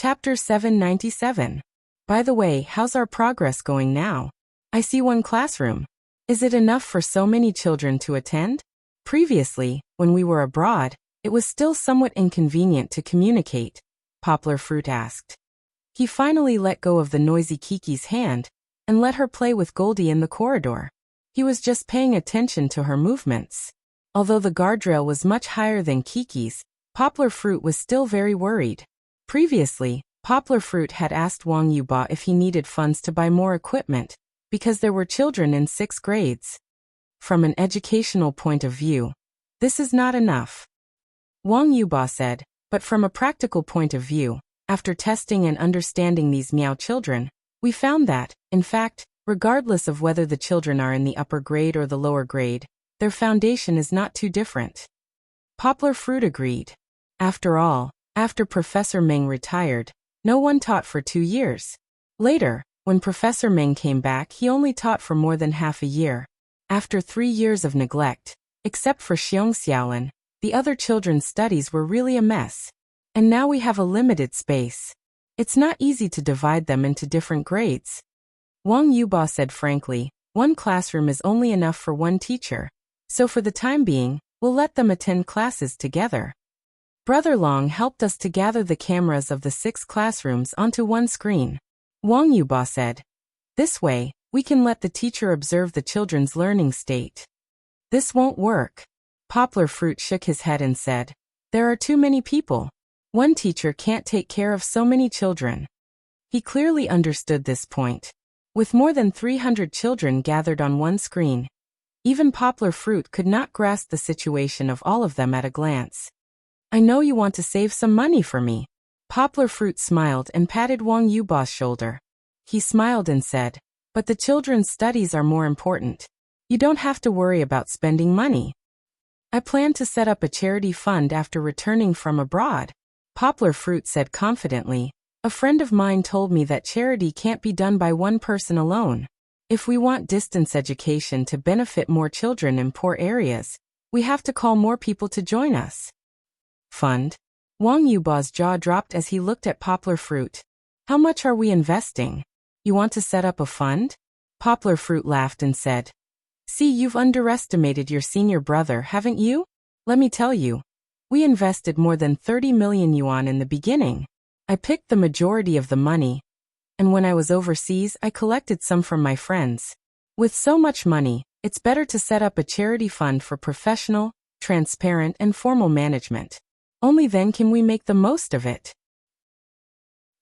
Chapter 797. By the way, how's our progress going now? I see one classroom. Is it enough for so many children to attend? Previously, when we were abroad, it was still somewhat inconvenient to communicate, Poplar Fruit asked. He finally let go of the noisy Kiki's hand and let her play with Goldie in the corridor. He was just paying attention to her movements. Although the guardrail was much higher than Kiki's, Poplar Fruit was still very worried. Previously, Poplar Fruit had asked Wang Yuba if he needed funds to buy more equipment, because there were children in 6 grades. From an educational point of view, this is not enough, Wang Yuba said, but from a practical point of view, after testing and understanding these Miao children, we found that, in fact, regardless of whether the children are in the upper grade or the lower grade, their foundation is not too different. Poplar Fruit agreed. After all, after Professor Meng retired, no one taught for 2 years. Later, when Professor Meng came back, he only taught for more than half a year. After 3 years of neglect, except for Xiong Xiaolin, the other children's studies were really a mess. And now we have a limited space. It's not easy to divide them into different grades. Wang Yuba said frankly, one classroom is only enough for one teacher, so for the time being, we'll let them attend classes together. Brother Long helped us to gather the cameras of the 6 classrooms onto one screen. Wang Yuba said. This way, we can let the teacher observe the children's learning state. This won't work. Poplar Fruit shook his head and said, there are too many people. One teacher can't take care of so many children. He clearly understood this point. With more than 300 children gathered on one screen, even Poplar Fruit could not grasp the situation of all of them at a glance. I know you want to save some money for me. Poplar Fruit smiled and patted Wang Yuba's shoulder. He smiled and said, but the children's studies are more important. You don't have to worry about spending money. I plan to set up a charity fund after returning from abroad, Poplar Fruit said confidently. A friend of mine told me that charity can't be done by one person alone. If we want distance education to benefit more children in poor areas, we have to call more people to join us. Fund? Wang Yuba's jaw dropped as he looked at Poplar Fruit. How much are we investing? You want to set up a fund? Poplar Fruit laughed and said, see, you've underestimated your senior brother, haven't you? Let me tell you. We invested more than 30 million yuan in the beginning. I picked the majority of the money, and when I was overseas, I collected some from my friends. With so much money, it's better to set up a charity fund for professional, transparent, and formal management. Only then can we make the most of it.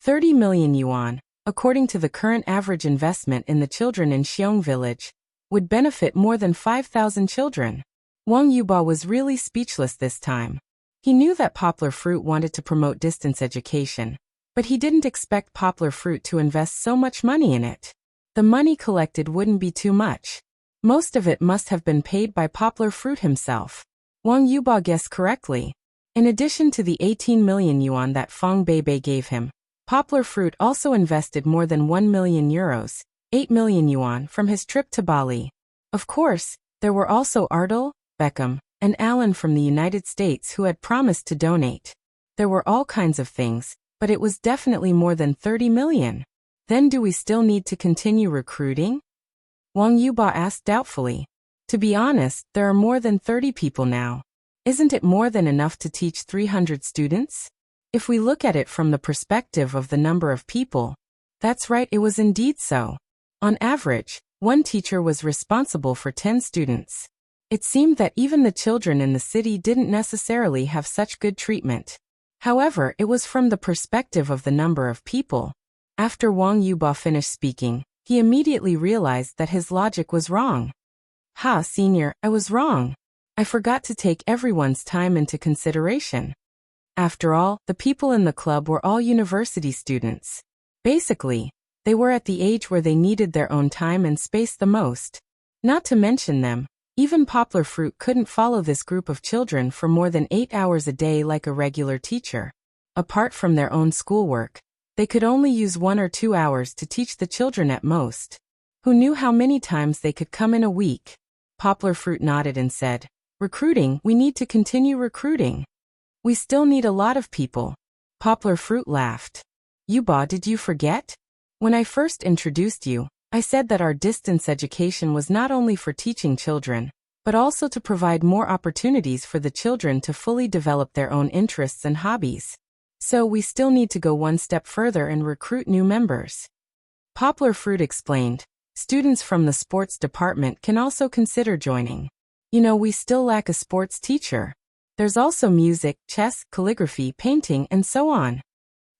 30 million yuan, according to the current average investment in the children in Xiong village, would benefit more than 5,000 children. Wang Yuba was really speechless this time. He knew that Poplar Fruit wanted to promote distance education, but he didn't expect Poplar Fruit to invest so much money in it. The money collected wouldn't be too much. Most of it must have been paid by Poplar Fruit himself. Wang Yuba guessed correctly. In addition to the 18 million yuan that Fang Beibei gave him, Poplar Fruit also invested more than 1 million euros, 8 million yuan, from his trip to Bali. Of course, there were also Ardal, Beckham, and Alan from the United States who had promised to donate. There were all kinds of things, but it was definitely more than 30 million. Then do we still need to continue recruiting? Wang Yuba asked doubtfully. To be honest, there are more than 30 people now. Isn't it more than enough to teach 300 students? If we look at it from the perspective of the number of people, that's right, it was indeed so. On average, one teacher was responsible for 10 students. It seemed that even the children in the city didn't necessarily have such good treatment. However, it was from the perspective of the number of people. After Wang Yuba finished speaking, he immediately realized that his logic was wrong. Ha, senior, I was wrong. I forgot to take everyone's time into consideration. After all, the people in the club were all university students. Basically, they were at the age where they needed their own time and space the most. Not to mention them, even Poplar Fruit couldn't follow this group of children for more than 8 hours a day like a regular teacher. Apart from their own schoolwork, they could only use 1 or 2 hours to teach the children at most. Who knew how many times they could come in a week? Poplar Fruit nodded and said, recruiting, we need to continue recruiting. We still need a lot of people. Poplar Fruit laughed. Yuba, did you forget? When I first introduced you, I said that our distance education was not only for teaching children, but also to provide more opportunities for the children to fully develop their own interests and hobbies. So we still need to go one step further and recruit new members. Poplar Fruit explained, students from the sports department can also consider joining. You know, we still lack a sports teacher. There's also music, chess, calligraphy, painting, and so on.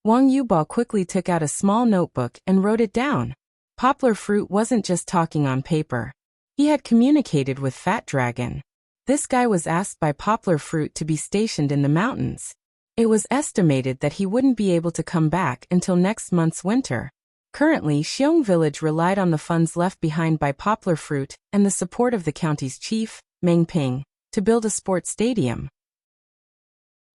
Wang Yuba quickly took out a small notebook and wrote it down. Poplar Fruit wasn't just talking on paper. He had communicated with Fat Dragon. This guy was asked by Poplar Fruit to be stationed in the mountains. It was estimated that he wouldn't be able to come back until next month's winter. Currently, Xiong Village relied on the funds left behind by Poplar Fruit and the support of the county's chief, Meng Ping, to build a sports stadium.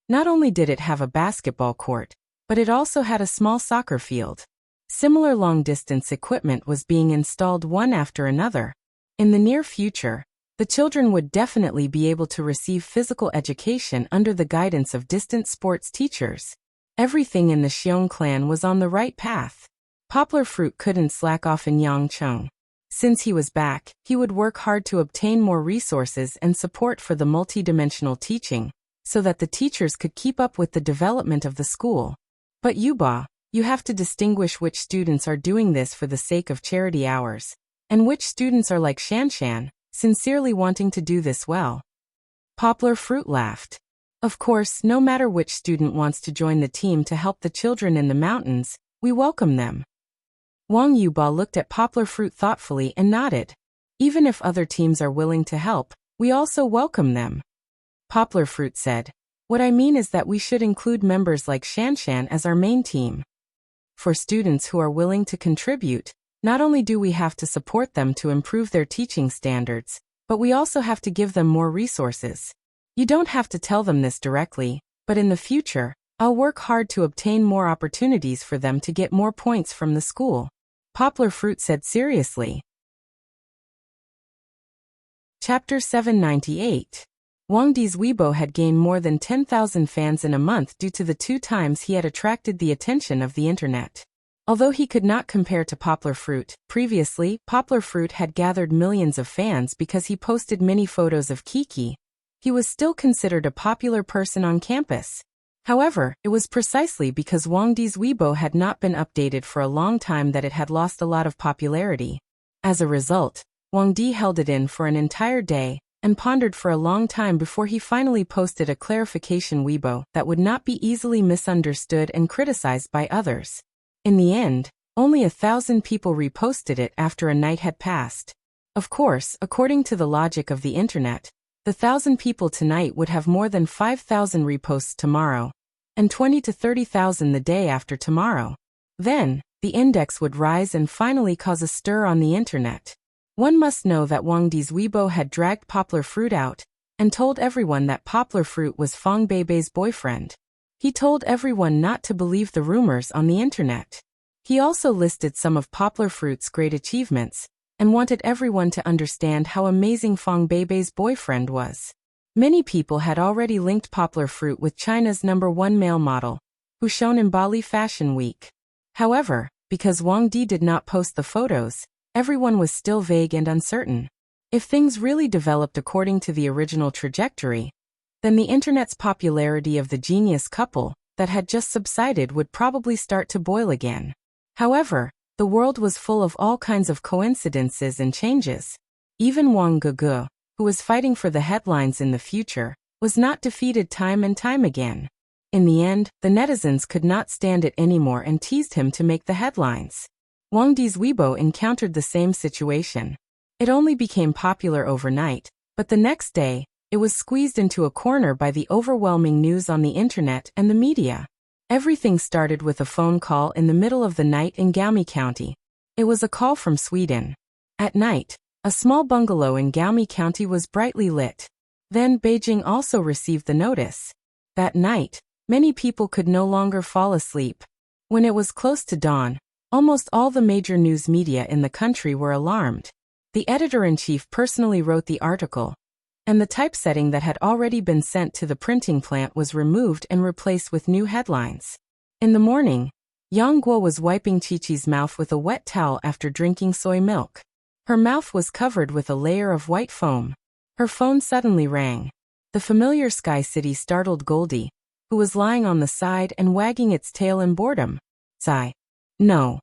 Not only did it have a basketball court, but it also had a small soccer field. Similar long-distance equipment was being installed one after another. In the near future, the children would definitely be able to receive physical education under the guidance of distant sports teachers. Everything in the Xiong clan was on the right path. Poplar Fruit couldn't slack off in Yangcheng. Since he was back, he would work hard to obtain more resources and support for the multidimensional teaching, so that the teachers could keep up with the development of the school. But Yuba, you have to distinguish which students are doing this for the sake of charity hours, and which students are like Shanshan, sincerely wanting to do this well. Poplar Fruit laughed. Of course, no matter which student wants to join the team to help the children in the mountains, we welcome them. Wang Yuba looked at Poplar Fruit thoughtfully and nodded. Even if other teams are willing to help, we also welcome them. Poplar Fruit said, what I mean is that we should include members like Shanshan as our main team. For students who are willing to contribute, not only do we have to support them to improve their teaching standards, but we also have to give them more resources. You don't have to tell them this directly, but in the future, I'll work hard to obtain more opportunities for them to get more points from the school. Poplar Fruit said seriously. Chapter 798. Wang Di's Weibo had gained more than 10,000 fans in a month due to the 2 times he had attracted the attention of the internet. Although he could not compare to Poplar Fruit, previously, Poplar Fruit had gathered millions of fans because he posted many photos of Kiki. He was still considered a popular person on campus. However, it was precisely because Wang Di's Weibo had not been updated for a long time that it had lost a lot of popularity. As a result, Wang Di held it in for an entire day and pondered for a long time before he finally posted a clarification Weibo that would not be easily misunderstood and criticized by others. In the end, only 1,000 people reposted it after a night had passed. Of course, according to the logic of the internet, the 1,000 people tonight would have more than 5,000 reposts tomorrow, and 20 to 30,000 the day after tomorrow. Then, the index would rise and finally cause a stir on the internet. One must know that Wang Di's Weibo had dragged Poplar Fruit out, and told everyone that Poplar Fruit was Fang Beibei's boyfriend. He told everyone not to believe the rumors on the internet. He also listed some of Poplar Fruit's great achievements, and wanted everyone to understand how amazing Fang Beibei's boyfriend was. Many people had already linked Poplar Fruit with China's #1 male model, who shone in Bali Fashion Week. However, because Wang Di did not post the photos, everyone was still vague and uncertain. If things really developed according to the original trajectory, then the internet's popularity of the genius couple that had just subsided would probably start to boil again. However, the world was full of all kinds of coincidences and changes. Even Wang Gege, who was fighting for the headlines in the future, was not defeated time and time again. In the end, the netizens could not stand it anymore and teased him to make the headlines. Wang Di's Weibo encountered the same situation. It only became popular overnight, but the next day, it was squeezed into a corner by the overwhelming news on the internet and the media. Everything started with a phone call in the middle of the night in Gaumi County. It was a call from Sweden. At night, a small bungalow in Gaumi County was brightly lit. Then Beijing also received the notice. That night, many people could no longer fall asleep. When it was close to dawn, almost all the major news media in the country were alarmed. The editor-in-chief personally wrote the article, and the typesetting that had already been sent to the printing plant was removed and replaced with new headlines. In the morning, Yangguo was wiping Chi-Chi's mouth with a wet towel after drinking soy milk. Her mouth was covered with a layer of white foam. Her phone suddenly rang. The familiar Sky City startled Goldie, who was lying on the side and wagging its tail in boredom. Sigh. No.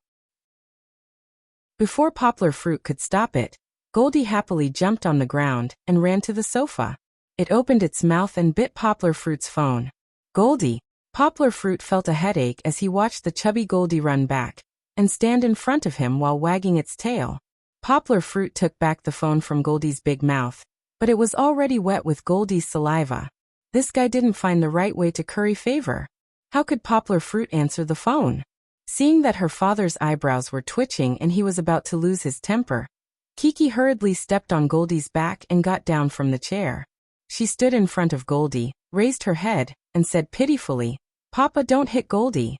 Before Poplar Fruit could stop it, Goldie happily jumped on the ground and ran to the sofa. It opened its mouth and bit Poplar Fruit's phone. Goldie. Poplar Fruit felt a headache as he watched the chubby Goldie run back and stand in front of him while wagging its tail. Poplar Fruit took back the phone from Goldie's big mouth, but it was already wet with Goldie's saliva. This guy didn't find the right way to curry favor. How could Poplar Fruit answer the phone? Seeing that her father's eyebrows were twitching and he was about to lose his temper, Kiki hurriedly stepped on Goldie's back and got down from the chair. She stood in front of Goldie, raised her head, and said pitifully, "Papa, don't hit Goldie."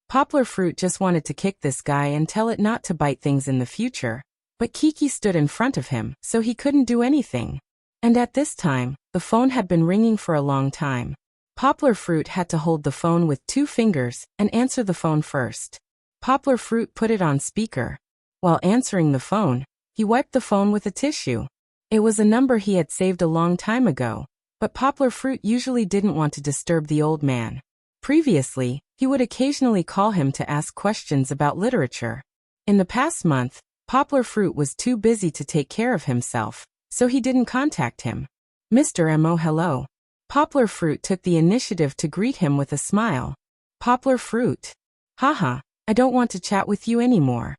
Poplar Fruit just wanted to kick this guy and tell it not to bite things in the future, but Kiki stood in front of him, so he couldn't do anything. And at this time, the phone had been ringing for a long time. Poplar Fruit had to hold the phone with 2 fingers and answer the phone first. Poplar Fruit put it on speaker. While answering the phone, he wiped the phone with a tissue. It was a number he had saved a long time ago, but Poplar Fruit usually didn't want to disturb the old man. Previously, he would occasionally call him to ask questions about literature. In the past month, Poplar Fruit was too busy to take care of himself, so he didn't contact him. "Mr. Mo, hello." Poplar Fruit took the initiative to greet him with a smile. "Poplar Fruit. Haha, I don't want to chat with you anymore."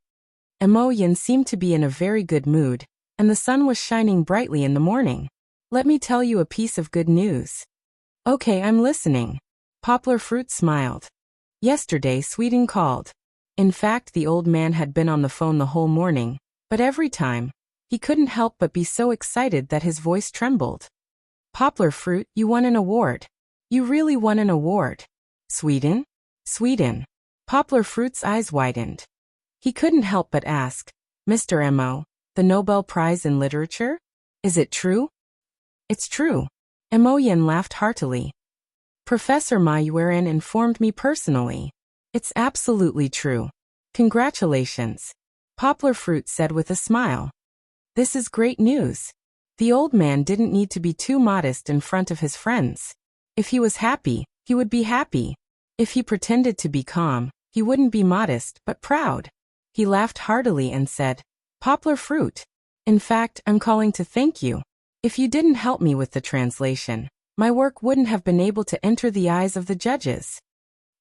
Mo Yin seemed to be in a very good mood, and the sun was shining brightly in the morning. "Let me tell you a piece of good news." "Okay, I'm listening." Poplar Fruit smiled. Yesterday, Sweden called. In fact, the old man had been on the phone the whole morning, but every time, he couldn't help but be so excited that his voice trembled. "Poplar Fruit, you won an award. You really won an award." "Sweden? Sweden?" Poplar Fruit's eyes widened. He couldn't help but ask, "Mr. Mo, the Nobel Prize in Literature? Is it true?" "It's true." Mo Yin laughed heartily. "Professor Ma Yuan informed me personally. It's absolutely true. Congratulations." Poplar Fruit said with a smile. "This is great news." The old man didn't need to be too modest in front of his friends. If he was happy, he would be happy. If he pretended to be calm, he wouldn't be modest but proud. He laughed heartily and said, "Poplar Fruit. In fact, I'm calling to thank you. If you didn't help me with the translation, my work wouldn't have been able to enter the eyes of the judges."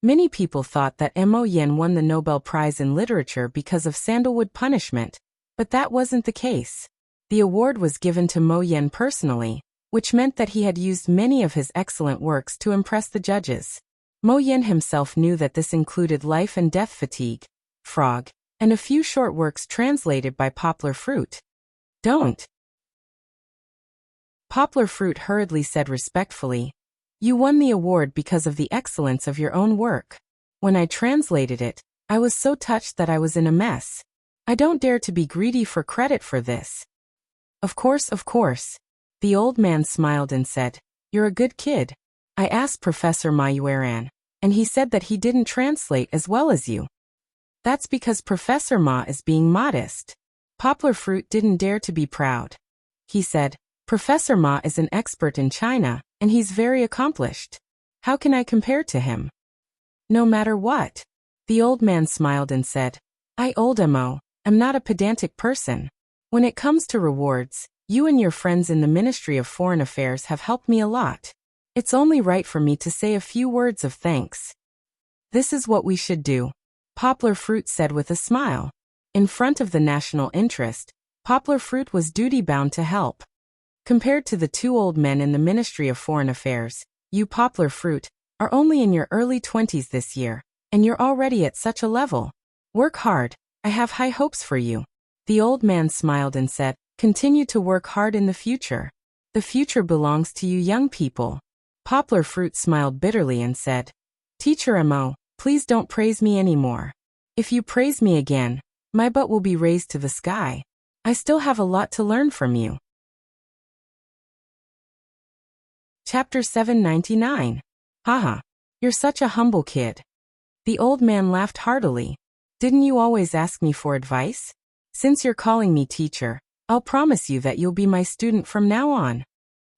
Many people thought that Mo Yin won the Nobel Prize in Literature because of sandalwood punishment, but that wasn't the case. The award was given to Mo Yin personally, which meant that he had used many of his excellent works to impress the judges. Mo Yin himself knew that this included Life and Death Fatigue, Frog, and a few short works translated by Poplar Fruit. "Don't." Poplar Fruit hurriedly said respectfully, "You won the award because of the excellence of your own work. When I translated it, I was so touched that I was in a mess. I don't dare to be greedy for credit for this." Of course, of course." The old man smiled and said, "You're a good kid. I asked Professor Ma Yuan, and he said that he didn't translate as well as you. That's because Professor Ma is being modest." Poplar Fruit didn't dare to be proud. He said, "Professor Ma is an expert in China, and he's very accomplished. How can I compare to him?" "No matter what." The old man smiled and said, Old Mo, I'm not a pedantic person. When it comes to rewards, you and your friends in the Ministry of Foreign Affairs have helped me a lot. It's only right for me to say a few words of thanks." "This is what we should do," Poplar Fruit said with a smile. In front of the national interest, Poplar Fruit was duty-bound to help. Compared to the 2 old men in the Ministry of Foreign Affairs, you, Poplar Fruit, are only in your early 20s this year, and you're already at such a level. Work hard. I have high hopes for you." The old man smiled and said, "Continue to work hard in the future. The future belongs to you young people." Poplar Fruit smiled bitterly and said, "Teacher Mo, please don't praise me anymore. If you praise me again, my butt will be raised to the sky. I still have a lot to learn from you." Chapter 799. Haha. You're such a humble kid. The old man laughed heartily. Didn't you always ask me for advice? Since you're calling me teacher, I'll promise you that you'll be my student from now on.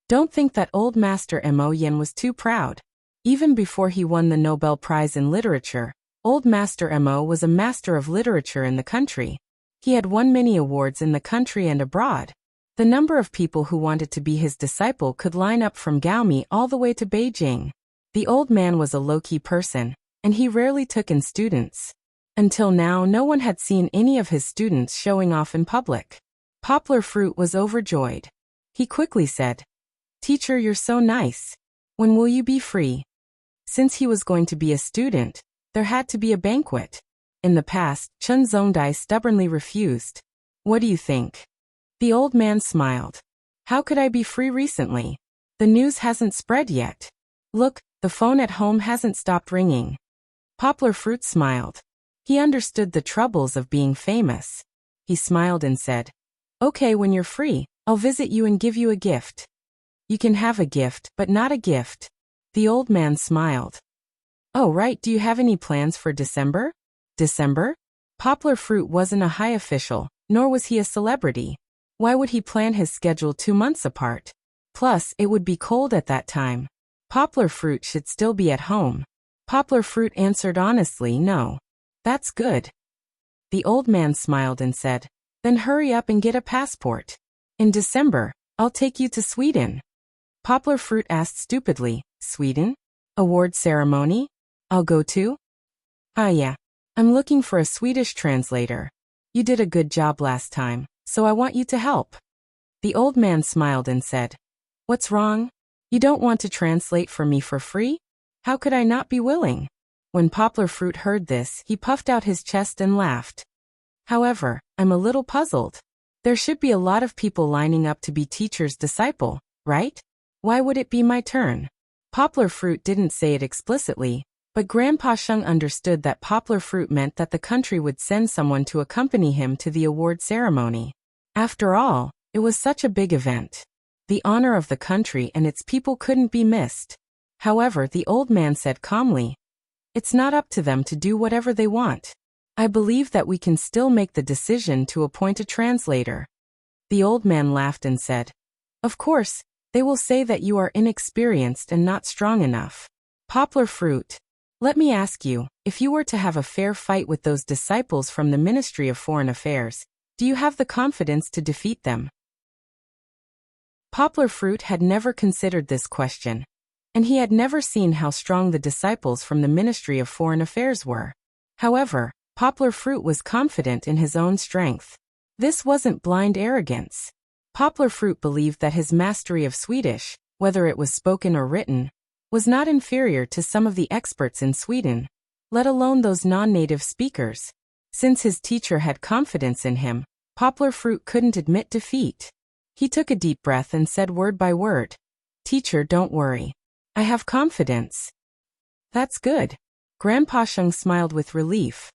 Don't think that old Master Mo Yen was too proud. Even before he won the Nobel Prize in Literature, old Master Mo was a master of literature in the country. He had won many awards in the country and abroad. The number of people who wanted to be his disciple could line up from Gaomi all the way to Beijing. The old man was a low-key person, and he rarely took in students. Until now, no one had seen any of his students showing off in public. Poplar Fruit was overjoyed. He quickly said, "Teacher, you're so nice. When will you be free?" Since he was going to be a student, there had to be a banquet. In the past, Chen Zongdai stubbornly refused. "What do you think?" The old man smiled. "How could I be free recently? The news hasn't spread yet. Look, the phone at home hasn't stopped ringing." Poplar Fruit smiled. He understood the troubles of being famous. He smiled and said, "Okay, when you're free, I'll visit you and give you a gift." "You can have a gift, but not a gift." The old man smiled. "Oh right, do you have any plans for December?" December? Poplar Fruit wasn't a high official, nor was he a celebrity. Why would he plan his schedule 2 months apart? Plus, it would be cold at that time. Poplar Fruit should still be at home. Poplar Fruit answered honestly, "No." "That's good." The old man smiled and said, "Then hurry up and get a passport. In December, I'll take you to Sweden." Poplar Fruit asked stupidly, "Sweden? Award ceremony? I'll go too?" "Ah yeah. I'm looking for a Swedish translator. You did a good job last time, so I want you to help." The old man smiled and said, "What's wrong? You don't want to translate for me for free? How could I not be willing?" When Poplar Fruit heard this, he puffed out his chest and laughed. "However, I'm a little puzzled. There should be a lot of people lining up to be teacher's disciple, right? Why would it be my turn?" Poplar Fruit didn't say it explicitly, but Grandpa Sheng understood that Poplar Fruit meant that the country would send someone to accompany him to the award ceremony. After all, it was such a big event. The honor of the country and its people couldn't be missed. However, the old man said calmly, "It's not up to them to do whatever they want. I believe that we can still make the decision to appoint a translator." The old man laughed and said, "Of course, they will say that you are inexperienced and not strong enough. Poplar Fruit, let me ask you, if you were to have a fair fight with those disciples from the Ministry of Foreign Affairs, do you have the confidence to defeat them?" Poplar Fruit had never considered this question, and he had never seen how strong the disciples from the Ministry of Foreign Affairs were. However, Poplar Fruit was confident in his own strength. This wasn't blind arrogance. Poplar Fruit believed that his mastery of Swedish, whether it was spoken or written, was not inferior to some of the experts in Sweden, let alone those non-native speakers. Since his teacher had confidence in him, Poplar Fruit couldn't admit defeat. He took a deep breath and said word by word, "Teacher, don't worry. I have confidence." "That's good." Grandpa Sheng smiled with relief.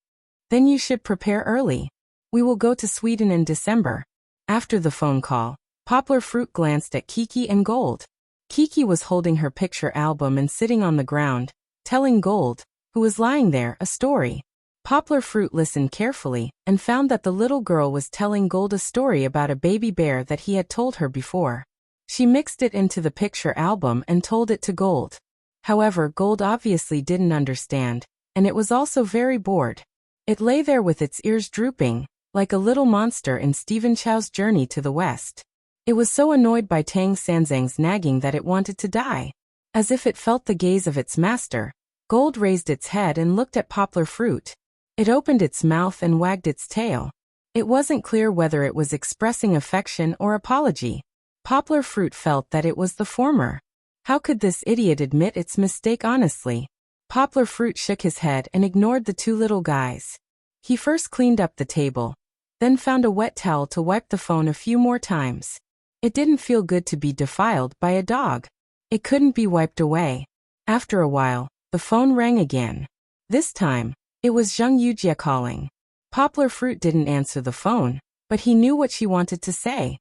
"Then you should prepare early. We will go to Sweden in December." After the phone call, Poplar Fruit glanced at Kiki and Gold. Kiki was holding her picture album and sitting on the ground, telling Gold, who was lying there, a story. Poplar Fruit listened carefully and found that the little girl was telling Gold a story about a baby bear that he had told her before. She mixed it into the picture album and told it to Gold. However, Gold obviously didn't understand, and it was also very bored. It lay there with its ears drooping, like a little monster in Stephen Chow's Journey to the West. It was so annoyed by Tang Sanzang's nagging that it wanted to die. As if it felt the gaze of its master, Gold raised its head and looked at Poplar Fruit. It opened its mouth and wagged its tail. It wasn't clear whether it was expressing affection or apology. Poplar Fruit felt that it was the former. How could this idiot admit its mistake honestly? Poplar Fruit shook his head and ignored the two little guys. He first cleaned up the table, then found a wet towel to wipe the phone a few more times. It didn't feel good to be defiled by a dog. It couldn't be wiped away. After a while, the phone rang again. This time, it was Zheng Yujie calling. Poplar Fruit didn't answer the phone, but he knew what she wanted to say.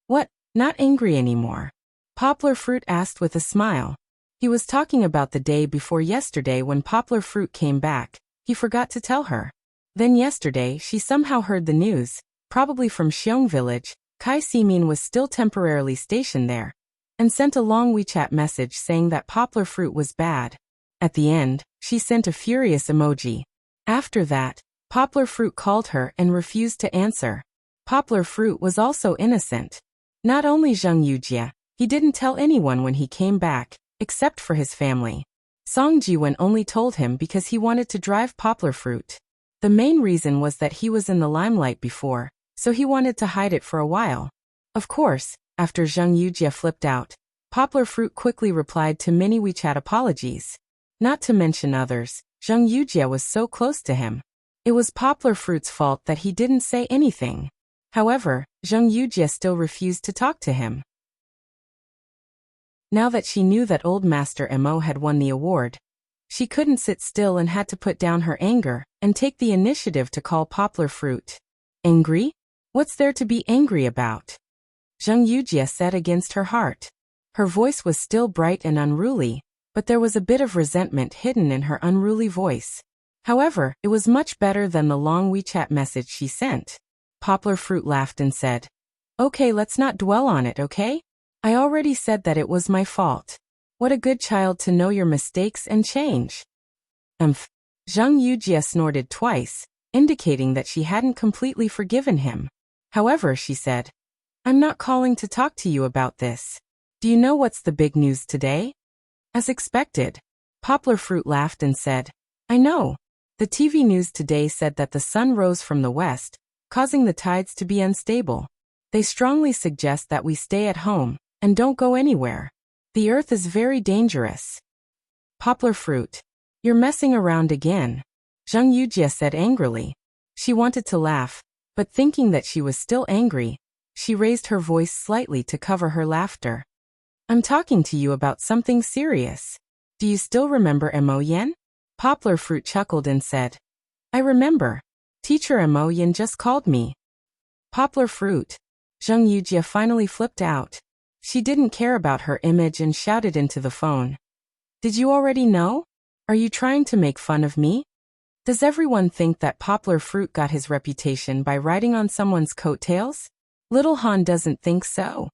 "What, not angry anymore?" Poplar Fruit asked with a smile. He was talking about the day before yesterday when Poplar Fruit came back, he forgot to tell her. Then yesterday she somehow heard the news, probably from Xiong village. Kai Simin was still temporarily stationed there, and sent a long WeChat message saying that poplar fruit was bad. At the end, she sent a furious emoji. After that, poplar fruit called her and refused to answer. Poplar fruit was also innocent. Not only Zheng Yujie, he didn't tell anyone when he came back, except for his family. Song Jiwen only told him because he wanted to drive poplar fruit. The main reason was that he was in the limelight before, so he wanted to hide it for a while. Of course, after Zheng Yujie flipped out, poplar fruit quickly replied to many WeChat apologies. Not to mention others, Zheng Yujie was so close to him. It was poplar fruit's fault that he didn't say anything. However, Zheng Yujie still refused to talk to him. Now that she knew that Old Master Mo had won the award, she couldn't sit still and had to put down her anger and take the initiative to call poplar fruit. Angry? What's there to be angry about? Zheng Yujie said against her heart. Her voice was still bright and unruly, but there was a bit of resentment hidden in her unruly voice. However, it was much better than the long WeChat message she sent. Poplar fruit laughed and said, "Okay, let's not dwell on it, okay? I already said that it was my fault. What a good child to know your mistakes and change." Zheng Yujie snorted twice, indicating that she hadn't completely forgiven him. However, she said, "I'm not calling to talk to you about this. Do you know what's the big news today?" As expected, poplar fruit laughed and said, "I know. The TV news today said that the sun rose from the west, causing the tides to be unstable. They strongly suggest that we stay at home and don't go anywhere. The earth is very dangerous." Poplar fruit, "You're messing around again," Zheng Yujie said angrily. She wanted to laugh, but thinking that she was still angry, she raised her voice slightly to cover her laughter. "I'm talking to you about something serious. Do you still remember Mo Yen?" Poplar fruit chuckled and said, "I remember. Teacher Mo Yen just called me." Poplar fruit, Zheng Yujie finally flipped out. She didn't care about her image and shouted into the phone. "Did you already know? Are you trying to make fun of me? Does everyone think that poplar fruit got his reputation by riding on someone's coattails? Little Han doesn't think so."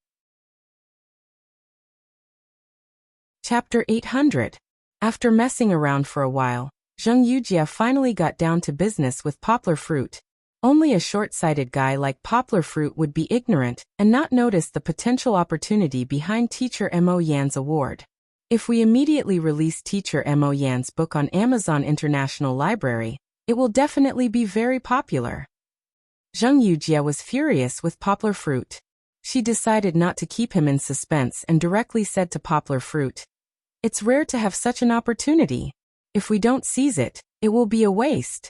Chapter 800. After messing around for a while, Zheng Yujie finally got down to business with poplar fruit. Only a short-sighted guy like poplar fruit would be ignorant and not notice the potential opportunity behind Teacher Mo Yan's award. If we immediately release Teacher Mo Yan's book on Amazon International Library, it will definitely be very popular. Zheng Yujie was furious with poplar fruit. She decided not to keep him in suspense and directly said to poplar fruit, "It's rare to have such an opportunity. If we don't seize it, it will be a waste.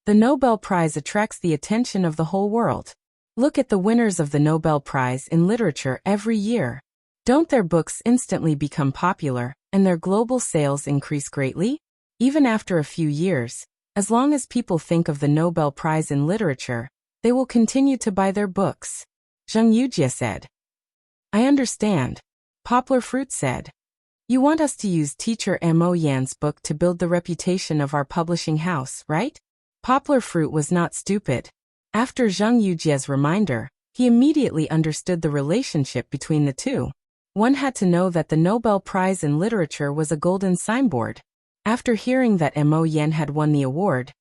The Nobel Prize attracts the attention of the whole world. Look at the winners of the Nobel Prize in literature every year. Don't their books instantly become popular, and their global sales increase greatly? Even after a few years, as long as people think of the Nobel Prize in literature, they will continue to buy their books." Zheng Yujie said. "I understand," poplar fruit said. "You want us to use Teacher Mo Yan's book to build the reputation of our publishing house, right?" Poplar fruit was not stupid. After Zheng Yujie's reminder, he immediately understood the relationship between the two. One had to know that the Nobel Prize in Literature was a golden signboard. After hearing that Mo Yen had won the award,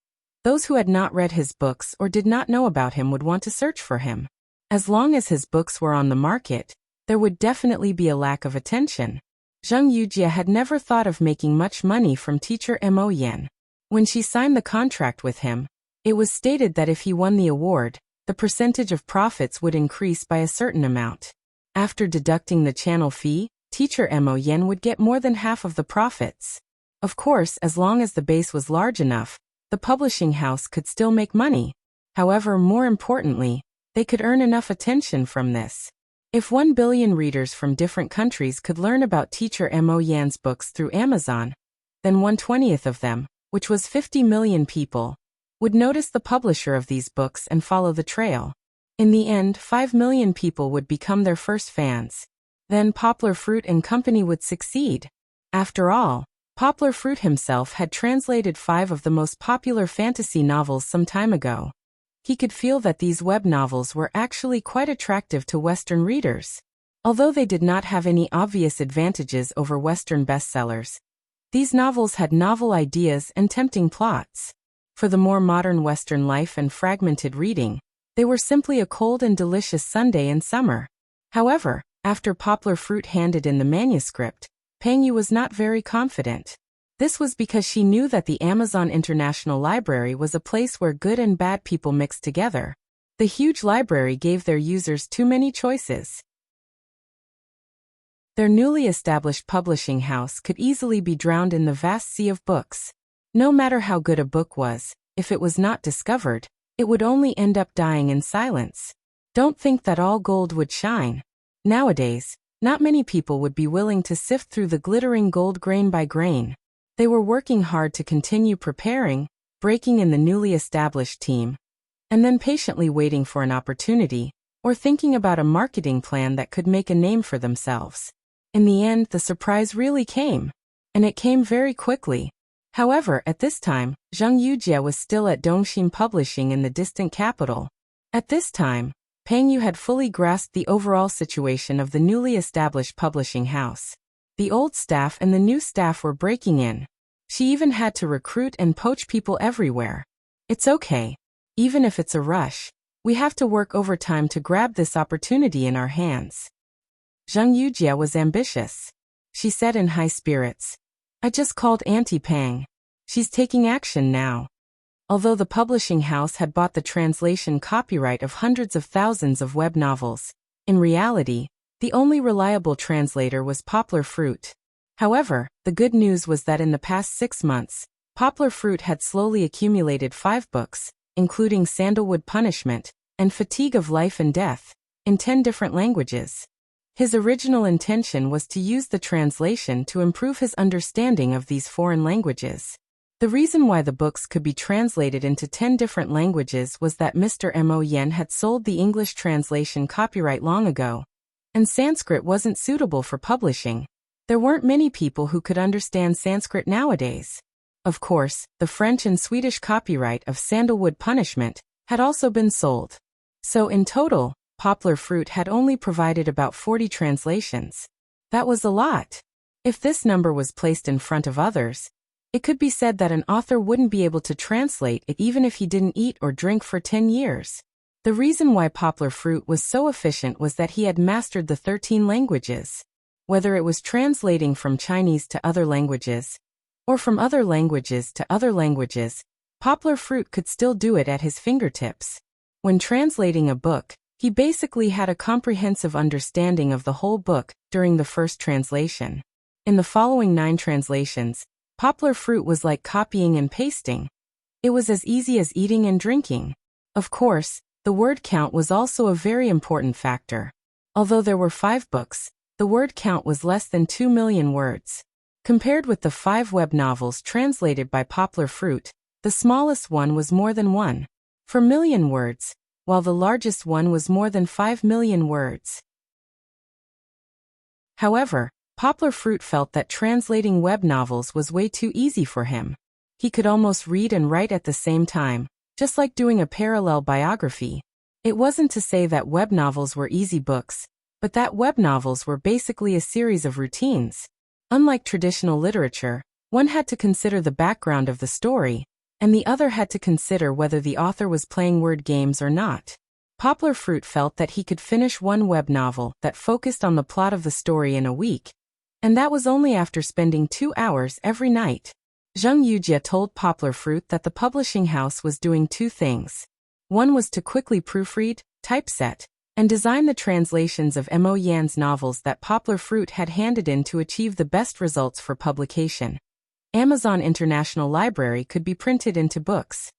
those who had not read his books or did not know about him would want to search for him. As long as his books were on the market, there would definitely be a lack of attention. Zheng Yujie had never thought of making much money from Teacher Mo Yen. When she signed the contract with him, it was stated that if he won the award, the percentage of profits would increase by a certain amount. After deducting the channel fee, Teacher Mo Yen would get more than half of the profits. Of course, as long as the base was large enough, the publishing house could still make money. However, more importantly, they could earn enough attention from this. If 1 billion readers from different countries could learn about Teacher Mo Yan's books through Amazon, then 1/20th of them, which was 50 million people, would notice the publisher of these books and follow the trail. In the end, 5 million people would become their first fans. Then Poplar Fruit and Company would succeed. After all, Poplar Fruit himself had translated 5 of the most popular fantasy novels some time ago. He could feel that these web novels were actually quite attractive to Western readers. Although they did not have any obvious advantages over Western bestsellers, these novels had novel ideas and tempting plots. For the more modern Western life and fragmented reading, they were simply a cold and delicious Sunday in summer. However, after Poplar Fruit handed in the manuscript, Peng Yu was not very confident. This was because she knew that the Amazon International Library was a place where good and bad people mixed together. The huge library gave their users too many choices. Their newly established publishing house could easily be drowned in the vast sea of books. No matter how good a book was, if it was not discovered, it would only end up dying in silence. Don't think that all gold would shine. Nowadays, not many people would be willing to sift through the glittering gold grain by grain. They were working hard to continue preparing, breaking in the newly established team, and then patiently waiting for an opportunity, or thinking about a marketing plan that could make a name for themselves. In the end, the surprise really came, and it came very quickly. However, at this time, Zhang Yujie was still at Dongxin Publishing in the distant capital. At this time, Peng Yu had fully grasped the overall situation of the newly established publishing house. The old staff and the new staff were breaking in. She even had to recruit and poach people everywhere. It's okay. Even if it's a rush, we have to work overtime to grab this opportunity in our hands. Zhang Yujie was ambitious. She said in high spirits, "I just called Auntie Pang. She's taking action now." Although the publishing house had bought the translation copyright of hundreds of thousands of web novels, in reality, the only reliable translator was Poplar Fruit. However, the good news was that in the past 6 months, Poplar Fruit had slowly accumulated 5 books, including Sandalwood Punishment and Fatigue of Life and Death, in 10 different languages. His original intention was to use the translation to improve his understanding of these foreign languages. The reason why the books could be translated into 10 different languages was that Mr. Mo Yen had sold the English translation copyright long ago, and Sanskrit wasn't suitable for publishing. There weren't many people who could understand Sanskrit nowadays. Of course, the French and Swedish copyright of Sandalwood Punishment had also been sold. So in total, Poplar Fruit had only provided about 40 translations. That was a lot. If this number was placed in front of others, it could be said that an author wouldn't be able to translate it even if he didn't eat or drink for 10 years. The reason why Poplar Fruit was so efficient was that he had mastered the 13 languages. Whether it was translating from Chinese to other languages, or from other languages to other languages, Poplar Fruit could still do it at his fingertips. When translating a book, he basically had a comprehensive understanding of the whole book during the first translation. In the following 9 translations, Poplar Fruit was like copying and pasting. It was as easy as eating and drinking. Of course, the word count was also a very important factor. Although there were 5 books, the word count was less than 2 million words. Compared with the 5 web novels translated by Poplar Fruit, the smallest one was more than 1 per million words, while the largest one was more than 5 million words. However, Poplar Fruit felt that translating web novels was way too easy for him. He could almost read and write at the same time, just like doing a parallel biography. It wasn't to say that web novels were easy books, but that web novels were basically a series of routines. Unlike traditional literature, one had to consider the background of the story, and the other had to consider whether the author was playing word games or not. Poplar Fruit felt that he could finish one web novel that focused on the plot of the story in a week, and that was only after spending 2 hours every night. Zhang Yujie told Poplar Fruit that the publishing house was doing 2 things. One was to quickly proofread, typeset, and design the translations of Mo Yan's novels that Poplar Fruit had handed in to achieve the best results for publication. Amazon International Library could be printed into books.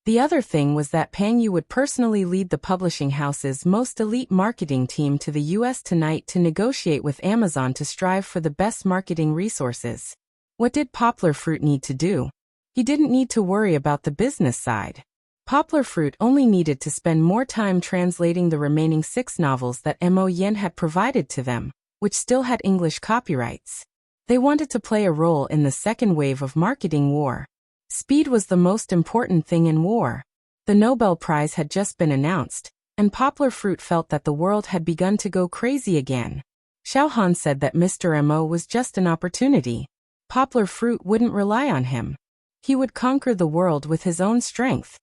The other thing was that Peng Yu would personally lead the publishing house's most elite marketing team to the US tonight to negotiate with Amazon to strive for the best marketing resources. What did Poplar Fruit need to do? He didn't need to worry about the business side. Poplar Fruit only needed to spend more time translating the remaining 6 novels that Mo Yen had provided to them, which still had English copyrights. They wanted to play a role in the second wave of marketing war. Speed was the most important thing in war. The Nobel Prize had just been announced, and Poplar Fruit felt that the world had begun to go crazy again. Xiaohan said that Mr. Mo was just an opportunity. Poplar Fruit wouldn't rely on him. He would conquer the world with his own strength.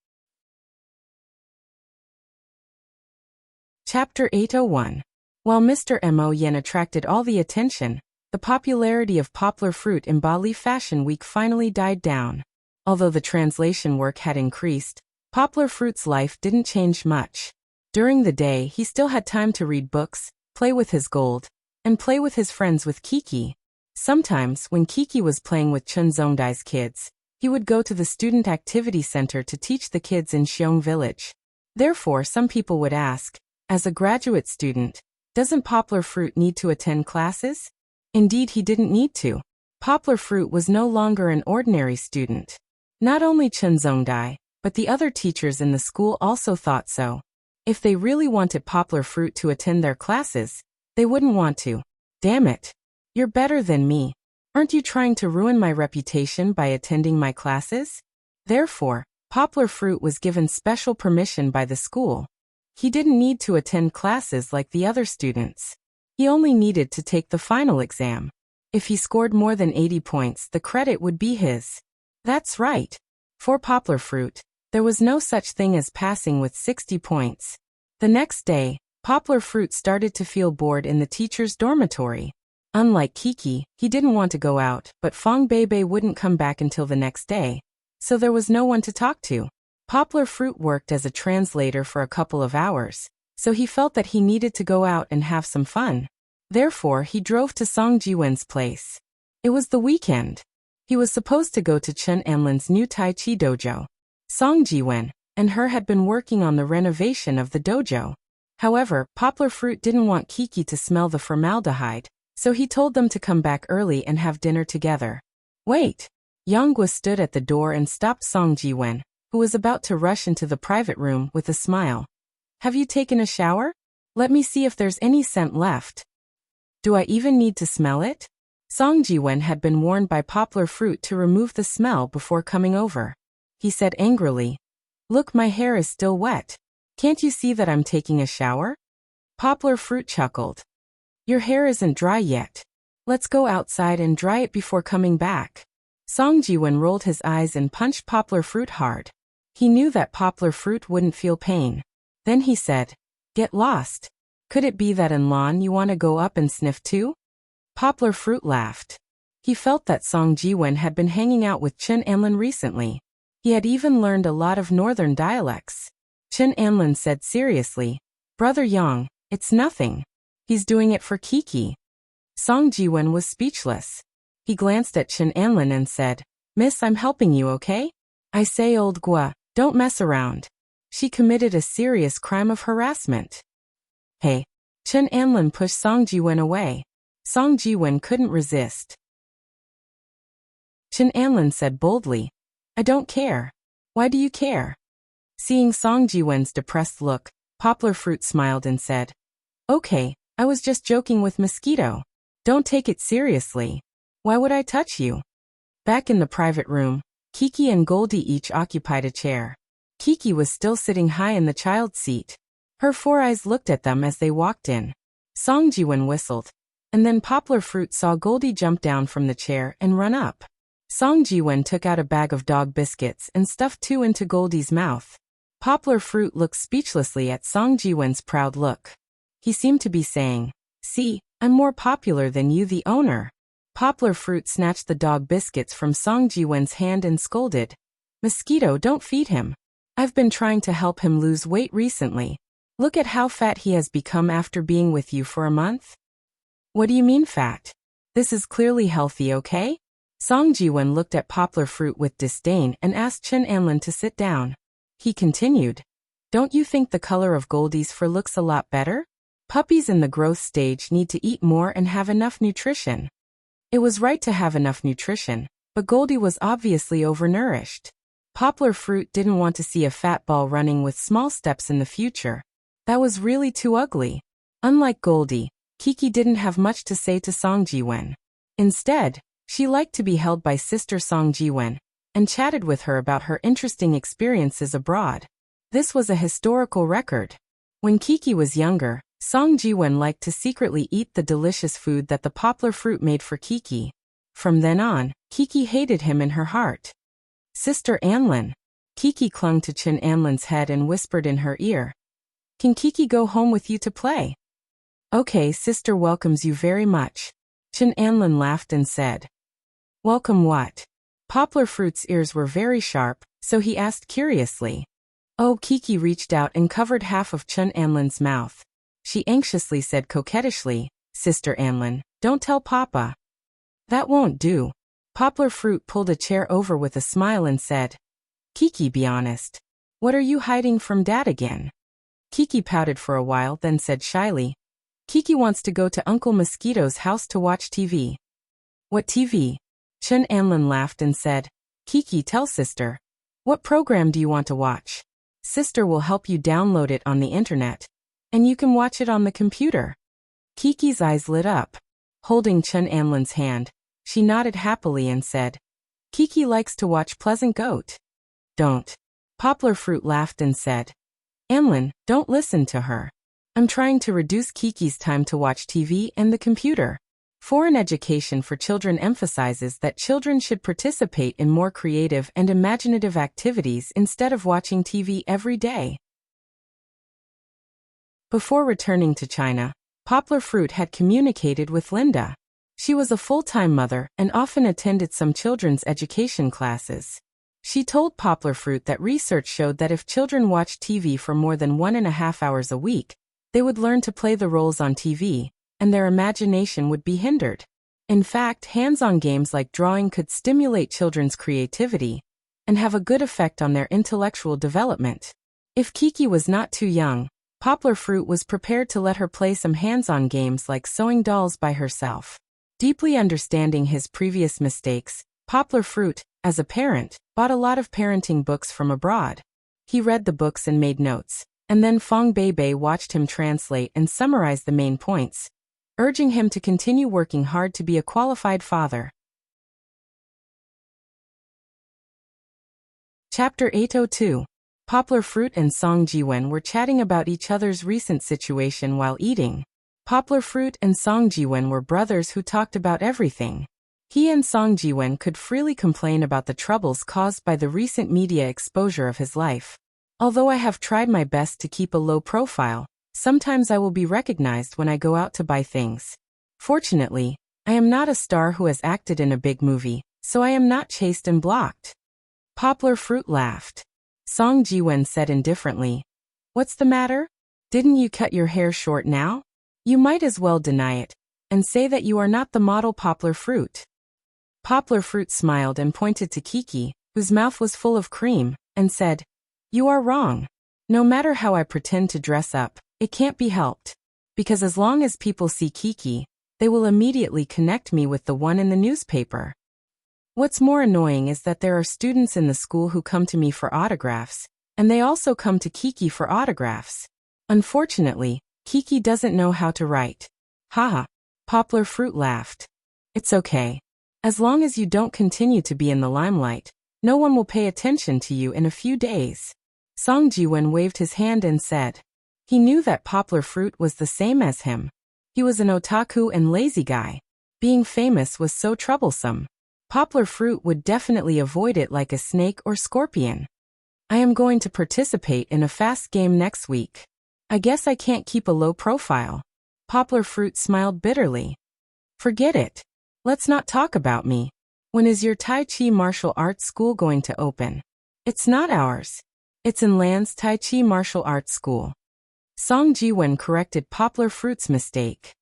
Chapter 801. While Mr. Mo Yen attracted all the attention, the popularity of Poplar Fruit in Bali Fashion Week finally died down. Although the translation work had increased, Poplar Fruit's life didn't change much. During the day, he still had time to read books, play with his gold, and play with his friends with Kiki. Sometimes, when Kiki was playing with Chun Zongdai's kids, he would go to the student activity center to teach the kids in Xiong village. Therefore, some people would ask, as a graduate student, doesn't Poplar Fruit need to attend classes? Indeed, he didn't need to. Poplar Fruit was no longer an ordinary student. Not only Chun Zongdai, but the other teachers in the school also thought so. If they really wanted Poplar Fruit to attend their classes, they wouldn't want to. Damn it. You're better than me. Aren't you trying to ruin my reputation by attending my classes? Therefore, Poplar Fruit was given special permission by the school. He didn't need to attend classes like the other students. He only needed to take the final exam. If he scored more than 80 points, the credit would be his. That's right. For Poplar Fruit, there was no such thing as passing with 60 points. The next day, Poplar Fruit started to feel bored in the teacher's dormitory. Unlike Kiki, he didn't want to go out, but Fong Bebe wouldn't come back until the next day, so there was no one to talk to. Poplar Fruit worked as a translator for a couple of hours, so he felt that he needed to go out and have some fun. Therefore, he drove to Song Jiwen's place. It was the weekend. He was supposed to go to Chen Anlin's new Tai Chi dojo. Song Jiwen and her had been working on the renovation of the dojo. However, Poplar Fruit didn't want Kiki to smell the formaldehyde, so he told them to come back early and have dinner together. Wait! Yanggua stood at the door and stopped Song Jiwen, who was about to rush into the private room with a smile. Have you taken a shower? Let me see if there's any scent left. Do I even need to smell it? Song Jiwen had been warned by Poplar Fruit to remove the smell before coming over. He said angrily, Look, my hair is still wet. Can't you see that I'm taking a shower? Poplar Fruit chuckled. Your hair isn't dry yet. Let's go outside and dry it before coming back. Song Jiwen rolled his eyes and punched Poplar Fruit hard. He knew that Poplar Fruit wouldn't feel pain. Then he said, Get lost. Could it be that in lawn you want to go up and sniff too? Poplar Fruit laughed. He felt that Song Jiwen had been hanging out with Chen Anlin recently. He had even learned a lot of northern dialects. Chen Anlin said seriously, Brother Yang, it's nothing. He's doing it for Kiki. Song Jiwen was speechless. He glanced at Chen Anlin and said, Miss, I'm helping you, okay? I say, old Gua, don't mess around. She committed a serious crime of harassment. Hey. Chen Anlin pushed Song Jiwen away. Song Jiwen couldn't resist. Chen Anlin said boldly, I don't care. Why do you care? Seeing Song Jiwen's depressed look, Poplar Fruit smiled and said, Okay, I was just joking with Mosquito. Don't take it seriously. Why would I touch you? Back in the private room, Kiki and Goldie each occupied a chair. Kiki was still sitting high in the child's seat. Her four eyes looked at them as they walked in. Song Jiwen whistled, and then Poplar Fruit saw Goldie jump down from the chair and run up. Song Jiwen took out a bag of dog biscuits and stuffed two into Goldie's mouth. Poplar Fruit looked speechlessly at Song Jiwen's proud look. He seemed to be saying, See, I'm more popular than you, the owner. Poplar Fruit snatched the dog biscuits from Song Jiwen's hand and scolded, Mosquito, don't feed him. I've been trying to help him lose weight recently. Look at how fat he has become after being with you for a month. What do you mean fat? This is clearly healthy, okay? Song Jiwen looked at Poplar Fruit with disdain and asked Chen Anlin to sit down. He continued, Don't you think the color of Goldie's fur looks a lot better? Puppies in the growth stage need to eat more and have enough nutrition. It was right to have enough nutrition, but Goldie was obviously overnourished. Poplar Fruit didn't want to see a fat ball running with small steps in the future. That was really too ugly. Unlike Goldie, Kiki didn't have much to say to Song Jiwen. Instead, she liked to be held by Sister Song Jiwen and chatted with her about her interesting experiences abroad. This was a historical record. When Kiki was younger, Song Jiwen liked to secretly eat the delicious food that the poplar fruit made for Kiki. From then on, Kiki hated him in her heart. Sister Anlin. Kiki clung to Chen Anlin's head and whispered in her ear. Can Kiki go home with you to play? Okay, sister welcomes you very much. Chen Anlin laughed and said. Welcome what? Poplar Fruit's ears were very sharp, so he asked curiously. Oh, Kiki reached out and covered half of Chen Anlin's mouth. She anxiously said coquettishly, Sister Anlin, don't tell Papa. That won't do. Poplar Fruit pulled a chair over with a smile and said, Kiki, be honest. What are you hiding from Dad again? Kiki pouted for a while, then said shyly, Kiki wants to go to Uncle Mosquito's house to watch TV. What TV? Chen Anlin laughed and said, Kiki, tell sister. What program do you want to watch? Sister will help you download it on the internet, and you can watch it on the computer. Kiki's eyes lit up. Holding Chen Anlin's hand, she nodded happily and said, Kiki likes to watch Pleasant Goat. Don't. Poplar Fruit laughed and said, Anlin, don't listen to her. I'm trying to reduce Kiki's time to watch TV and the computer. Foreign education for children emphasizes that children should participate in more creative and imaginative activities instead of watching TV every day. Before returning to China, Poplar Fruit had communicated with Linda. She was a full-time mother and often attended some children's education classes. She told Poplar Fruit that research showed that if children watched TV for more than 1.5 hours a week, they would learn to play the roles on TV, and their imagination would be hindered. In fact, hands-on games like drawing could stimulate children's creativity and have a good effect on their intellectual development. If Kiki was not too young, Poplar Fruit was prepared to let her play some hands-on games like sewing dolls by herself. Deeply understanding his previous mistakes, Poplar Fruit, as a parent, bought a lot of parenting books from abroad. He read the books and made notes, and then Fong Beibei watched him translate and summarize the main points, urging him to continue working hard to be a qualified father. Chapter 802. Poplar Fruit and Song Jiwen were chatting about each other's recent situation while eating. Poplar Fruit and Song Jiwen were brothers who talked about everything. He and Song Jiwen could freely complain about the troubles caused by the recent media exposure of his life. Although I have tried my best to keep a low profile, sometimes I will be recognized when I go out to buy things. Fortunately, I am not a star who has acted in a big movie, so I am not chased and blocked. Poplar Fruit laughed. Song Jiwen said indifferently, What's the matter? Didn't you cut your hair short now? You might as well deny it, and say that you are not the model Poplar Fruit. Poplar Fruit smiled and pointed to Kiki, whose mouth was full of cream, and said, You are wrong. No matter how I pretend to dress up, it can't be helped. Because as long as people see Kiki, they will immediately connect me with the one in the newspaper. What's more annoying is that there are students in the school who come to me for autographs, and they also come to Kiki for autographs. Unfortunately, Kiki doesn't know how to write. Haha. Poplar Fruit laughed. It's okay. As long as you don't continue to be in the limelight, no one will pay attention to you in a few days. Song Jiwen waved his hand and said. He knew that Poplar Fruit was the same as him. He was an otaku and lazy guy. Being famous was so troublesome. Poplar Fruit would definitely avoid it like a snake or scorpion. I am going to participate in a fast game next week. I guess I can't keep a low profile. Poplar Fruit smiled bitterly. Forget it. Let's not talk about me. When is your Tai Chi martial arts school going to open? It's not ours. It's in Lan's Tai Chi martial arts school. Song Jiwen corrected Poplar Fruit's mistake.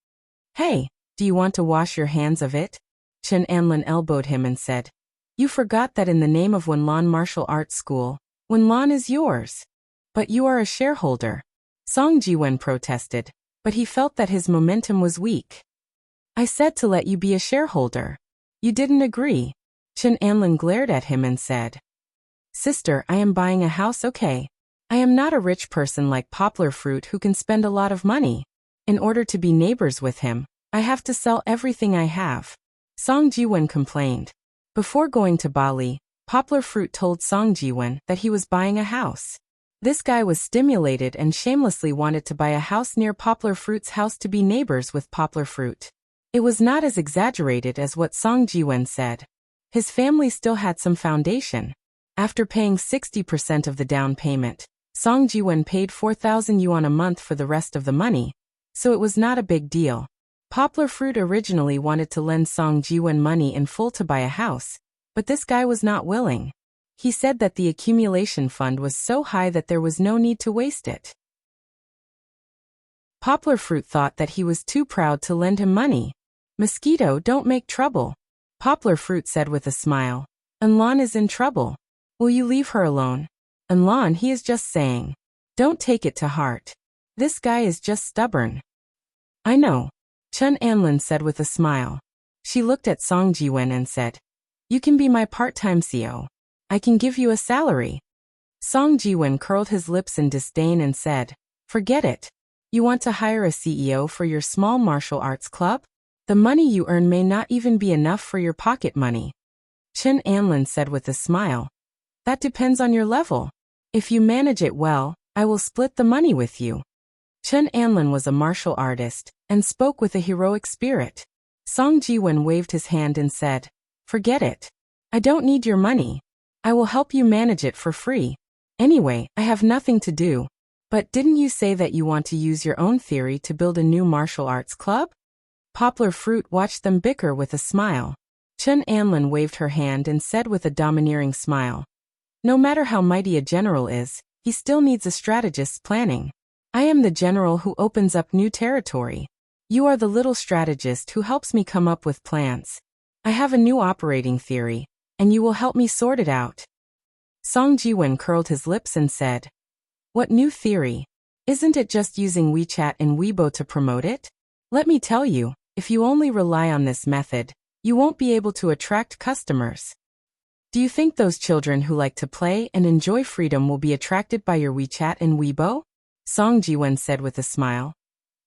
Hey, do you want to wash your hands of it? Chen Anlin elbowed him and said, You forgot that in the name of Wenlan Martial Arts School, Wenlan is yours. But you are a shareholder. Song Jiwen protested, but he felt that his momentum was weak. I said to let you be a shareholder. You didn't agree. Chen Anlin glared at him and said, Sister, I am buying a house, okay? I am not a rich person like Poplar Fruit who can spend a lot of money. In order to be neighbors with him, I have to sell everything I have. Song Jiwen complained. Before going to Bali, Poplar Fruit told Song Jiwen that he was buying a house. This guy was stimulated and shamelessly wanted to buy a house near Poplar Fruit's house to be neighbors with Poplar Fruit. It was not as exaggerated as what Song Jiwen said. His family still had some foundation. After paying 60% of the down payment, Song Jiwen paid 4,000 yuan a month for the rest of the money, so it was not a big deal. Poplar Fruit originally wanted to lend Song Jiwen money in full to buy a house, but this guy was not willing. He said that the accumulation fund was so high that there was no need to waste it. Poplar Fruit thought that he was too proud to lend him money. Mosquito don't make trouble, Poplar Fruit said with a smile. Enlon is in trouble. Will you leave her alone? Enlon, he is just saying. Don't take it to heart. This guy is just stubborn. I know, Chen Anlin said with a smile. She looked at Song Jiwen and said, you can be my part-time CO. I can give you a salary. Song Jiwen curled his lips in disdain and said, forget it. You want to hire a CEO for your small martial arts club? The money you earn may not even be enough for your pocket money. Chen Anlin said with a smile. That depends on your level. If you manage it well, I will split the money with you. Chen Anlin was a martial artist and spoke with a heroic spirit. Song Jiwen waved his hand and said, forget it. I don't need your money. I will help you manage it for free. Anyway, I have nothing to do. But didn't you say that you want to use your own theory to build a new martial arts club? Poplar Fruit watched them bicker with a smile. Chen Anlin waved her hand and said with a domineering smile, no matter how mighty a general is, he still needs a strategist's planning. I am the general who opens up new territory. You are the little strategist who helps me come up with plans. I have a new operating theory, and you will help me sort it out. Song Jiwen curled his lips and said, what new theory? Isn't it just using WeChat and Weibo to promote it? Let me tell you, if you only rely on this method, you won't be able to attract customers. Do you think those children who like to play and enjoy freedom will be attracted by your WeChat and Weibo? Song Jiwen said with a smile.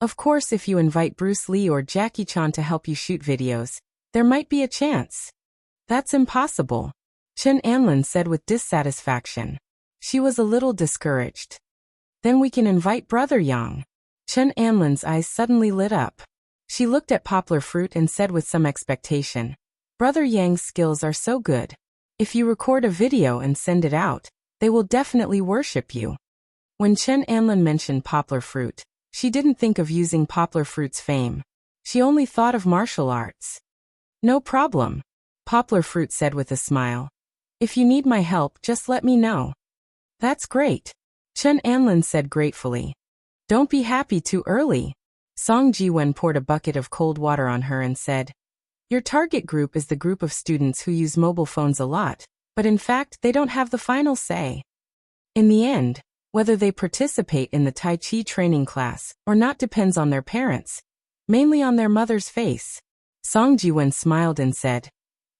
Of course, if you invite Bruce Lee or Jackie Chan to help you shoot videos, there might be a chance. That's impossible, Chen Anlin said with dissatisfaction. She was a little discouraged. Then we can invite Brother Yang. Chen Anlin's eyes suddenly lit up. She looked at Poplar Fruit and said with some expectation, Brother Yang's skills are so good. If you record a video and send it out, they will definitely worship you. When Chen Anlin mentioned Poplar Fruit, she didn't think of using Poplar Fruit's fame. She only thought of martial arts. No problem, Poplar Fruit said with a smile. If you need my help, just let me know. That's great, Chen Anlin said gratefully. Don't be happy too early. Song Jiwen poured a bucket of cold water on her and said, your target group is the group of students who use mobile phones a lot, but in fact they don't have the final say. In the end, whether they participate in the Tai Chi training class or not depends on their parents, mainly on their mother's face. Song Jiwen smiled and said,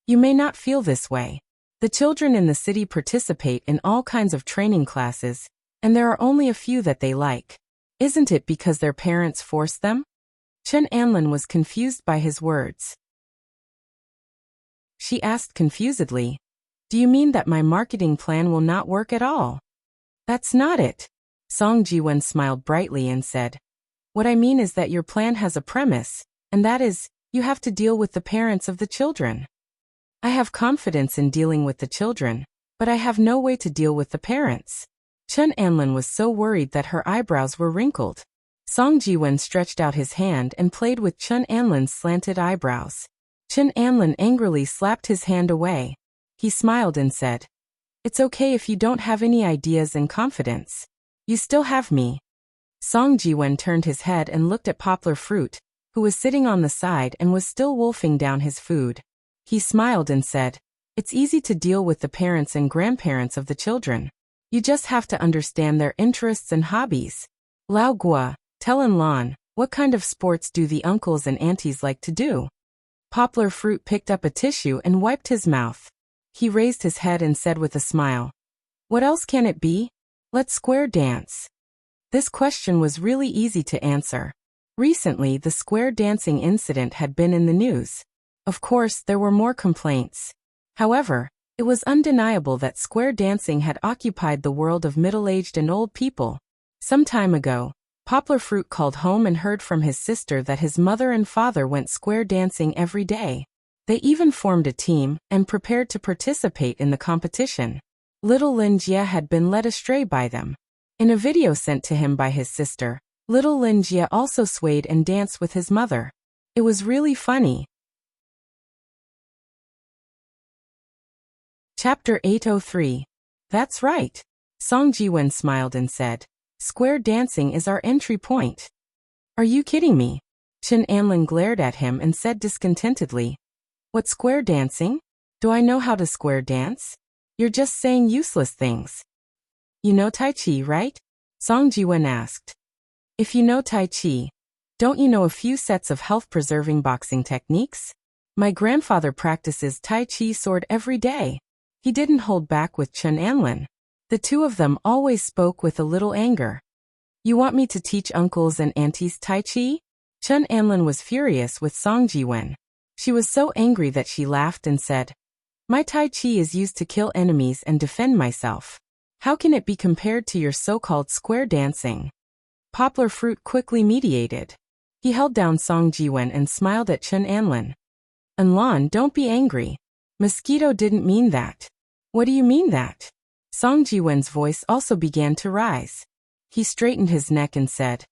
you may not feel this way. The children in the city participate in all kinds of training classes, and there are only a few that they like. Isn't it because their parents force them? Chen Anlin was confused by his words. She asked confusedly, do you mean that my marketing plan will not work at all? That's not it. Song Jiwen smiled brightly and said, what I mean is that your plan has a premise, and that is, you have to deal with the parents of the children. I have confidence in dealing with the children, but I have no way to deal with the parents. Chen Anlin was so worried that her eyebrows were wrinkled. Song Jiwen stretched out his hand and played with Chen Anlin's slanted eyebrows. Chen Anlin angrily slapped his hand away. He smiled and said, it's okay if you don't have any ideas and confidence. You still have me. Song Jiwen turned his head and looked at Poplar Fruit, who was sitting on the side and was still wolfing down his food. He smiled and said, it's easy to deal with the parents and grandparents of the children. You just have to understand their interests and hobbies. Lao Gua, tell Enlon, what kind of sports do the uncles and aunties like to do? Poplar Fruit picked up a tissue and wiped his mouth. He raised his head and said with a smile, what else can it be? Let's square dance. This question was really easy to answer. Recently, the square dancing incident had been in the news. Of course, there were more complaints. However, it was undeniable that square dancing had occupied the world of middle-aged and old people. Some time ago, Poplar Fruit called home and heard from his sister that his mother and father went square dancing every day. They even formed a team and prepared to participate in the competition. Little Lin Jie had been led astray by them. In a video sent to him by his sister, little Lin Jie also swayed and danced with his mother. It was really funny. Chapter 803. That's right. Song Jiwen smiled and said, "Square dancing is our entry point." "Are you kidding me?" Chen Anlin glared at him and said discontentedly, "What square dancing? Do I know how to square dance? You're just saying useless things." "You know Tai Chi, right?" Song Jiwen asked. "If you know Tai Chi, don't you know a few sets of health-preserving boxing techniques? My grandfather practices Tai Chi sword every day." He didn't hold back with Chen Anlin. The two of them always spoke with a little anger. "You want me to teach uncles and aunties Tai Chi?" Chen Anlin was furious with Song Jiwen. She was so angry that she laughed and said, "My Tai Chi is used to kill enemies and defend myself. How can it be compared to your so-called square dancing?" Poplar Fruit quickly mediated. He held down Song Jiwen and smiled at Chen Anlin. "Anlan, don't be angry. Mosquito didn't mean that." "What do you mean that?" Song Jiwen's voice also began to rise. He straightened his neck and said,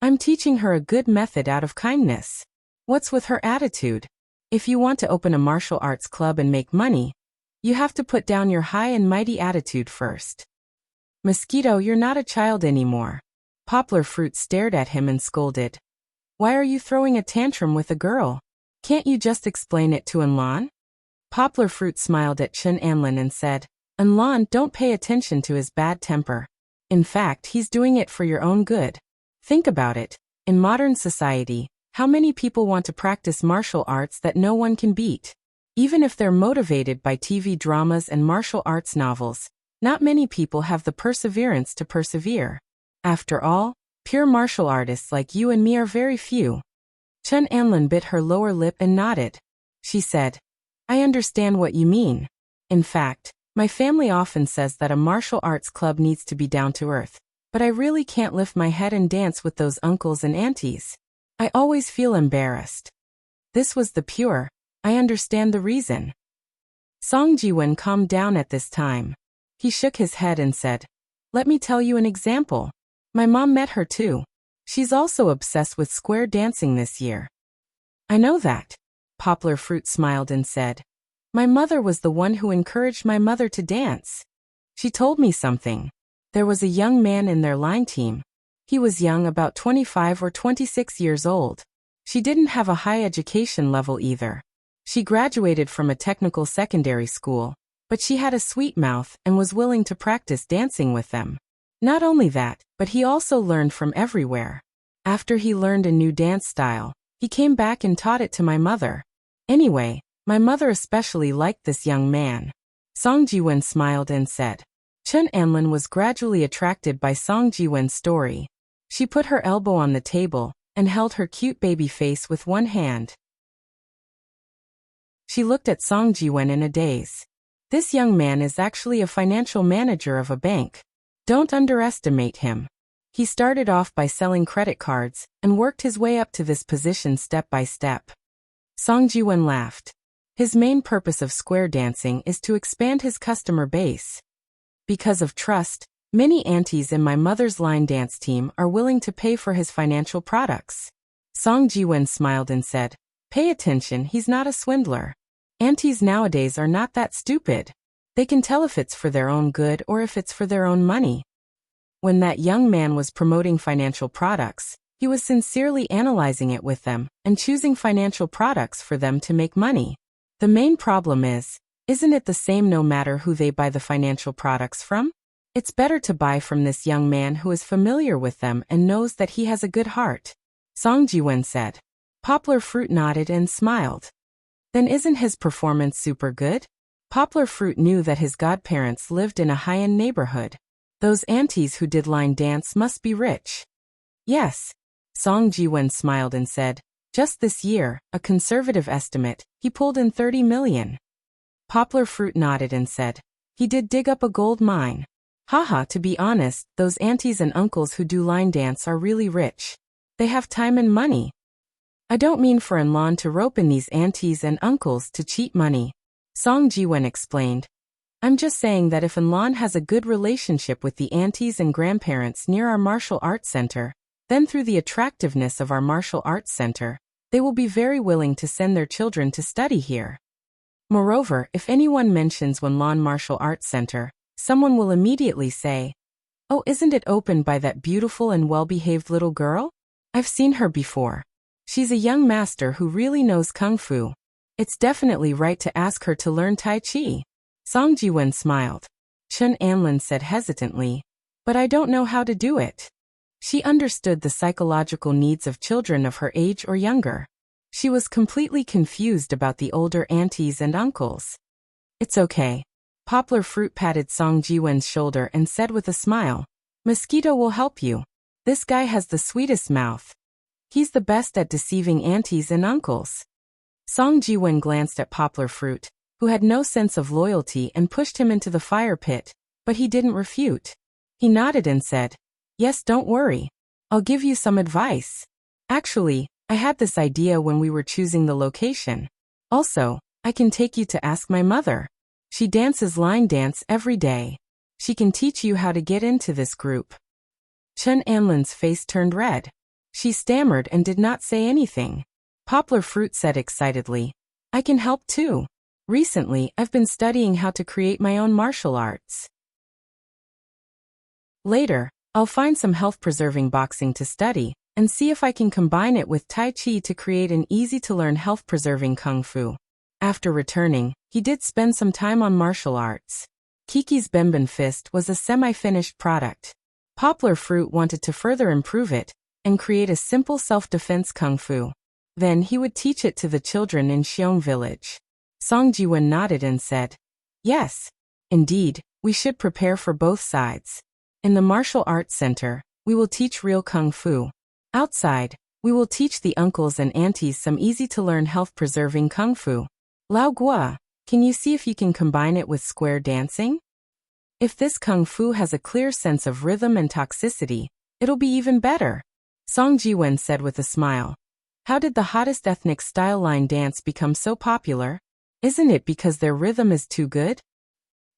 "I'm teaching her a good method out of kindness. What's with her attitude? If you want to open a martial arts club and make money, you have to put down your high and mighty attitude first." "Mosquito, you're not a child anymore." Poplar Fruit stared at him and scolded. "Why are you throwing a tantrum with a girl? Can't you just explain it to Anlan?" Poplar Fruit smiled at Chen Anlin and said, "Anlan, don't pay attention to his bad temper. In fact, he's doing it for your own good. Think about it. In modern society, how many people want to practice martial arts that no one can beat? Even if they're motivated by TV dramas and martial arts novels, not many people have the perseverance to persevere. After all, pure martial artists like you and me are very few." Chen Anlin bit her lower lip and nodded. She said, "I understand what you mean. In fact, my family often says that a martial arts club needs to be down to earth, but I really can't lift my head and dance with those uncles and aunties. I always feel embarrassed." This was the pure, "I understand the reason." Song Jiwen calmed down at this time. He shook his head and said, "Let me tell you an example. My mom met her too. She's also obsessed with square dancing this year." "I know that." Poplar Fruit smiled and said, "My mother was the one who encouraged my mother to dance. She told me something. There was a young man in their line team. He was young, about 25 or 26 years old. She didn't have a high education level either. She graduated from a technical secondary school, but she had a sweet mouth and was willing to practice dancing with them. Not only that, but he also learned from everywhere. After he learned a new dance style, he came back and taught it to my mother. Anyway, my mother especially liked this young man." Song Jiwen smiled and said. Chen Anlin was gradually attracted by Song Jiwen's story. She put her elbow on the table and held her cute baby face with one hand. She looked at Song Jiwen in a daze. This young man is actually a financial manager of a bank. Don't underestimate him. He started off by selling credit cards and worked his way up to this position step by step. Song Jiwen laughed. His main purpose of square dancing is to expand his customer base. Because of trust, many aunties in my mother's line dance team are willing to pay for his financial products. Song Jiwen smiled and said, "Pay attention, he's not a swindler. Aunties nowadays are not that stupid. They can tell if it's for their own good or if it's for their own money." When that young man was promoting financial products, he was sincerely analyzing it with them and choosing financial products for them to make money. The main problem is, isn't it the same no matter who they buy the financial products from? It's better to buy from this young man who is familiar with them and knows that he has a good heart. Song Jiwen said. Poplar Fruit nodded and smiled. Then isn't his performance super good? Poplar Fruit knew that his godparents lived in a high-end neighborhood. Those aunties who did line dance must be rich. Yes. Song Jiwen smiled and said, Just this year, a conservative estimate, he pulled in 30 million. Poplar Fruit nodded and said, he did dig up a gold mine. Haha, to be honest, those aunties and uncles who do line dance are really rich. They have time and money. I don't mean for Enlon to rope in these aunties and uncles to cheat money. Song Jiwen explained. I'm just saying that if Enlon has a good relationship with the aunties and grandparents near our martial arts center, then through the attractiveness of our martial arts center, they will be very willing to send their children to study here. Moreover, if anyone mentions Wenlan Martial Arts Center, someone will immediately say, oh, isn't it opened by that beautiful and well-behaved little girl? I've seen her before. She's a young master who really knows Kung Fu. It's definitely right to ask her to learn Tai Chi. Song Jiwen smiled. Chun Anlin said hesitantly, but I don't know how to do it. She understood the psychological needs of children of her age or younger. She was completely confused about the older aunties and uncles. It's okay. Poplar Fruit patted Song Jiwen's shoulder and said with a smile, Mosquito will help you. This guy has the sweetest mouth. He's the best at deceiving aunties and uncles. Song Jiwen glanced at Poplar Fruit, who had no sense of loyalty, and pushed him into the fire pit, but he didn't refute. He nodded and said, yes, don't worry. I'll give you some advice. Actually, I had this idea when we were choosing the location. Also, I can take you to ask my mother. She dances line dance every day. She can teach you how to get into this group. Chun Anlin's face turned red. She stammered and did not say anything. Poplar Fruit said excitedly, I can help too. Recently, I've been studying how to create my own martial arts. Later, I'll find some health-preserving boxing to study, and see if I can combine it with Tai Chi to create an easy-to-learn health-preserving Kung Fu. After returning, he did spend some time on martial arts. Kiki's Benben Fist was a semi-finished product. Poplar Fruit wanted to further improve it, and create a simple self-defense Kung Fu. Then he would teach it to the children in Xiong village. Song Jiwen nodded and said, yes, indeed, we should prepare for both sides. In the martial arts center, we will teach real Kung Fu. Outside, we will teach the uncles and aunties some easy-to-learn health-preserving Kung Fu. Lao Gua, can you see if you can combine it with square dancing? If this Kung Fu has a clear sense of rhythm and toxicity, it'll be even better. Song Jiwen said with a smile. How did the hottest ethnic style line dance become so popular? Isn't it because their rhythm is too good?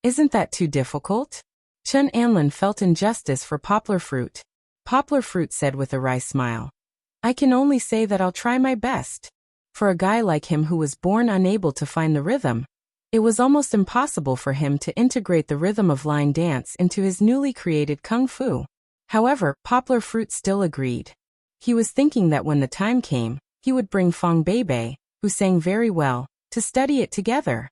Isn't that too difficult? Chun Anlin felt injustice for Poplar Fruit. Poplar Fruit said with a wry smile. I can only say that I'll try my best. For a guy like him who was born unable to find the rhythm, it was almost impossible for him to integrate the rhythm of line dance into his newly created Kung Fu. However, Poplar Fruit still agreed. He was thinking that when the time came, he would bring Fong Beibei, who sang very well, to study it together.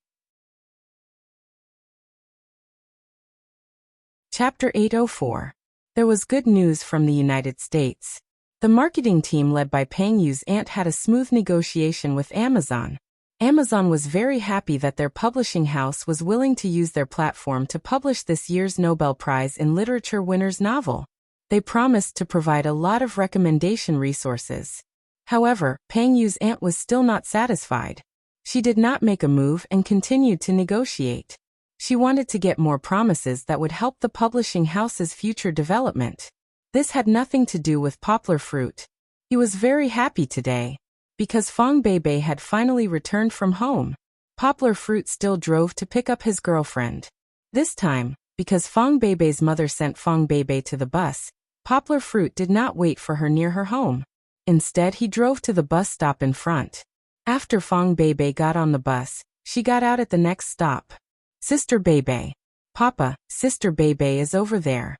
Chapter 804. There was good news from the United States. The marketing team led by Peng Yu's aunt had a smooth negotiation with Amazon. Amazon was very happy that their publishing house was willing to use their platform to publish this year's Nobel Prize in Literature winner's novel. They promised to provide a lot of recommendation resources. However, Peng Yu's aunt was still not satisfied. She did not make a move and continued to negotiate. She wanted to get more promises that would help the publishing house's future development. This had nothing to do with Poplar Fruit. He was very happy today. Because Fong Beibei had finally returned from home, Poplar Fruit still drove to pick up his girlfriend. This time, because Fong Beibei's mother sent Fong Beibei to the bus, Poplar Fruit did not wait for her near her home. Instead, he drove to the bus stop in front. After Fong Beibei got on the bus, she got out at the next stop. Sister Beibei. Papa, Sister Beibei is over there.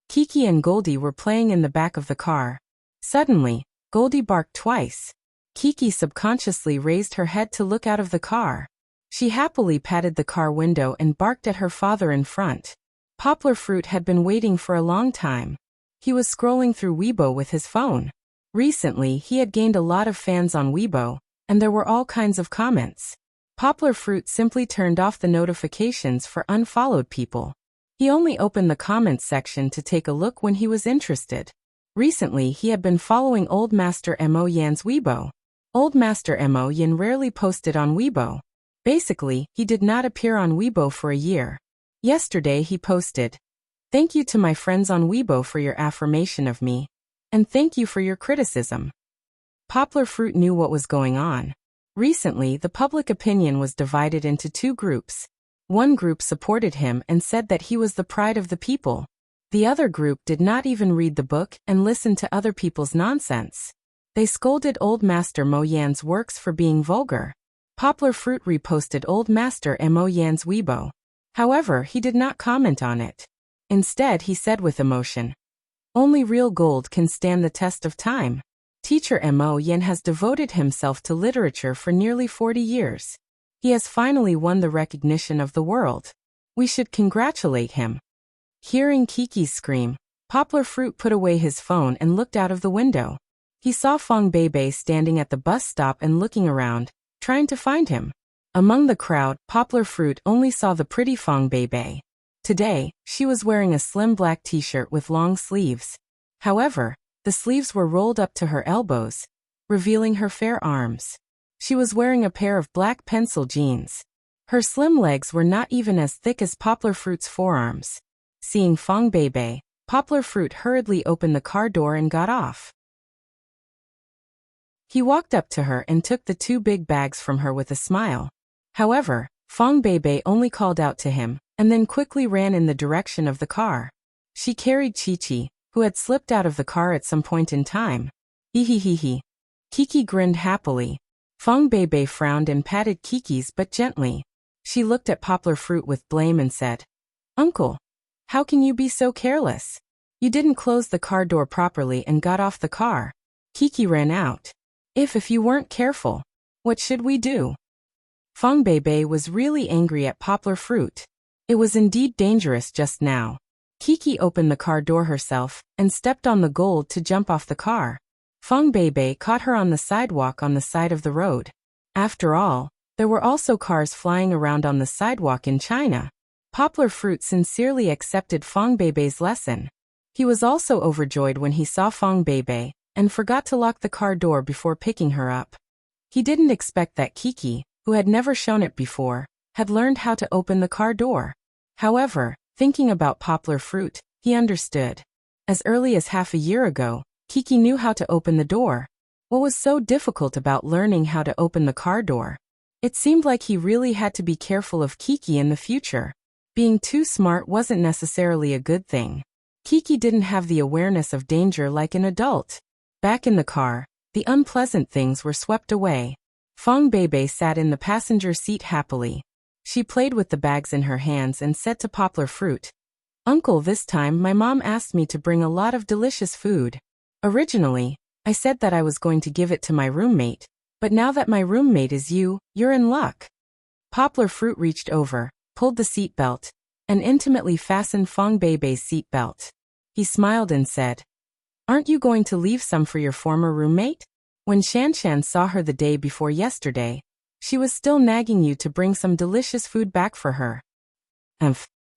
Kiki and Goldie were playing in the back of the car. Suddenly, Goldie barked twice. Kiki subconsciously raised her head to look out of the car. She happily patted the car window and barked at her father in front. Poplar Fruit had been waiting for a long time. He was scrolling through Weibo with his phone. Recently, he had gained a lot of fans on Weibo, and there were all kinds of comments. Poplar Fruit simply turned off the notifications for unfollowed people. He only opened the comments section to take a look when he was interested. Recently, he had been following Old Master Mo Yan's Weibo. Old Master Mo Yin rarely posted on Weibo. Basically, he did not appear on Weibo for a year. Yesterday he posted, "Thank you to my friends on Weibo for your affirmation of me. And thank you for your criticism." Poplar Fruit knew what was going on. Recently, the public opinion was divided into two groups. One group supported him and said that he was the pride of the people. The other group did not even read the book and listened to other people's nonsense. They scolded Old Master Mo Yan's works for being vulgar. Poplar Fruit reposted Old Master Mo Yan's Weibo. However, he did not comment on it. Instead, he said with emotion, "Only real gold can stand the test of time." Teacher Mo Yan has devoted himself to literature for nearly 40 years. He has finally won the recognition of the world. We should congratulate him. Hearing Kiki's scream, Poplar Fruit put away his phone and looked out of the window. He saw Fong Beibei standing at the bus stop and looking around, trying to find him. Among the crowd, Poplar Fruit only saw the pretty Fong Beibei. Today, she was wearing a slim black t-shirt with long sleeves. However, the sleeves were rolled up to her elbows, revealing her fair arms. She was wearing a pair of black pencil jeans. Her slim legs were not even as thick as Poplar Fruit's forearms. Seeing Fong Beibei, Poplar Fruit hurriedly opened the car door and got off. He walked up to her and took the two big bags from her with a smile. However, Fong Beibei only called out to him, and then quickly ran in the direction of the car. She carried Chi-Chi, who had slipped out of the car at some point in time. Hee. Kiki grinned happily. Fong Beibei frowned and patted Kiki's butt gently. She looked at Poplar Fruit with blame and said, "Uncle, how can you be so careless? You didn't close the car door properly and got off the car." Kiki ran out. If you weren't careful, what should we do?" Fong Beibei was really angry at Poplar Fruit. It was indeed dangerous just now. Kiki opened the car door herself and stepped on the gold to jump off the car. Fong Beibei caught her on the sidewalk on the side of the road. After all, there were also cars flying around on the sidewalk in China. Poplar Fruit sincerely accepted Fong Beibei's lesson. He was also overjoyed when he saw Fong Beibei and forgot to lock the car door before picking her up. He didn't expect that Kiki, who had never shown it before, had learned how to open the car door. However, thinking about Poplar Fruit, he understood. As early as half a year ago, Kiki knew how to open the door. What was so difficult about learning how to open the car door? It seemed like he really had to be careful of Kiki in the future. Being too smart wasn't necessarily a good thing. Kiki didn't have the awareness of danger like an adult. Back in the car, the unpleasant things were swept away. Fong Beibei sat in the passenger seat happily. She played with the bags in her hands and said to Poplar Fruit, "Uncle, this time my mom asked me to bring a lot of delicious food. Originally, I said that I was going to give it to my roommate, but now that my roommate is you, you're in luck." Poplar Fruit reached over, pulled the seat belt, and intimately fastened Fong Beibei's seat belt. He smiled and said, "Aren't you going to leave some for your former roommate? When Shanshan saw her the day before yesterday, she was still nagging you to bring some delicious food back for her."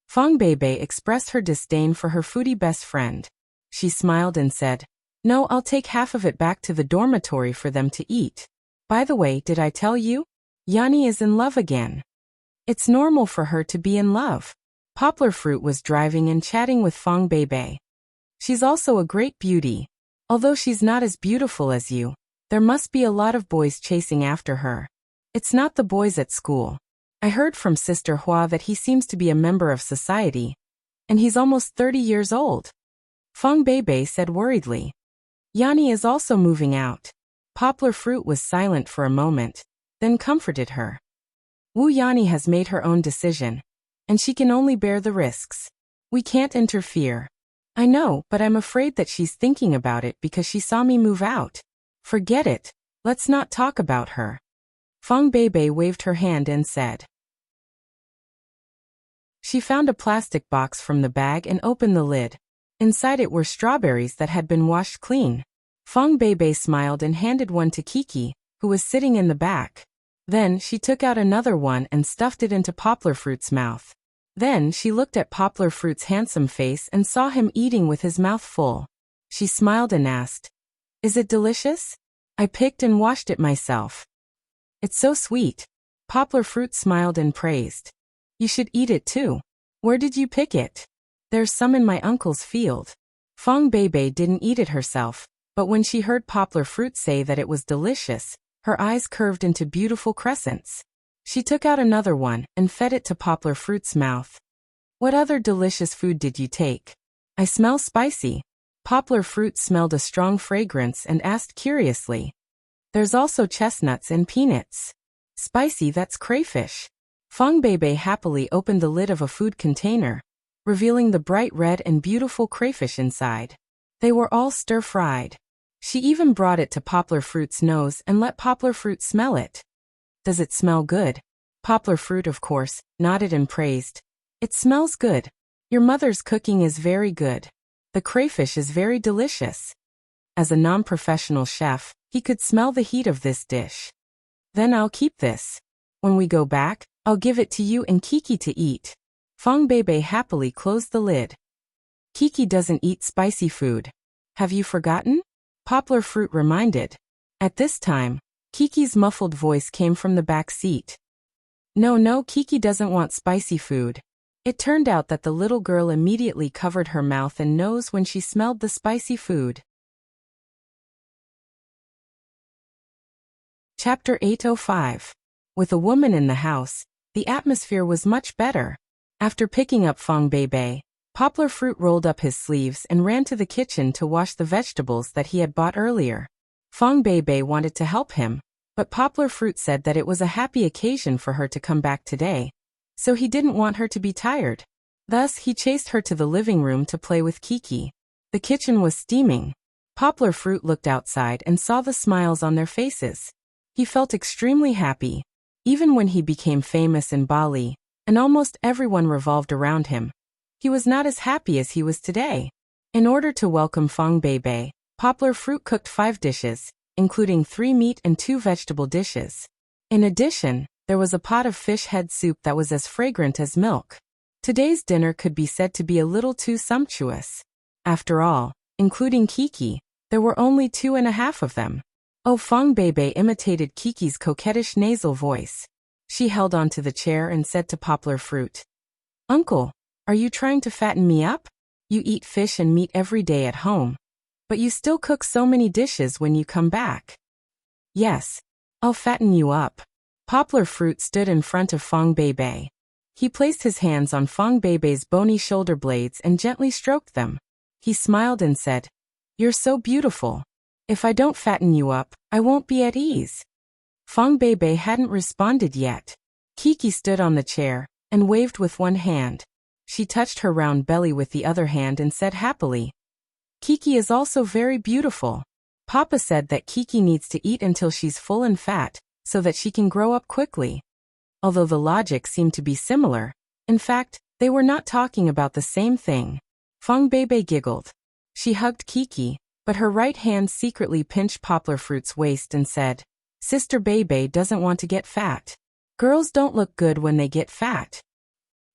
Fong Beibei expressed her disdain for her foodie best friend. She smiled and said, "No, I'll take half of it back to the dormitory for them to eat. By the way, did I tell you? Yani is in love again. It's normal for her to be in love." Poplar Fruit was driving and chatting with Fong Beibei. "She's also a great beauty. Although she's not as beautiful as you, there must be a lot of boys chasing after her. It's not the boys at school. I heard from Sister Hua that he seems to be a member of society, and he's almost 30 years old." Fong Beibei said worriedly. "Yani is also moving out." Poplar Fruit was silent for a moment, then comforted her. "Wu Yani has made her own decision, and she can only bear the risks. We can't interfere." "I know, but I'm afraid that she's thinking about it because she saw me move out." "Forget it. Let's not talk about her." Fong Beibei waved her hand and said. She found a plastic box from the bag and opened the lid. Inside it were strawberries that had been washed clean. Fong Beibei smiled and handed one to Kiki, who was sitting in the back. Then she took out another one and stuffed it into Poplar Fruit's mouth. Then she looked at Poplar Fruit's handsome face and saw him eating with his mouth full. She smiled and asked, "Is it delicious?" I picked and washed it myself. It's so sweet. Poplar Fruit smiled and praised. You should eat it too. Where did you pick it? There's some in my uncle's field. Fong Beibei didn't eat it herself, but when she heard Poplar Fruit say that it was delicious, her eyes curved into beautiful crescents. She took out another one and fed it to Poplar Fruit's mouth. What other delicious food did you take? I smell spicy. Poplar Fruit smelled a strong fragrance and asked curiously. There's also chestnuts and peanuts. Spicy, that's crayfish. Fong Beibei happily opened the lid of a food container, revealing the bright red and beautiful crayfish inside. They were all stir-fried. She even brought it to Poplar Fruit's nose and let Poplar Fruit smell it. Does it smell good? Poplar Fruit, of course, nodded and praised. It smells good. Your mother's cooking is very good. The crayfish is very delicious. As a non-professional chef, he could smell the heat of this dish. Then I'll keep this. When we go back, I'll give it to you and Kiki to eat. Fong Beibei happily closed the lid. Kiki doesn't eat spicy food. Have you forgotten? Poplar Fruit reminded. At this time, Kiki's muffled voice came from the back seat. No, Kiki doesn't want spicy food. It turned out that the little girl immediately covered her mouth and nose when she smelled the spicy food. Chapter 805. With a woman in the house, the atmosphere was much better. After picking up Fong Beibei, Poplar Fruit rolled up his sleeves and ran to the kitchen to wash the vegetables that he had bought earlier. Fong Beibei wanted to help him, but Poplar Fruit said that it was a happy occasion for her to come back today, so he didn't want her to be tired. Thus, he chased her to the living room to play with Kiki. The kitchen was steaming. Poplar Fruit looked outside and saw the smiles on their faces. He felt extremely happy. Even when he became famous in Bali, and almost everyone revolved around him, he was not as happy as he was today. In order to welcome Fong Beibei, Poplar Fruit cooked 5 dishes, including 3 meat and 2 vegetable dishes. In addition, there was a pot of fish head soup that was as fragrant as milk. Today's dinner could be said to be a little too sumptuous. After all, including Kiki, there were only 2.5 of them. Oh, Fong Beibei imitated Kiki's coquettish nasal voice. She held onto the chair and said to Poplar Fruit, Uncle, are you trying to fatten me up? You eat fish and meat every day at home, but you still cook so many dishes when you come back. Yes, I'll fatten you up. Poplar Fruit stood in front of Fong Beibei. He placed his hands on Fong Beibei's bony shoulder blades and gently stroked them. He smiled and said, You're so beautiful. If I don't fatten you up, I won't be at ease. Fong Beibei hadn't responded yet. Kiki stood on the chair and waved with one hand. She touched her round belly with the other hand and said happily, Kiki is also very beautiful. Papa said that Kiki needs to eat until she's full and fat, so that she can grow up quickly. Although the logic seemed to be similar, in fact, they were not talking about the same thing. Fong Beibei giggled. She hugged Kiki, but her right hand secretly pinched Poplar Fruit's waist and said, Sister Beibei doesn't want to get fat. Girls don't look good when they get fat.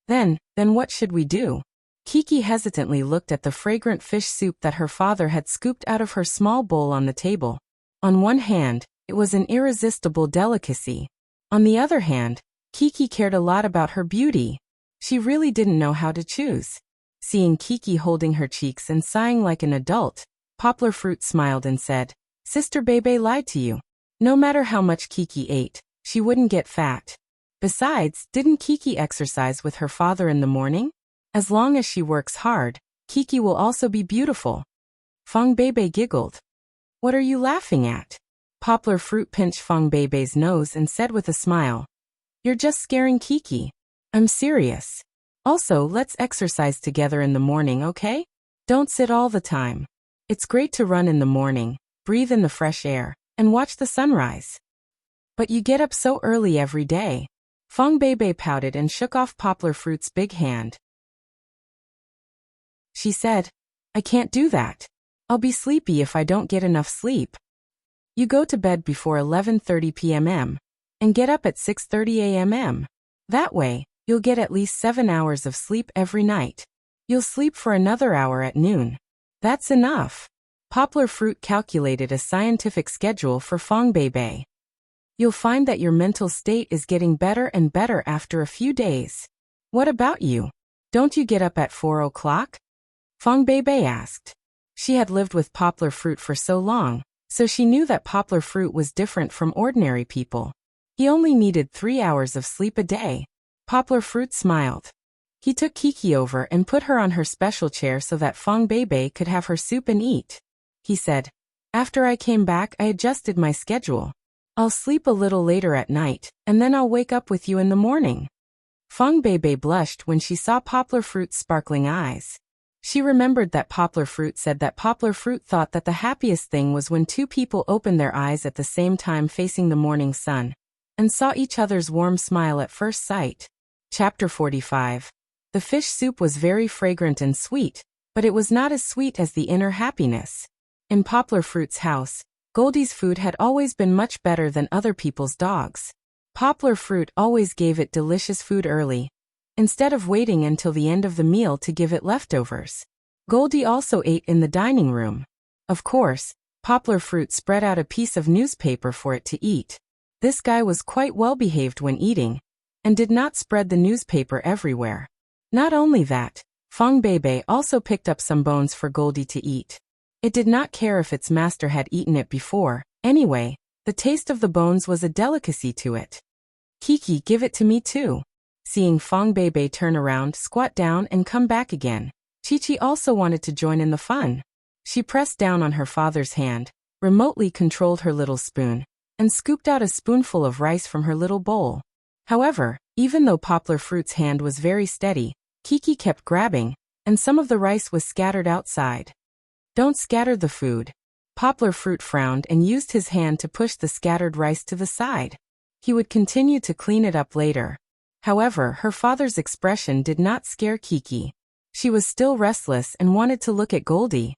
Then what should we do? Kiki hesitantly looked at the fragrant fish soup that her father had scooped out of her small bowl on the table. On one hand, it was an irresistible delicacy. On the other hand, Kiki cared a lot about her beauty. She really didn't know how to choose. Seeing Kiki holding her cheeks and sighing like an adult, Poplar Fruit smiled and said, Sister Beibei lied to you. No matter how much Kiki ate, she wouldn't get fat. Besides, didn't Kiki exercise with her father in the morning? As long as she works hard, Kiki will also be beautiful. Fong Beibei giggled. What are you laughing at? Poplar Fruit pinched Fong Beibei's nose and said with a smile, You're just scaring Kiki. I'm serious. Also, let's exercise together in the morning, okay? Don't sit all the time. It's great to run in the morning, breathe in the fresh air, and watch the sunrise. But you get up so early every day. Fong Beibei pouted and shook off Poplar Fruit's big hand. She said, I can't do that. I'll be sleepy if I don't get enough sleep. You go to bed before 11:30 p.m. and get up at 6:30 a.m. That way, you'll get at least 7 hours of sleep every night. You'll sleep for another hour at noon. That's enough. Poplar Fruit calculated a scientific schedule for Fong Beibei. You'll find that your mental state is getting better and better after a few days. What about you? Don't you get up at 4 o'clock? Fong Beibei asked. She had lived with Poplar Fruit for so long, so she knew that Poplar Fruit was different from ordinary people. He only needed 3 hours of sleep a day. Poplar Fruit smiled. He took Kiki over and put her on her special chair so that Fong Beibei could have her soup and eat. He said, "After I came back, I adjusted my schedule. I'll sleep a little later at night, and then I'll wake up with you in the morning." Fong Beibei blushed when she saw Poplar Fruit's sparkling eyes. She remembered that Poplar Fruit said that Poplar Fruit thought that the happiest thing was when two people opened their eyes at the same time facing the morning sun, and saw each other's warm smile at first sight. Chapter 45. The fish soup was very fragrant and sweet, but it was not as sweet as the inner happiness. In Poplar Fruit's house, Goldie's food had always been much better than other people's dogs. Poplar Fruit always gave it delicious food early, instead of waiting until the end of the meal to give it leftovers. Goldie also ate in the dining room. Of course, Poplar Fruit spread out a piece of newspaper for it to eat. This guy was quite well behaved when eating, and did not spread the newspaper everywhere. Not only that, Fong Beibei also picked up some bones for Goldie to eat. It did not care if its master had eaten it before. Anyway, the taste of the bones was a delicacy to it. "Kiki, give it to me too." Seeing Fong Beibei turn around, squat down and come back again, Chi-Chi also wanted to join in the fun. She pressed down on her father's hand, remotely controlled her little spoon, and scooped out a spoonful of rice from her little bowl. However, even though Poplar Fruit's hand was very steady, Kiki kept grabbing, and some of the rice was scattered outside. "Don't scatter the food." Poplar Fruit frowned and used his hand to push the scattered rice to the side. He would continue to clean it up later. However, her father's expression did not scare Kiki. She was still restless and wanted to look at Goldie.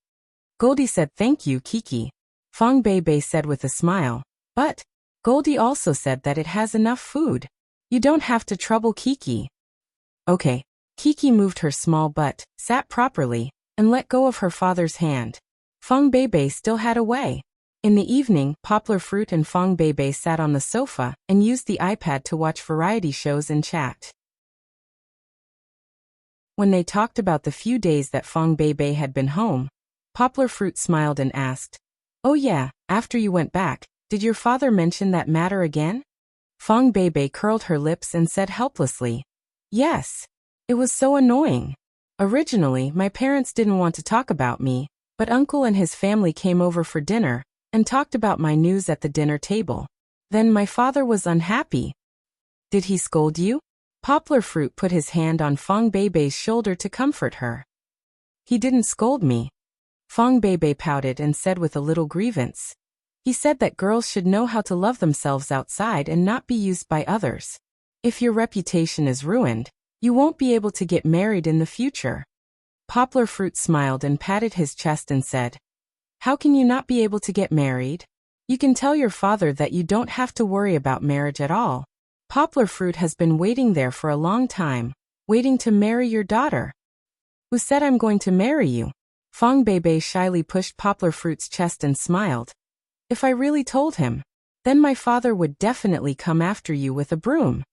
Goldie said, "Thank you, Kiki." Fong Beibei said with a smile. "But Goldie also said that it has enough food. You don't have to trouble Kiki." Okay. Kiki moved her small butt, sat properly, and let go of her father's hand. Fong Beibei still had a way. In the evening, Poplar Fruit and Fong Beibei sat on the sofa and used the iPad to watch variety shows and chat. When they talked about the few days that Fong Beibei had been home, Poplar Fruit smiled and asked, "Oh yeah, after you went back, did your father mention that matter again?" Fong Beibei curled her lips and said helplessly, "Yes. It was so annoying. Originally, my parents didn't want to talk about me, but Uncle and his family came over for dinner and talked about my news at the dinner table. Then my father was unhappy." "Did he scold you?" Poplar Fruit put his hand on Fong Beibei's shoulder to comfort her. "He didn't scold me." Fong Beibei pouted and said with a little grievance. "He said that girls should know how to love themselves outside and not be used by others. If your reputation is ruined, you won't be able to get married in the future." Poplar Fruit smiled and patted his chest and said, "How can you not be able to get married? You can tell your father that you don't have to worry about marriage at all. Poplar Fruit has been waiting there for a long time, waiting to marry your daughter." "Who said I'm going to marry you?" Fong Beibei shyly pushed Poplar Fruit's chest and smiled. "If I really told him, then my father would definitely come after you with a broom."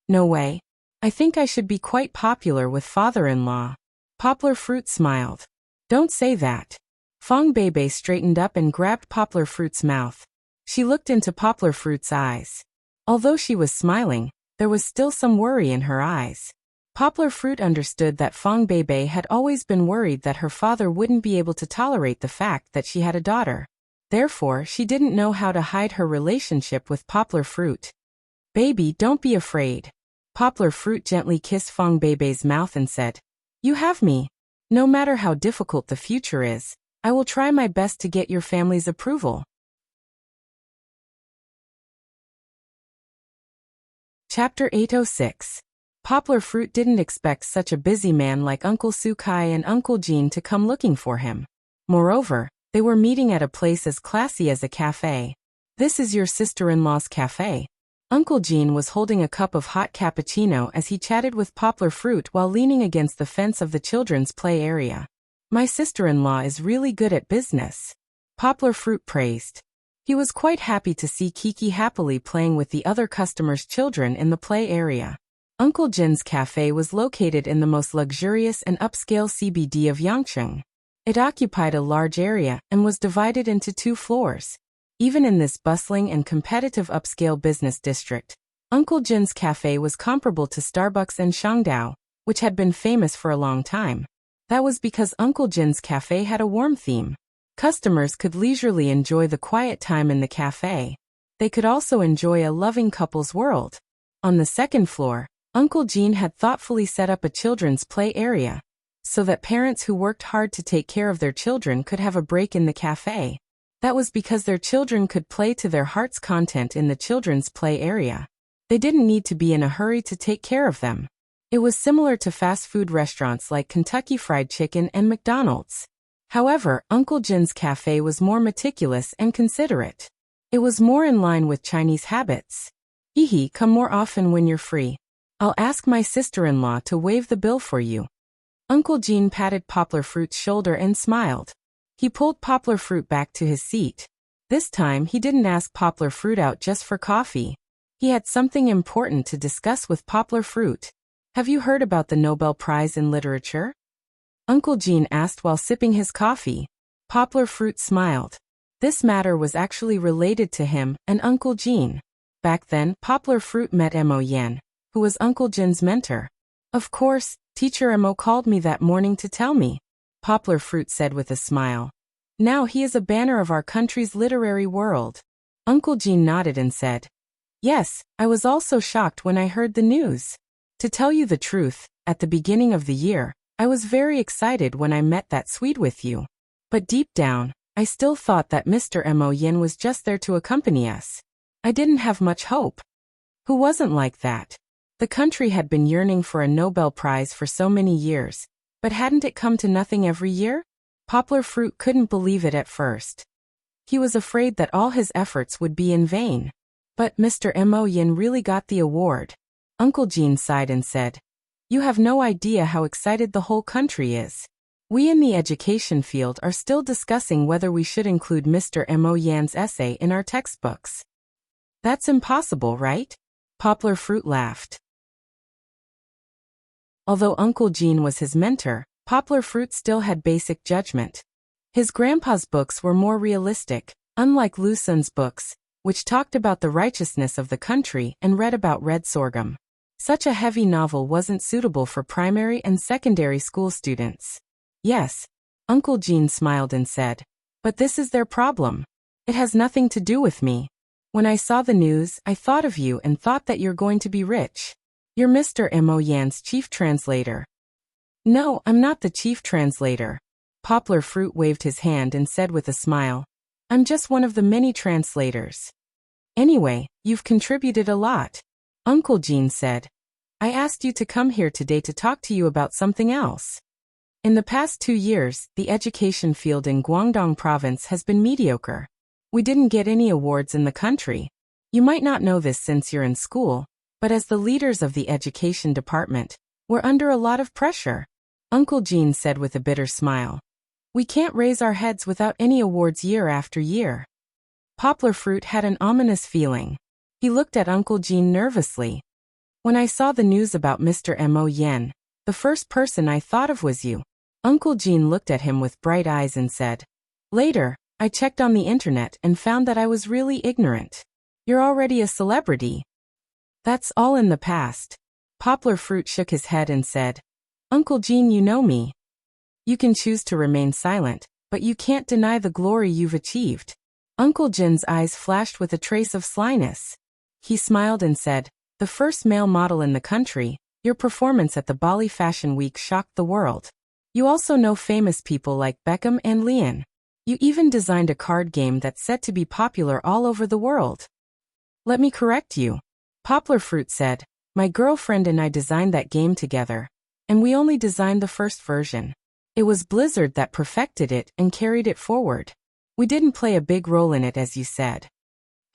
"No way. I think I should be quite popular with father-in-law." Poplar Fruit smiled. "Don't say that." Fong Beibei straightened up and grabbed Poplar Fruit's mouth. She looked into Poplar Fruit's eyes. Although she was smiling, there was still some worry in her eyes. Poplar Fruit understood that Fong Beibei had always been worried that her father wouldn't be able to tolerate the fact that she had a daughter. Therefore, she didn't know how to hide her relationship with Poplar Fruit. "Baby, don't be afraid." Poplar Fruit gently kissed Fong Beibei's mouth and said, "You have me. No matter how difficult the future is, I will try my best to get your family's approval." Chapter 806. Poplar Fruit didn't expect such a busy man like Uncle Sukai and Uncle Jean to come looking for him. Moreover, they were meeting at a place as classy as a cafe. "This is your sister-in-law's cafe." Uncle Jean was holding a cup of hot cappuccino as he chatted with Poplar Fruit while leaning against the fence of the children's play area. "My sister-in-law is really good at business. Poplar Fruit praised. He was quite happy to see Kiki happily playing with the other customers' children in the play area. Uncle Jin's cafe was located in the most luxurious and upscale CBD of Yangcheng. It occupied a large area and was divided into 2 floors. Even in this bustling and competitive upscale business district, Uncle Jin's cafe was comparable to Starbucks and Shangdao, which had been famous for a long time. That was because Uncle Jin's cafe had a warm theme. Customers could leisurely enjoy the quiet time in the cafe. They could also enjoy a loving couple's world. On the 2nd floor, Uncle Jin had thoughtfully set up a children's play area, so that parents who worked hard to take care of their children could have a break in the cafe. That was because their children could play to their heart's content in the children's play area. They didn't need to be in a hurry to take care of them. It was similar to fast food restaurants like Kentucky Fried Chicken and McDonald's. However, Uncle Jin's cafe was more meticulous and considerate. It was more in line with Chinese habits. Hihi, come more often when you're free. I'll ask my sister-in-law to waive the bill for you. Uncle Jin patted Poplar Fruit's shoulder and smiled. He pulled Poplar Fruit back to his seat. This time he didn't ask Poplar Fruit out just for coffee. He had something important to discuss with Poplar Fruit. Have you heard about the Nobel Prize in Literature? Uncle Jin asked while sipping his coffee. Poplar Fruit smiled. This matter was actually related to him and Uncle Jin. Back then, Poplar Fruit met Mo Yan, who was Uncle Jin's mentor. Of course, Teacher Mo called me that morning to tell me, Poplar Fruit said with a smile. Now he is a banner of our country's literary world. Uncle Jin nodded and said, Yes, I was also shocked when I heard the news. To tell you the truth, at the beginning of the year, I was very excited when I met that Swede with you. But deep down, I still thought that Mr. Mo Yin was just there to accompany us. I didn't have much hope. Who wasn't like that? The country had been yearning for a Nobel Prize for so many years, but hadn't it come to nothing every year? Poplar Fruit couldn't believe it at first. He was afraid that all his efforts would be in vain. But Mr. Mo Yin really got the award. Uncle Jin sighed and said, You have no idea how excited the whole country is. We in the education field are still discussing whether we should include Mr. Mo Yan's essay in our textbooks. That's impossible, right? Poplar Fruit laughed. Although Uncle Jin was his mentor, Poplar Fruit still had basic judgment. His grandpa's books were more realistic, unlike Lu Sun's books, which talked about the righteousness of the country and read about red sorghum. Such a heavy novel wasn't suitable for primary and secondary school students. Yes, Uncle Jin smiled and said, but this is their problem. It has nothing to do with me. When I saw the news, I thought of you and thought that you're going to be rich. You're Mr. Mo Yan's chief translator. No, I'm not the chief translator. Poplar Fruit waved his hand and said with a smile, I'm just one of the many translators. Anyway, you've contributed a lot. Uncle Jin said, I asked you to come here today to talk to you about something else. In the past 2 years, the education field in Guangdong province has been mediocre. We didn't get any awards in the country. You might not know this since you're in school, but as the leaders of the education department, we're under a lot of pressure. Uncle Jin said with a bitter smile. We can't raise our heads without any awards year after year. Poplar Fruit had an ominous feeling. He looked at Uncle Jin nervously. When I saw the news about Mr. Mo Yen, the first person I thought of was you. Uncle Jin looked at him with bright eyes and said, Later, I checked on the internet and found that I was really ignorant. You're already a celebrity. That's all in the past. Poplar Fruit shook his head and said, Uncle Jin, you know me. You can choose to remain silent, but you can't deny the glory you've achieved. Uncle Jin's eyes flashed with a trace of slyness. He smiled and said, The first male model in the country, your performance at the Bali Fashion Week shocked the world. You also know famous people like Beckham and Lian. You even designed a card game that's set to be popular all over the world. Let me correct you. Poplar Fruit said, My girlfriend and I designed that game together, and we only designed the first version. It was Blizzard that perfected it and carried it forward. We didn't play a big role in it, as you said.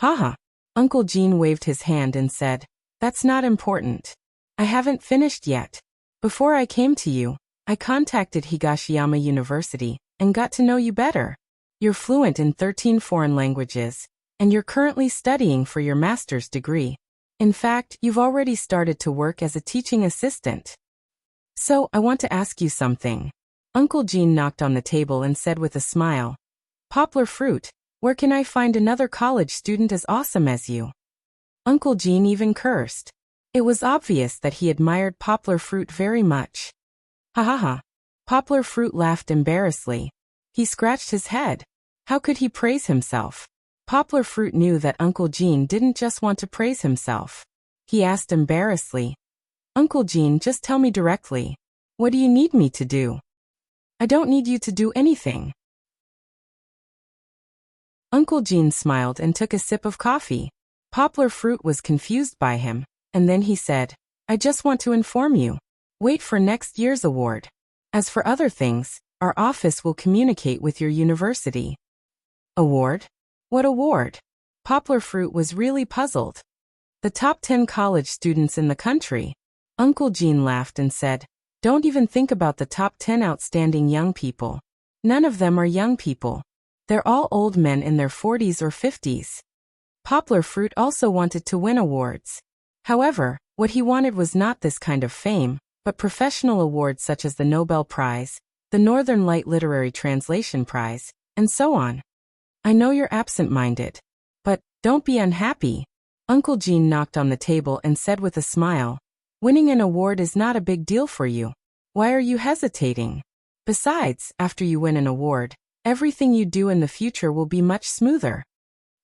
Haha. Uncle Jin waved his hand and said, That's not important. I haven't finished yet. Before I came to you, I contacted Higashiyama University and got to know you better. You're fluent in 13 foreign languages, and you're currently studying for your master's degree. In fact, you've already started to work as a teaching assistant. So, I want to ask you something. Uncle Gene knocked on the table and said with a smile, Poplar Fruit, where can I find another college student as awesome as you? Uncle Gene even cursed. It was obvious that he admired Poplar Fruit very much. Ha ha ha. Poplar Fruit laughed embarrassedly. He scratched his head. How could he praise himself? Poplar Fruit knew that Uncle Gene didn't just want to praise himself. He asked embarrassedly, Uncle Gene, just tell me directly. What do you need me to do? I don't need you to do anything. Uncle Gene smiled and took a sip of coffee. Poplar Fruit was confused by him, and then he said, I just want to inform you. Wait for next year's award. As for other things, our office will communicate with your university. Award? What award? Poplar Fruit was really puzzled. The top 10 college students in the country. Uncle Gene laughed and said, Don't even think about the top 10 outstanding young people. None of them are young people. They're all old men in their 40s or 50s. Poplar Fruit also wanted to win awards. However, what he wanted was not this kind of fame, but professional awards such as the Nobel Prize, the Northern Light Literary Translation Prize, and so on. I know you're absent-minded. But, don't be unhappy. Uncle Gene knocked on the table and said with a smile, Winning an award is not a big deal for you. Why are you hesitating? Besides, after you win an award, everything you do in the future will be much smoother.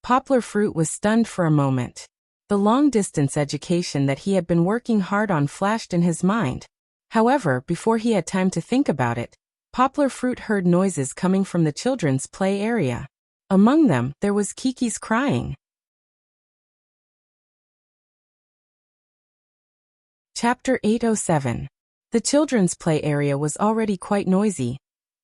Poplar Fruit was stunned for a moment. The long-distance education that he had been working hard on flashed in his mind. However, before he had time to think about it, Poplar Fruit heard noises coming from the children's play area. Among them, there was Kiki's crying. Chapter 807. The children's play area was already quite noisy,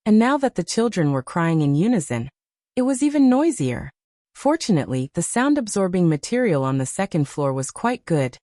and now that the children were crying in unison, it was even noisier. Fortunately, the sound-absorbing material on the second floor was quite good,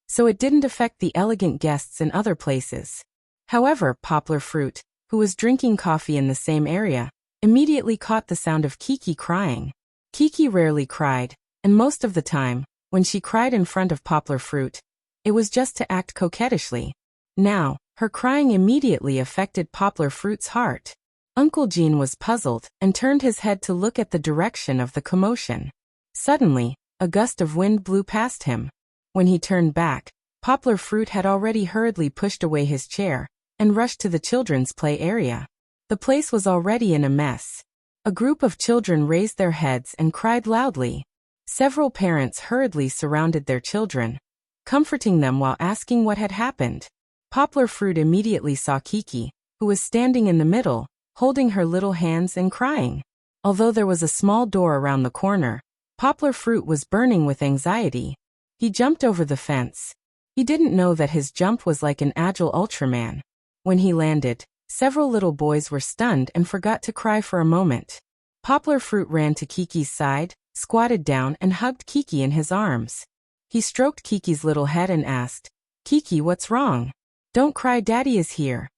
so it didn't affect the elegant guests in other places. However, Poplar Fruit, who was drinking coffee in the same area, immediately caught the sound of Kiki crying. Kiki rarely cried, and most of the time, when she cried in front of Poplar Fruit, it was just to act coquettishly. Now, her crying immediately affected Poplar Fruit's heart. Uncle Gene was puzzled and turned his head to look at the direction of the commotion. Suddenly, a gust of wind blew past him. When he turned back, Poplar Fruit had already hurriedly pushed away his chair and rushed to the children's play area. The place was already in a mess. A group of children raised their heads and cried loudly. Several parents hurriedly surrounded their children, comforting them while asking what had happened. Poplar Fruit immediately saw Kiki, who was standing in the middle, holding her little hands and crying. Although there was a small door around the corner, Poplar Fruit was burning with anxiety. He jumped over the fence. He didn't know that his jump was like an agile Ultraman. When he landed, several little boys were stunned and forgot to cry for a moment. Poplar Fruit ran to Kiki's side, squatted down and hugged Kiki in his arms. He stroked Kiki's little head and asked, Kiki, what's wrong? Don't cry, Daddy is here.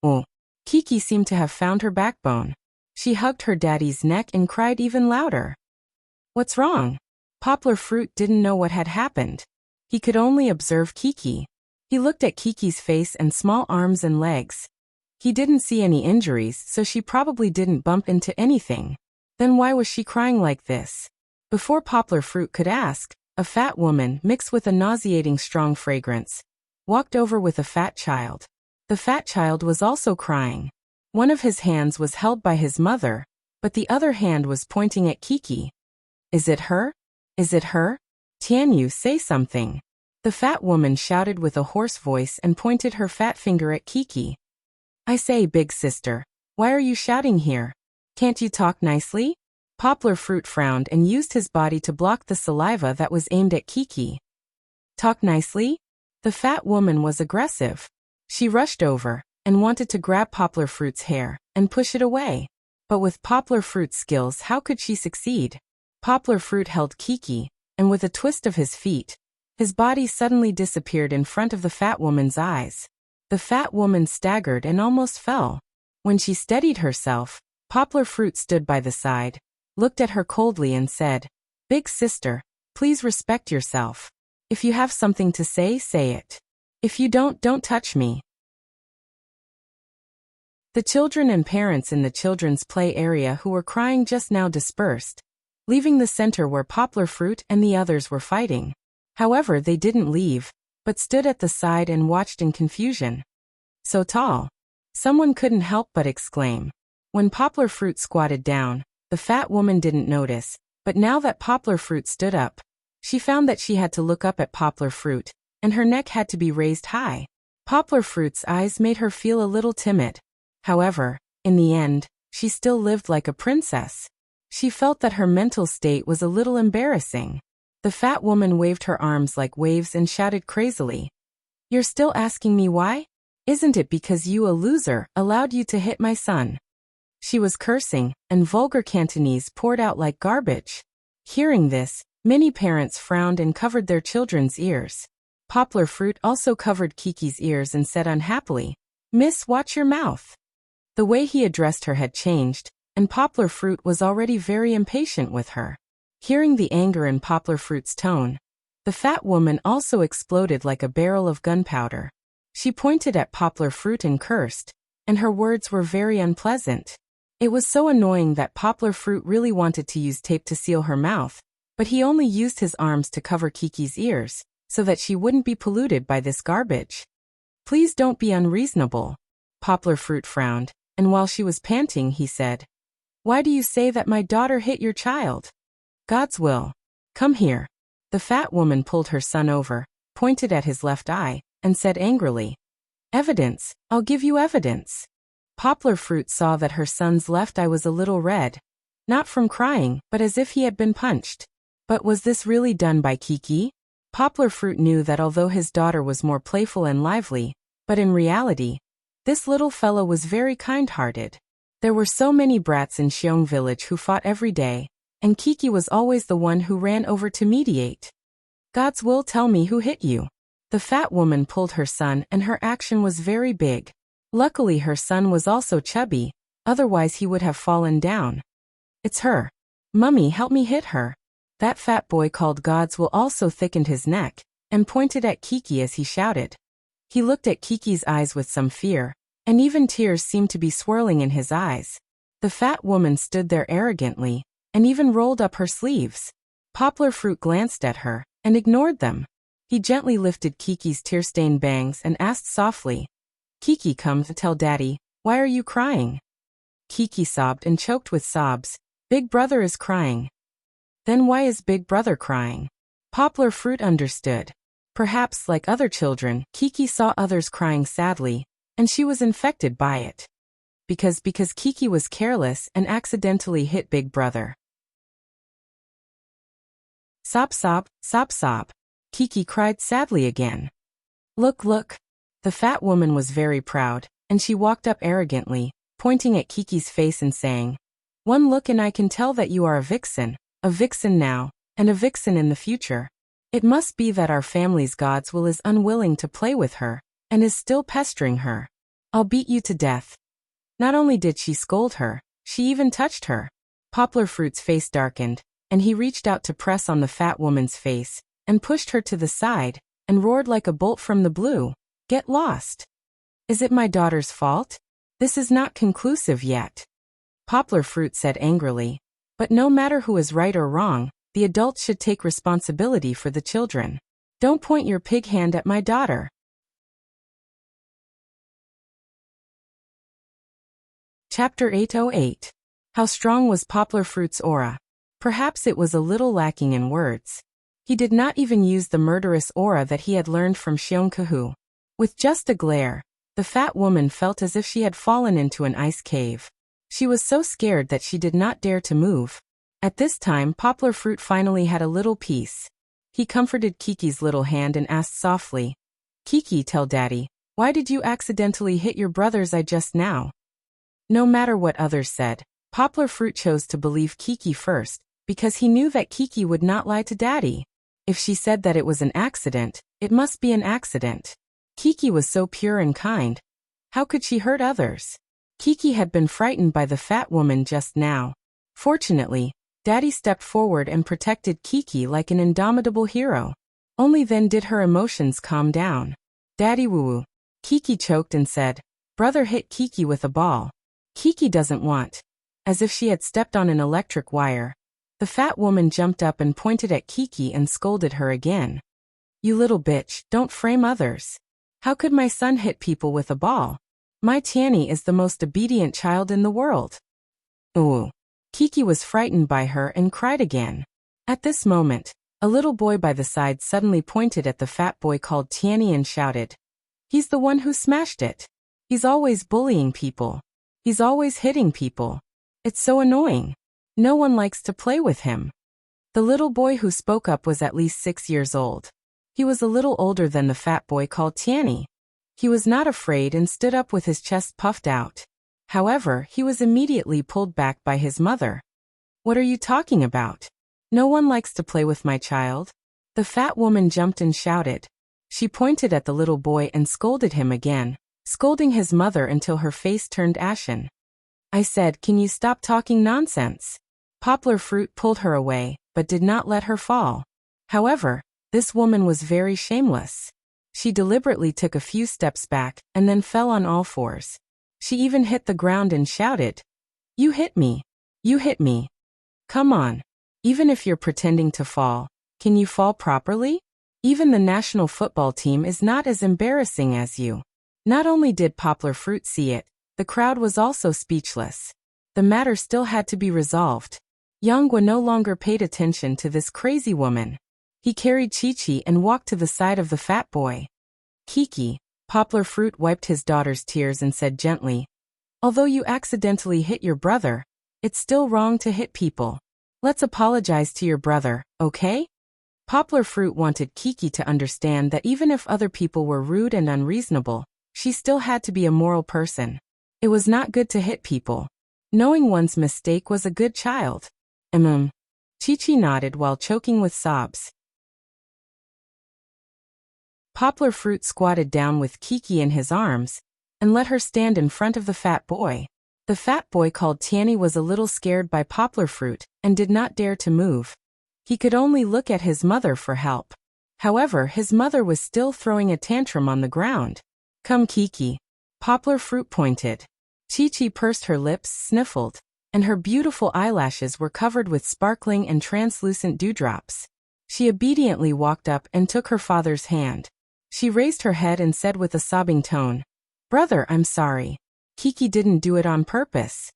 Oh. Kiki seemed to have found her backbone. She hugged her daddy's neck and cried even louder. What's wrong? Poplar Fruit didn't know what had happened. He could only observe Kiki. He looked at Kiki's face and small arms and legs. He didn't see any injuries, so she probably didn't bump into anything. Then why was she crying like this? Before Poplar Fruit could ask, a fat woman, mixed with a nauseating strong fragrance, walked over with a fat child. The fat child was also crying. One of his hands was held by his mother, but the other hand was pointing at Kiki. Is it her? Is it her? Tianyu, say something. The fat woman shouted with a hoarse voice and pointed her fat finger at Kiki. I say, big sister, why are you shouting here? Can't you talk nicely? Poplar Fruit frowned and used his body to block the saliva that was aimed at Kiki. Talk nicely? The fat woman was aggressive. She rushed over and wanted to grab Poplar Fruit's hair and push it away. But with Poplar Fruit's skills, how could she succeed? Poplar Fruit held Kiki, and with a twist of his feet, his body suddenly disappeared in front of the fat woman's eyes. The fat woman staggered and almost fell. When she steadied herself, Poplar Fruit stood by the side, looked at her coldly and said, "Big sister, please respect yourself. If you have something to say, say it. If you don't touch me." The children and parents in the children's play area who were crying just now dispersed, leaving the center where Poplar Fruit and the others were fighting. However, they didn't leave, but stood at the side and watched in confusion. "So tall." Someone couldn't help but exclaim. When Poplar Fruit squatted down, the fat woman didn't notice, but now that Poplar Fruit stood up, she found that she had to look up at Poplar Fruit, and her neck had to be raised high. Poplar Fruit's eyes made her feel a little timid. However, in the end, she still lived like a princess. She felt that her mental state was a little embarrassing. The fat woman waved her arms like waves and shouted crazily, "You're still asking me why? Isn't it because you, a loser, allowed you to hit my son?" She was cursing, and vulgar Cantonese poured out like garbage. Hearing this, many parents frowned and covered their children's ears. Poplar Fruit also covered Kiki's ears and said unhappily, "Miss, watch your mouth." The way he addressed her had changed, and Poplar Fruit was already very impatient with her. Hearing the anger in Poplar Fruit's tone, the fat woman also exploded like a barrel of gunpowder. She pointed at Poplar Fruit and cursed, and her words were very unpleasant. It was so annoying that Poplar Fruit really wanted to use tape to seal her mouth, but he only used his arms to cover Kiki's ears, so that she wouldn't be polluted by this garbage. "Please don't be unreasonable." Poplar Fruit frowned, and while she was panting, he said, "Why do you say that my daughter hit your child?" "God's will. Come here." The fat woman pulled her son over, pointed at his left eye, and said angrily, "Evidence, I'll give you evidence." Poplar Fruit saw that her son's left eye was a little red, not from crying, but as if he had been punched. But was this really done by Kiki? Poplar Fruit knew that although his daughter was more playful and lively, but in reality, this little fellow was very kind-hearted. There were so many brats in Xiong village who fought every day, and Kiki was always the one who ran over to mediate. "God's will, tell me who hit you." The fat woman pulled her son, and her action was very big. Luckily her son was also chubby, otherwise he would have fallen down. "It's her. Mummy, help me hit her." That fat boy called God's will also thickened his neck, and pointed at Kiki as he shouted. He looked at Kiki's eyes with some fear, and even tears seemed to be swirling in his eyes. The fat woman stood there arrogantly, and even rolled up her sleeves. Poplar Fruit glanced at her, and ignored them. He gently lifted Kiki's tear-stained bangs and asked softly, "Kiki, come to tell Daddy, why are you crying?" Kiki sobbed and choked with sobs. "Big brother is crying." "Then why is Big brother crying?" Poplar Fruit understood. Perhaps, like other children, Kiki saw others crying sadly, and she was infected by it. Because Kiki was careless and accidentally hit Big brother. "Sob, sob, sob, sob." Kiki cried sadly again. Look. The fat woman was very proud, and she walked up arrogantly, pointing at Kiki's face and saying, "One look and I can tell that you are a vixen now, and a vixen in the future. It must be that our family's God's will is unwilling to play with her, and is still pestering her. I'll beat you to death." Not only did she scold her, she even touched her. Poplar Fruit's face darkened, and he reached out to press on the fat woman's face, and pushed her to the side, and roared like a bolt from the blue, "Get lost! Is it my daughter's fault? This is not conclusive yet." Poplar Fruit said angrily, "But no matter who is right or wrong, the adults should take responsibility for the children. Don't point your pig hand at my daughter." Chapter 808. How strong was Poplar Fruit's aura? Perhaps it was a little lacking in words. He did not even use the murderous aura that he had learned from Xiongkahu. With just a glare, the fat woman felt as if she had fallen into an ice cave. She was so scared that she did not dare to move. At this time, Poplar Fruit finally had a little peace. He comforted Kiki's little hand and asked softly, "Kiki, tell Daddy, why did you accidentally hit your brother's eye just now?" No matter what others said, Poplar Fruit chose to believe Kiki first, because he knew that Kiki would not lie to Daddy. If she said that it was an accident, it must be an accident. Kiki was so pure and kind. How could she hurt others? Kiki had been frightened by the fat woman just now. Fortunately, Daddy stepped forward and protected Kiki like an indomitable hero. Only then did her emotions calm down. Daddy woo-woo. Kiki choked and said, "Brother hit Kiki with a ball." Kiki doesn't want. As if she had stepped on an electric wire. The fat woman jumped up and pointed at Kiki and scolded her again. "You little bitch, don't frame others. How could my son hit people with a ball? My Tiani is the most obedient child in the world." Ooh. Kiki was frightened by her and cried again. At this moment, a little boy by the side suddenly pointed at the fat boy called Tiani and shouted, "He's the one who smashed it. He's always bullying people. He's always hitting people. It's so annoying. No one likes to play with him." The little boy who spoke up was at least 6 years old. He was a little older than the fat boy called Tiani. He was not afraid and stood up with his chest puffed out. However, he was immediately pulled back by his mother. "What are you talking about? No one likes to play with my child." The fat woman jumped and shouted. She pointed at the little boy and scolded him again, scolding his mother until her face turned ashen. "I said, can you stop talking nonsense?" Poplar Fruit pulled her away, but did not let her fall. However, this woman was very shameless. She deliberately took a few steps back and then fell on all fours. She even hit the ground and shouted, "You hit me. You hit me. Come on. Even if you're pretending to fall, can you fall properly? Even the national football team is not as embarrassing as you." Not only did Poplar Fruit see it, the crowd was also speechless. The matter still had to be resolved. Yanggua no longer paid attention to this crazy woman. He carried Chi-Chi and walked to the side of the fat boy. "Kiki," Poplar Fruit wiped his daughter's tears and said gently, "Although you accidentally hit your brother, it's still wrong to hit people. Let's apologize to your brother, okay?" Poplar Fruit wanted Kiki to understand that even if other people were rude and unreasonable, she still had to be a moral person. It was not good to hit people. Knowing one's mistake was a good child. Chi-Chi nodded while choking with sobs. Poplar Fruit squatted down with Kiki in his arms and let her stand in front of the fat boy. The fat boy called Tiani was a little scared by Poplar Fruit and did not dare to move. He could only look at his mother for help. However, his mother was still throwing a tantrum on the ground. "Come Kiki." Poplar Fruit pointed. Chi-Chi pursed her lips, sniffled, and her beautiful eyelashes were covered with sparkling and translucent dewdrops. She obediently walked up and took her father's hand. She raised her head and said with a sobbing tone, "Brother, I'm sorry. Kiki didn't do it on purpose."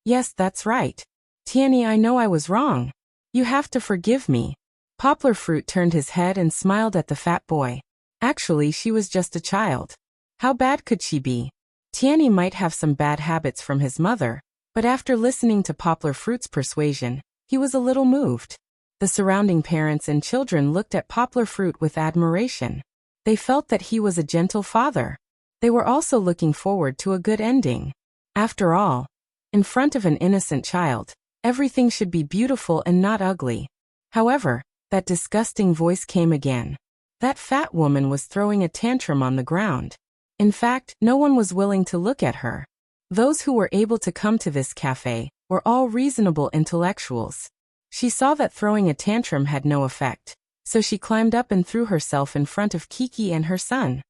"Yes, that's right. Tiani, I know I was wrong. You have to forgive me." Poplar Fruit turned his head and smiled at the fat boy. Actually, she was just a child. How bad could she be? Tiani might have some bad habits from his mother, but after listening to Poplar Fruit's persuasion, he was a little moved. The surrounding parents and children looked at Poplar Fruit with admiration. They felt that he was a gentle father. They were also looking forward to a good ending. After all, in front of an innocent child, everything should be beautiful and not ugly. However, that disgusting voice came again. That fat woman was throwing a tantrum on the ground. In fact, no one was willing to look at her. Those who were able to come to this cafe were all reasonable intellectuals. She saw that throwing a tantrum had no effect, so she climbed up and threw herself in front of Kiki and her son.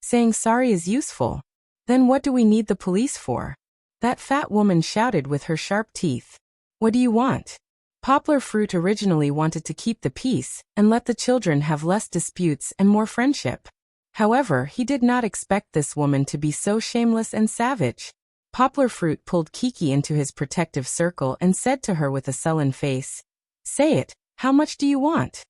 Saying sorry is useful. Then what do we need the police for? That fat woman shouted with her sharp teeth. "What do you want?" Poplar Fruit originally wanted to keep the peace and let the children have less disputes and more friendship. However, he did not expect this woman to be so shameless and savage. Poplar Fruit pulled Kiki into his protective circle and said to her with a sullen face, "Say it, how much do you want?"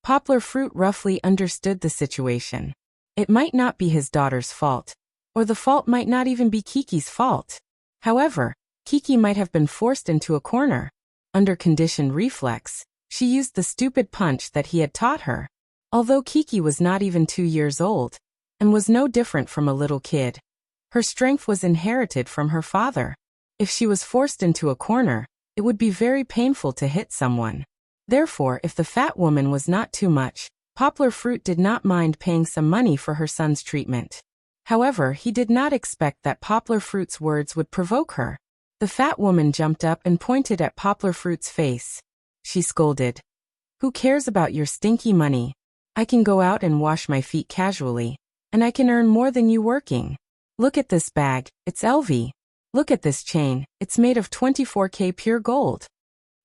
Poplar Fruit roughly understood the situation. It might not be his daughter's fault, or the fault might not even be Kiki's fault. However, Kiki might have been forced into a corner. Under conditioned reflex, she used the stupid punch that he had taught her. Although Kiki was not even 2 years old, and was no different from a little kid, her strength was inherited from her father. If she was forced into a corner, it would be very painful to hit someone. Therefore, if the fat woman was not too much, Poplar Fruit did not mind paying some money for her son's treatment. However, he did not expect that Poplar Fruit's words would provoke her. The fat woman jumped up and pointed at Poplar Fruit's face. She scolded. "Who cares about your stinky money? I can go out and wash my feet casually, and I can earn more than you working. Look at this bag, it's LV. Look at this chain, it's made of 24K pure gold."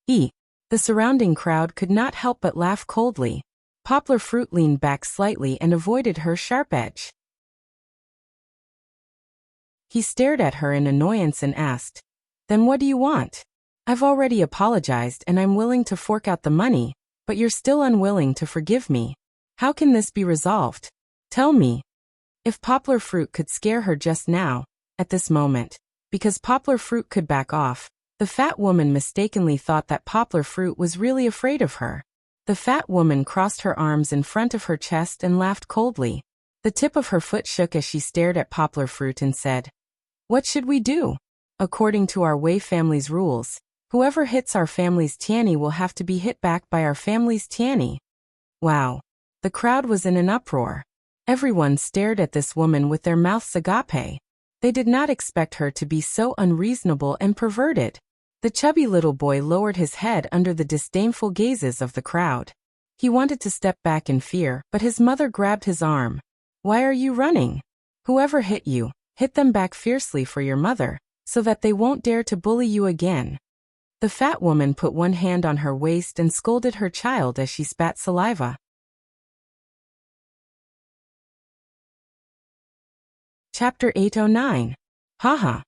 The surrounding crowd could not help but laugh coldly. Poplar Fruit leaned back slightly and avoided her sharp edge. He stared at her in annoyance and asked, "Then what do you want? I've already apologized and I'm willing to fork out the money, but you're still unwilling to forgive me. How can this be resolved? Tell me." If Poplar Fruit could scare her just now, at this moment, because Poplar Fruit could back off, the fat woman mistakenly thought that Poplar Fruit was really afraid of her. The fat woman crossed her arms in front of her chest and laughed coldly. The tip of her foot shook as she stared at Poplar Fruit and said, "What should we do? According to our Wei family's rules, whoever hits our family's tianny will have to be hit back by our family's tianny." Wow. The crowd was in an uproar. Everyone stared at this woman with their mouths agape. They did not expect her to be so unreasonable and perverted. The chubby little boy lowered his head under the disdainful gazes of the crowd. He wanted to step back in fear, but his mother grabbed his arm. "Why are you running? Whoever hit you, hit them back fiercely for your mother, so that they won't dare to bully you again." The fat woman put one hand on her waist and scolded her child as she spat saliva. Chapter 809. Haha.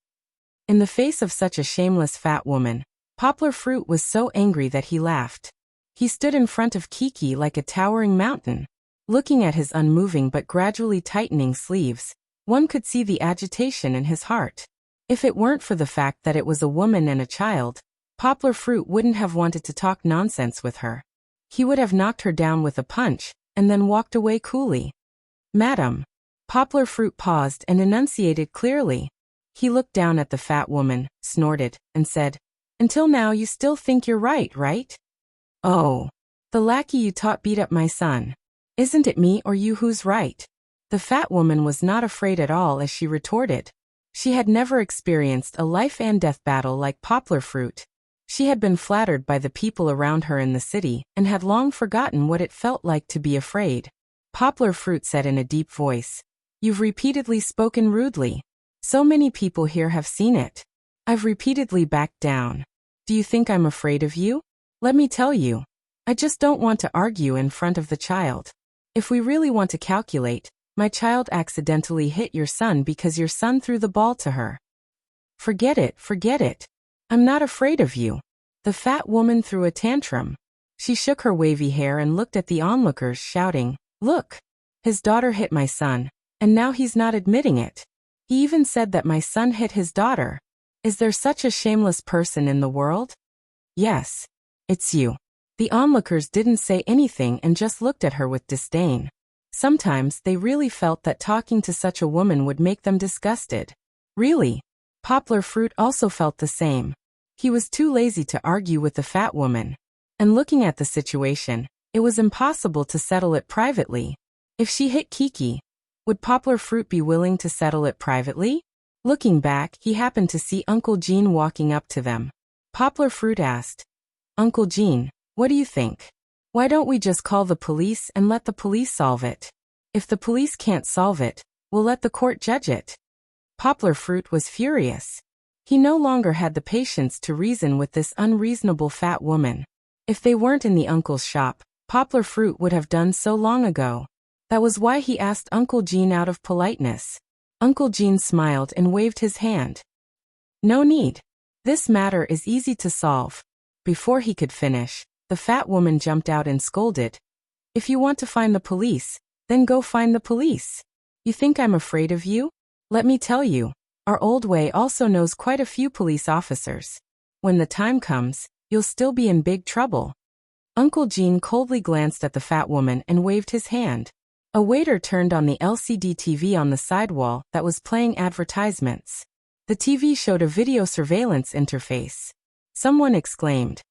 In the face of such a shameless fat woman, Poplar Fruit was so angry that he laughed. He stood in front of Kiki like a towering mountain. Looking at his unmoving but gradually tightening sleeves, one could see the agitation in his heart. If it weren't for the fact that it was a woman and a child, Poplar Fruit wouldn't have wanted to talk nonsense with her. He would have knocked her down with a punch, and then walked away coolly. "Madam." Poplar Fruit paused and enunciated clearly. He looked down at the fat woman, snorted, and said, "Until now you still think you're right, right? Oh. The lackey you taught beat up my son. Isn't it me or you who's right?" The fat woman was not afraid at all as she retorted. She had never experienced a life-and-death battle like Poplar Fruit. She had been flattered by the people around her in the city and had long forgotten what it felt like to be afraid. Poplar Fruit said in a deep voice, "You've repeatedly spoken rudely. So many people here have seen it. I've repeatedly backed down. Do you think I'm afraid of you? Let me tell you. I just don't want to argue in front of the child. If we really want to calculate, my child accidentally hit your son because your son threw the ball to her. Forget it, forget it. I'm not afraid of you." The fat woman threw a tantrum. She shook her wavy hair and looked at the onlookers, shouting, "Look! His daughter hit my son. And now he's not admitting it. He even said that my son hit his daughter. Is there such a shameless person in the world? Yes. It's you." The onlookers didn't say anything and just looked at her with disdain. Sometimes they really felt that talking to such a woman would make them disgusted. Really. Poplar Fruit also felt the same. He was too lazy to argue with the fat woman. And looking at the situation, it was impossible to settle it privately. If she hit Kiki, would Poplar Fruit be willing to settle it privately? Looking back, he happened to see Uncle Gene walking up to them. Poplar Fruit asked, "Uncle Gene, what do you think? Why don't we just call the police and let the police solve it? If the police can't solve it, we'll let the court judge it." Poplar Fruit was furious. He no longer had the patience to reason with this unreasonable fat woman. If they weren't in the uncle's shop, Poplar Fruit would have done so long ago. That was why he asked Uncle Gene out of politeness. Uncle Gene smiled and waved his hand. "No need. This matter is easy to solve." Before he could finish, the fat woman jumped out and scolded, "If you want to find the police, then go find the police. You think I'm afraid of you? Let me tell you, our old way also knows quite a few police officers. When the time comes, you'll still be in big trouble." Uncle Gene coldly glanced at the fat woman and waved his hand. A waiter turned on the LCD TV on the sidewall that was playing advertisements. The TV showed a video surveillance interface. Someone exclaimed,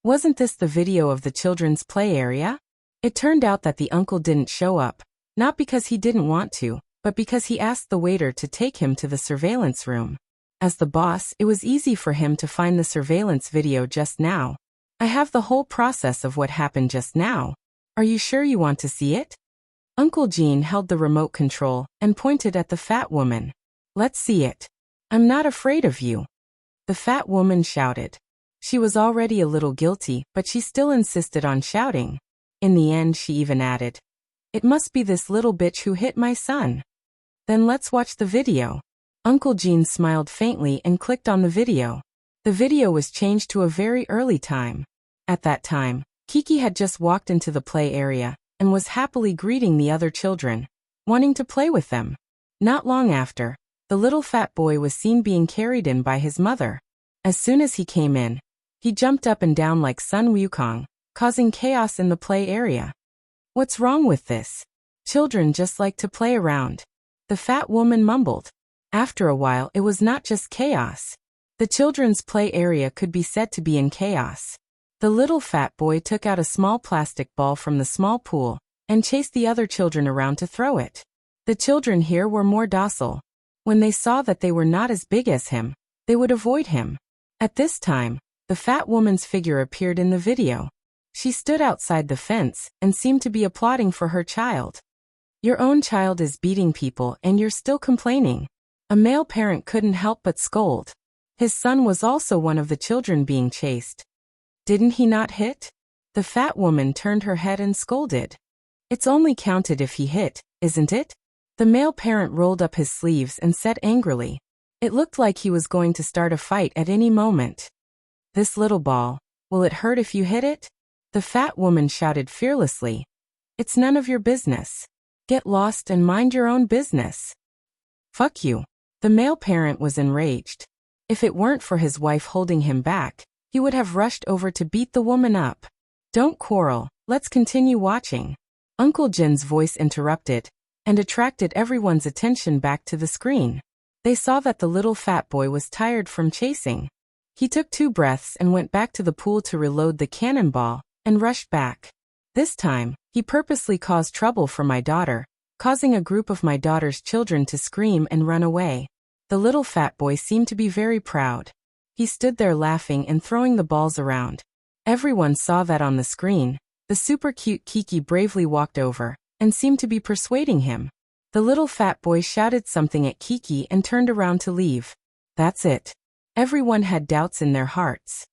"Wasn't this the video of the children's play area?" It turned out that the uncle didn't show up, Not because he didn't want to, but because he asked the waiter to take him to the surveillance room. As the boss, it was easy for him to find the surveillance video just now. I have the whole process of what happened just now. Are you sure you want to see it? Uncle Gene held the remote control and pointed at the fat woman. Let's see it. I'm not afraid of you. The fat woman shouted. She was already a little guilty, but she still insisted on shouting. In the end, she even added, "It must be this little bitch who hit my son." Then let's watch the video. Uncle Gene smiled faintly and clicked on the video. The video was changed to a very early time. At that time, Kiki had just walked into the play area and was happily greeting the other children, wanting to play with them. Not long after, the little fat boy was seen being carried in by his mother. As soon as he came in, he jumped up and down like Sun Wukong, causing chaos in the play area. What's wrong with this? Children just like to play around. The fat woman mumbled. After a while, it was not just chaos. The children's play area could be said to be in chaos. The little fat boy took out a small plastic ball from the small pool and chased the other children around to throw it. The children here were more docile. When they saw that they were not as big as him, they would avoid him. At this time, the fat woman's figure appeared in the video. She stood outside the fence and seemed to be applauding for her child. Your own child is beating people and you're still complaining. A male parent couldn't help but scold. His son was also one of the children being chased. Didn't he not hit? The fat woman turned her head and scolded. It's only counted if he hit, isn't it? The male parent rolled up his sleeves and said angrily. It looked like he was going to start a fight at any moment. This little ball, will it hurt if you hit it? The fat woman shouted fearlessly. It's none of your business. Get lost and mind your own business. Fuck you. The male parent was enraged. If it weren't for his wife holding him back, he would have rushed over to beat the woman up. Don't quarrel, let's continue watching. Uncle Jin's voice interrupted and attracted everyone's attention back to the screen. They saw that the little fat boy was tired from chasing. He took 2 breaths and went back to the pool to reload the cannonball and rushed back. This time, he purposely caused trouble for my daughter, causing a group of my daughter's children to scream and run away. The little fat boy seemed to be very proud. He stood there laughing and throwing the balls around. Everyone saw that on the screen. The super cute Kiki bravely walked over and seemed to be persuading him. The little fat boy shouted something at Kiki and turned around to leave. That's it. Everyone had doubts in their hearts.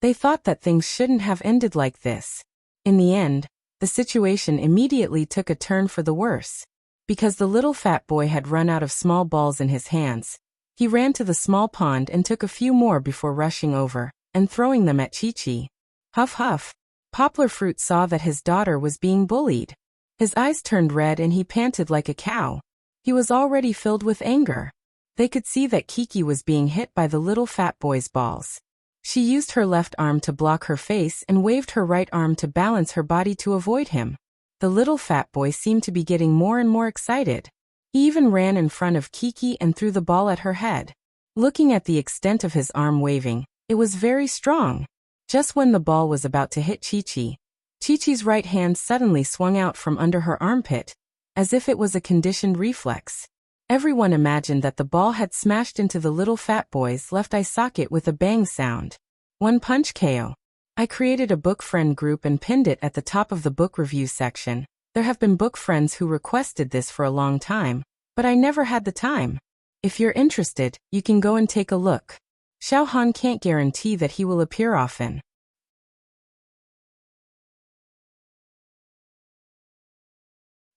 They thought that things shouldn't have ended like this. In the end, the situation immediately took a turn for the worse. Because the little fat boy had run out of small balls in his hands, he ran to the small pond and took a few more before rushing over and throwing them at Chi-Chi. Huff huff. Poplar Fruit saw that his daughter was being bullied. His eyes turned red and he panted like a cow. He was already filled with anger. They could see that Kiki was being hit by the little fat boy's balls. She used her left arm to block her face and waved her right arm to balance her body to avoid him. The little fat boy seemed to be getting more and more excited. He even ran in front of Kiki and threw the ball at her head. Looking at the extent of his arm waving, it was very strong. Just when the ball was about to hit Chi-Chi, Chi-Chi's right hand suddenly swung out from under her armpit, as if it was a conditioned reflex. Everyone imagined that the ball had smashed into the little fat boy's left eye socket with a bang sound. One punch KO. I created a book friend group and pinned it at the top of the book review section. There have been book friends who requested this for a long time, but I never had the time. If you're interested, you can go and take a look. Xiao Han can't guarantee that he will appear often.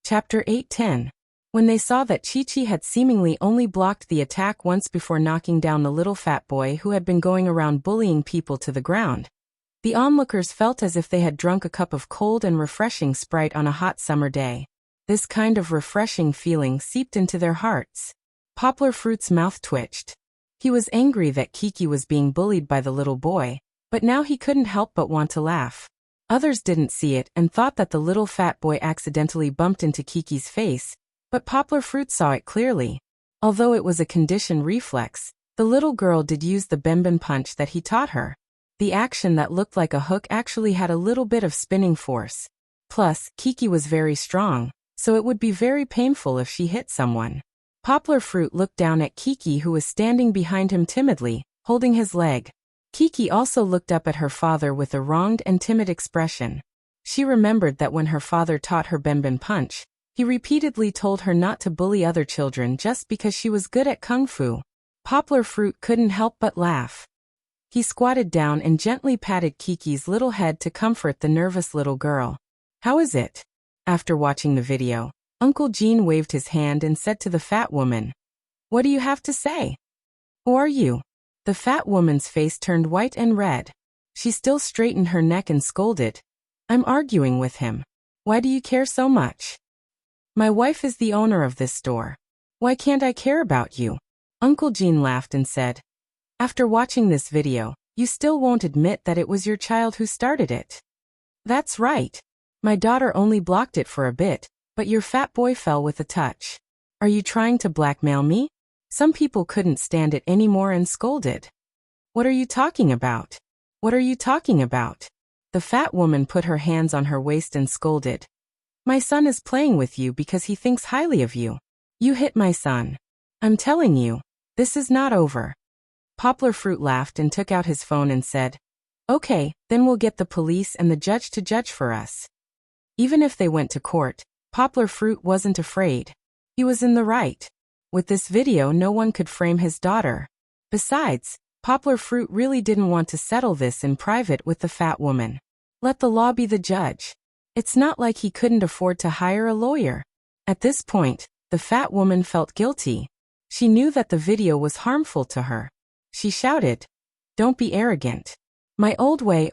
Chapter 8:10. When they saw that Chi-Chi had seemingly only blocked the attack once before knocking down the little fat boy who had been going around bullying people to the ground, the onlookers felt as if they had drunk a cup of cold and refreshing Sprite on a hot summer day. This kind of refreshing feeling seeped into their hearts. Poplar Fruit's mouth twitched. He was angry that Kiki was being bullied by the little boy, but now he couldn't help but want to laugh. Others didn't see it and thought that the little fat boy accidentally bumped into Kiki's face, but Poplar Fruit saw it clearly. Although it was a conditioned reflex, the little girl did use the Benben punch that he taught her. The action that looked like a hook actually had a little bit of spinning force. Plus, Kiki was very strong, so it would be very painful if she hit someone. Poplar Fruit looked down at Kiki, who was standing behind him timidly, holding his leg. Kiki also looked up at her father with a wronged and timid expression. She remembered that when her father taught her Benben Punch, he repeatedly told her not to bully other children just because she was good at kung fu. Poplar Fruit couldn't help but laugh. He squatted down and gently patted Kiki's little head to comfort the nervous little girl. "How is it?" After watching the video, Uncle Jean waved his hand and said to the fat woman, "What do you have to say? Who are you?" The fat woman's face turned white and red. She still straightened her neck and scolded, "I'm arguing with him. Why do you care so much? My wife is the owner of this store. Why can't I care about you?" Uncle Jean laughed and said, "After watching this video, you still won't admit that it was your child who started it." "That's right. My daughter only blocked it for a bit, but your fat boy fell with a touch. Are you trying to blackmail me?" Some people couldn't stand it anymore and scolded. "What are you talking about? What are you talking about?" The fat woman put her hands on her waist and scolded, "My son is playing with you because he thinks highly of you. You hit my son. I'm telling you, this is not over." Poplar Fruit laughed and took out his phone and said, "Okay, then we'll get the police and the judge to judge for us." Even if they went to court, Poplar Fruit wasn't afraid. He was in the right. With this video, no one could frame his daughter. Besides, Poplar Fruit really didn't want to settle this in private with the fat woman. Let the law be the judge. It's not like he couldn't afford to hire a lawyer. At this point, the fat woman felt guilty. She knew that the video was harmful to her. She shouted, "Don't be arrogant. My old way,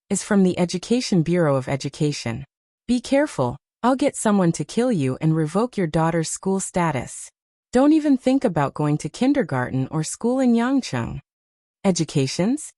is from the Education Bureau of Education. Be careful, I'll get someone to kill you and revoke your daughter's school status. Don't even think about going to kindergarten or school in Yangcheng." Educations?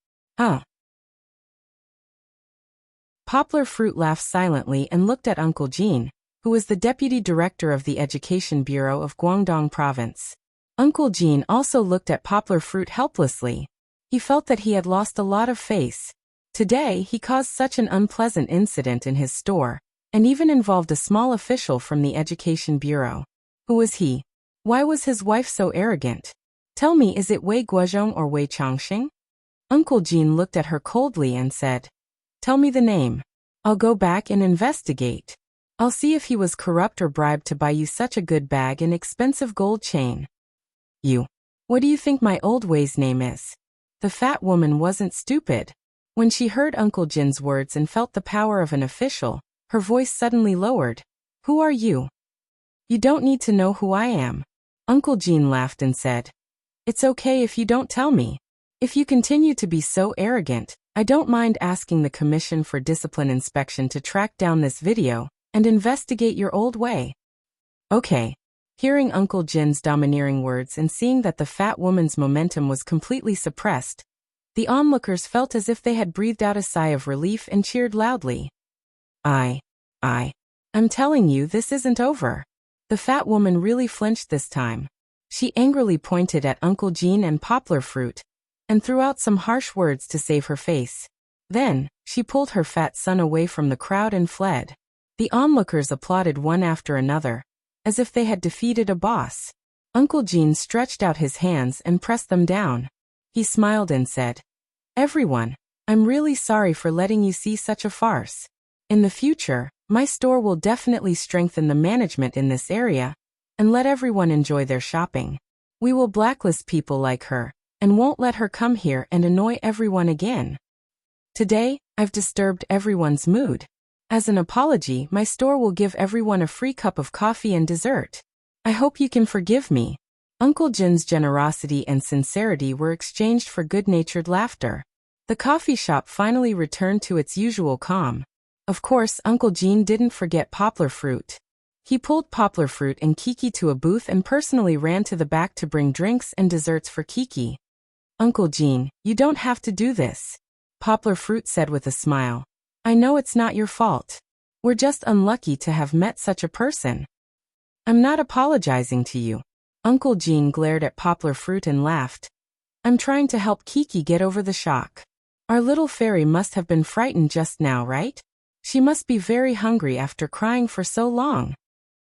Poplar Fruit laughed silently and looked at Uncle Jean, who was the deputy director of the Education Bureau of Guangdong Province. Uncle Jean also looked at Poplar Fruit helplessly. He felt that he had lost a lot of face. Today, he caused such an unpleasant incident in his store, and even involved a small official from the Education Bureau. Who was he? Why was his wife so arrogant? "Tell me, is it Wei Guozhong or Wei Changxing?" Uncle Jean looked at her coldly and said, "Tell me the name. I'll go back and investigate. I'll see if he was corrupt or bribed to buy you such a good bag and expensive gold chain." "You. What do you think my old Wei's name is?" The fat woman wasn't stupid. When she heard Uncle Jin's words and felt the power of an official, her voice suddenly lowered. "Who are you?" "You don't need to know who I am." Uncle Jean laughed and said, "It's okay if you don't tell me. If you continue to be so arrogant, I don't mind asking the Commission for Discipline Inspection to track down this video and investigate your old way." "Okay." Hearing Uncle Jin's domineering words and seeing that the fat woman's momentum was completely suppressed, the onlookers felt as if they had breathed out a sigh of relief and cheered loudly. I'm telling you, this isn't over." The fat woman really flinched this time. She angrily pointed at Uncle Jean and Poplar Fruit, and threw out some harsh words to save her face. Then, she pulled her fat son away from the crowd and fled. The onlookers applauded one after another, as if they had defeated a boss. Uncle Jean stretched out his hands and pressed them down. He smiled and said, "Everyone, I'm really sorry for letting you see such a farce. In the future, my store will definitely strengthen the management in this area and let everyone enjoy their shopping. We will blacklist people like her and won't let her come here and annoy everyone again. Today, I've disturbed everyone's mood. As an apology, my store will give everyone a free cup of coffee and dessert. I hope you can forgive me." Uncle Jin's generosity and sincerity were exchanged for good-natured laughter. The coffee shop finally returned to its usual calm. Of course, Uncle Jean didn't forget Poplar Fruit. He pulled Poplar Fruit and Kiki to a booth and personally ran to the back to bring drinks and desserts for Kiki. "Uncle Jean, you don't have to do this," Poplar Fruit said with a smile. "I know it's not your fault. We're just unlucky to have met such a person." "I'm not apologizing to you." Uncle Jean glared at Poplar Fruit and laughed. "I'm trying to help Kiki get over the shock. Our little fairy must have been frightened just now, right? She must be very hungry after crying for so long.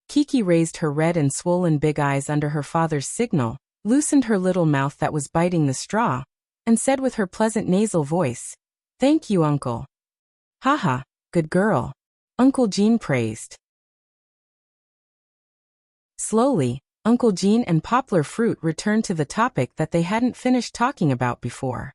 Kiki raised her red and swollen big eyes under her father's signal, loosened her little mouth that was biting the straw, and said with her pleasant nasal voice, "Thank you, Uncle." "Haha, good girl," Uncle Jean praised. Slowly, Uncle Jean and Poplar Fruit returned to the topic that they hadn't finished talking about before.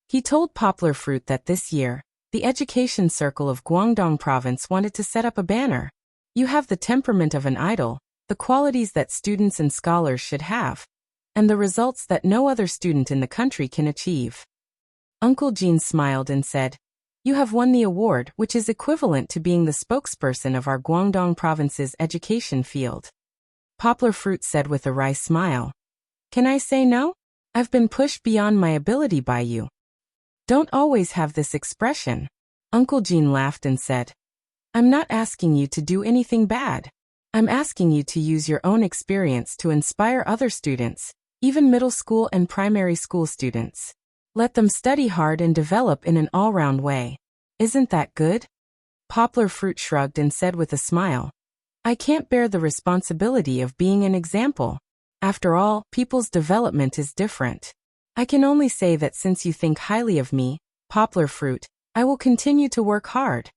He told Poplar Fruit that this year, the Education Circle of Guangdong Province wanted to set up a banner. "You have the temperament of an idol, the qualities that students and scholars should have, and the results that no other student in the country can achieve." Uncle Jean smiled and said, "You have won the award, which is equivalent to being the spokesperson of our Guangdong Province's education field." Poplar Fruit said with a wry smile, "Can I say no? I've been pushed beyond my ability by you." "Don't always have this expression." Uncle Jean laughed and said, "I'm not asking you to do anything bad. I'm asking you to use your own experience to inspire other students, even middle school and primary school students. Let them study hard and develop in an all-round way. Isn't that good?" Poplar Fruit shrugged and said with a smile, "I can't bear the responsibility of being an example. After all, people's development is different. I can only say that since you think highly of me, Poplar Fruit, I will continue to work hard."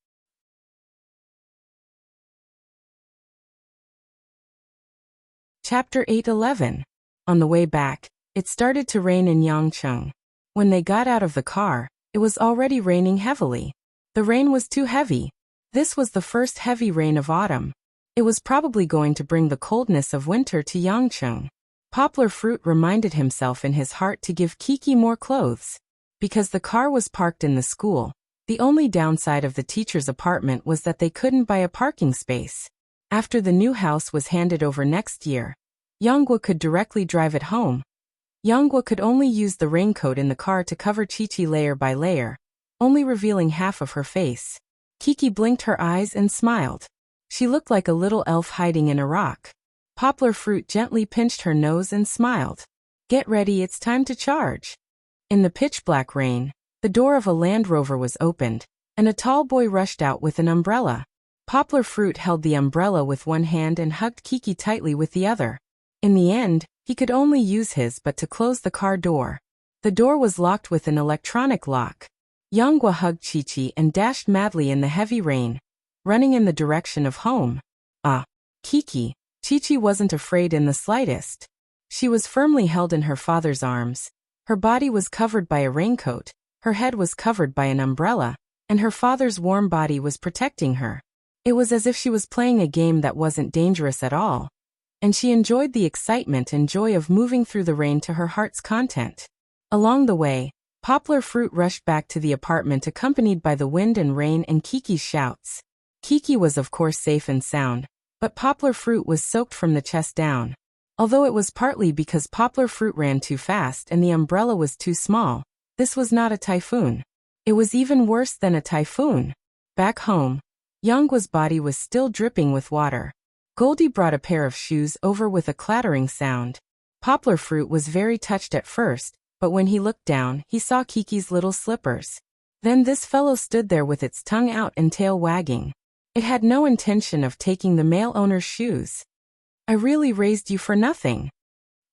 Chapter 8:11. On the way back, it started to rain in Yangcheng. When they got out of the car, it was already raining heavily. The rain was too heavy. This was the first heavy rain of autumn. It was probably going to bring the coldness of winter to Yangcheng. Poplar Fruit reminded himself in his heart to give Kiki more clothes. Because the car was parked in the school, the only downside of the teacher's apartment was that they couldn't buy a parking space. After the new house was handed over next year, Yanghua could directly drive it home. Yanghua could only use the raincoat in the car to cover Chi-Chi layer by layer, only revealing half of her face. Kiki blinked her eyes and smiled. She looked like a little elf hiding in a rock. Poplar Fruit gently pinched her nose and smiled. "Get ready, it's time to charge." In the pitch-black rain, the door of a Land Rover was opened, and a tall boy rushed out with an umbrella. Poplar Fruit held the umbrella with one hand and hugged Kiki tightly with the other. In the end, he could only use his but to close the car door. The door was locked with an electronic lock. Yanghua hugged Chi-Chi and dashed madly in the heavy rain, running in the direction of home. Kiki. Chi-Chi wasn't afraid in the slightest. She was firmly held in her father's arms. Her body was covered by a raincoat, her head was covered by an umbrella, and her father's warm body was protecting her. It was as if she was playing a game that wasn't dangerous at all, and she enjoyed the excitement and joy of moving through the rain to her heart's content. Along the way, Poplar Fruit rushed back to the apartment accompanied by the wind and rain and Kiki's shouts. Kiki was of course safe and sound, but Poplar Fruit was soaked from the chest down. Although it was partly because Poplar Fruit ran too fast and the umbrella was too small, this was not a typhoon. It was even worse than a typhoon. Back home, Yanghua's body was still dripping with water. Goldie brought a pair of shoes over with a clattering sound. Poplar Fruit was very touched at first, but when he looked down, he saw Kiki's little slippers. Then this fellow stood there with its tongue out and tail wagging. It had no intention of taking the male owner's shoes. "I really raised you for nothing."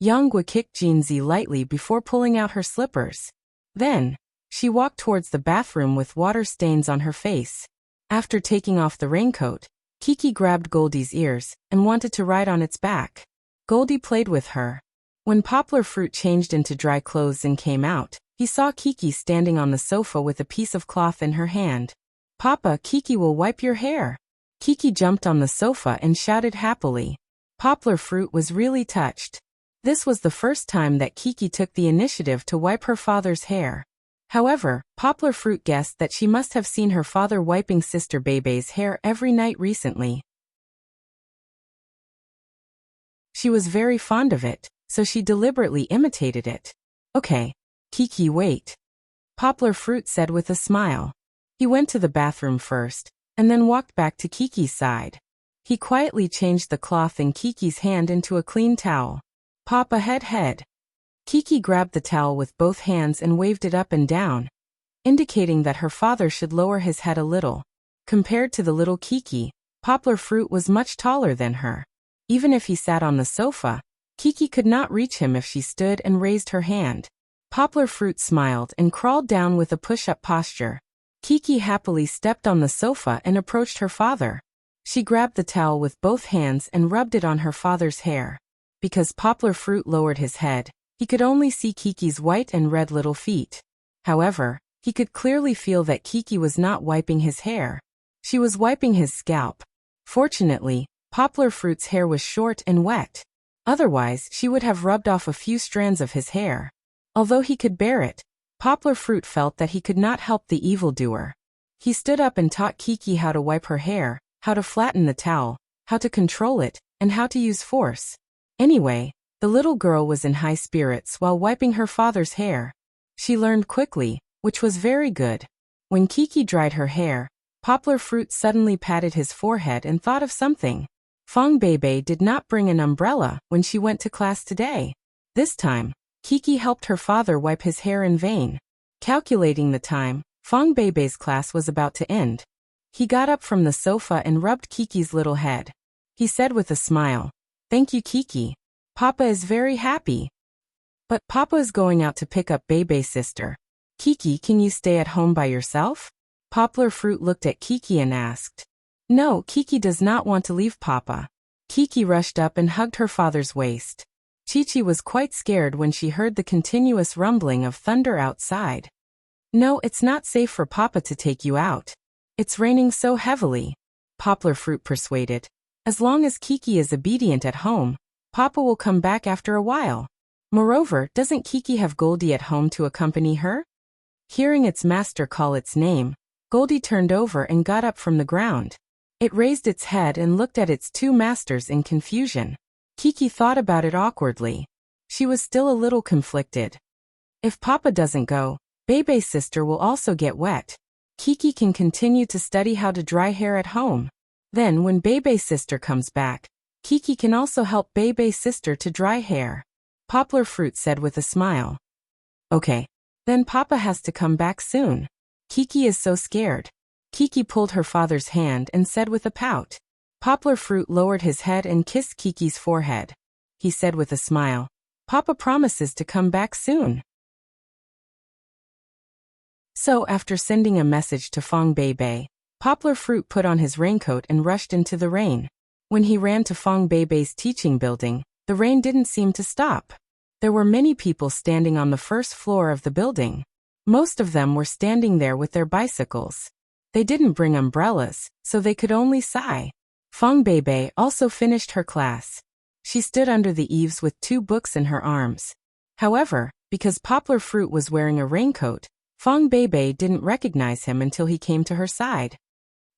Yanghua kicked Jinzi lightly before pulling out her slippers. Then, she walked towards the bathroom with water stains on her face. After taking off the raincoat, Kiki grabbed Goldie's ears and wanted to ride on its back. Goldie played with her. When Poplar Fruit changed into dry clothes and came out, he saw Kiki standing on the sofa with a piece of cloth in her hand. "Papa, Kiki will wipe your hair." Kiki jumped on the sofa and shouted happily. Poplar Fruit was really touched. This was the first time that Kiki took the initiative to wipe her father's hair. However, Poplar Fruit guessed that she must have seen her father wiping Sister Bebe's hair every night recently. She was very fond of it, so she deliberately imitated it. "Okay, Kiki, wait," Poplar Fruit said with a smile. He went to the bathroom first, and then walked back to Kiki's side. He quietly changed the cloth in Kiki's hand into a clean towel. "Papa, head." Kiki grabbed the towel with both hands and waved it up and down, indicating that her father should lower his head a little. Compared to the little Kiki, Poplar Fruit was much taller than her. Even if he sat on the sofa, Kiki could not reach him if she stood and raised her hand. Poplar Fruit smiled and crawled down with a push-up posture. Kiki happily stepped on the sofa and approached her father. She grabbed the towel with both hands and rubbed it on her father's hair. Because Poplar Fruit lowered his head, he could only see Kiki's white and red little feet. However, he could clearly feel that Kiki was not wiping his hair. She was wiping his scalp. Fortunately, Poplar Fruit's hair was short and wet. Otherwise, she would have rubbed off a few strands of his hair. Although he could bear it, Poplar Fruit felt that he could not help the evildoer. He stood up and taught Kiki how to wipe her hair, how to flatten the towel, how to control it, and how to use force. Anyway, the little girl was in high spirits while wiping her father's hair. She learned quickly, which was very good. When Kiki dried her hair, Poplar Fruit suddenly patted his forehead and thought of something. Fong Beibei did not bring an umbrella when she went to class today. This time, Kiki helped her father wipe his hair in vain. Calculating the time, Fong Beibei's class was about to end. He got up from the sofa and rubbed Kiki's little head. He said with a smile, "Thank you, Kiki. Papa is very happy." "But Papa is going out to pick up Beibei's sister. Kiki, can you stay at home by yourself?" Poplar Fruit looked at Kiki and asked. "No, Kiki does not want to leave Papa." Kiki rushed up and hugged her father's waist. Chi-Chi was quite scared when she heard the continuous rumbling of thunder outside. "No, it's not safe for Papa to take you out. It's raining so heavily," Poplar Fruit persuaded. "As long as Kiki is obedient at home, Papa will come back after a while. Moreover, doesn't Kiki have Goldie at home to accompany her?" Hearing its master call its name, Goldie turned over and got up from the ground. It raised its head and looked at its two masters in confusion. Kiki thought about it awkwardly. She was still a little conflicted. If Papa doesn't go, Beibei's sister will also get wet. Kiki can continue to study how to dry hair at home. Then when Beibei's sister comes back, Kiki can also help Beibei's sister to dry hair. Poplar Fruit said with a smile. "Okay. Then Papa has to come back soon. Kiki is so scared." Kiki pulled her father's hand and said with a pout. Poplar Fruit lowered his head and kissed Kiki's forehead. He said with a smile, "Papa promises to come back soon." So after sending a message to Fong Beibei, Poplar Fruit put on his raincoat and rushed into the rain. When he ran to Fong Beibei's teaching building, the rain didn't seem to stop. There were many people standing on the first floor of the building. Most of them were standing there with their bicycles. They didn't bring umbrellas, so they could only sigh. Fong Beibei also finished her class. She stood under the eaves with 2 books in her arms. However, because Poplar Fruit was wearing a raincoat, Fong Beibei didn't recognize him until he came to her side.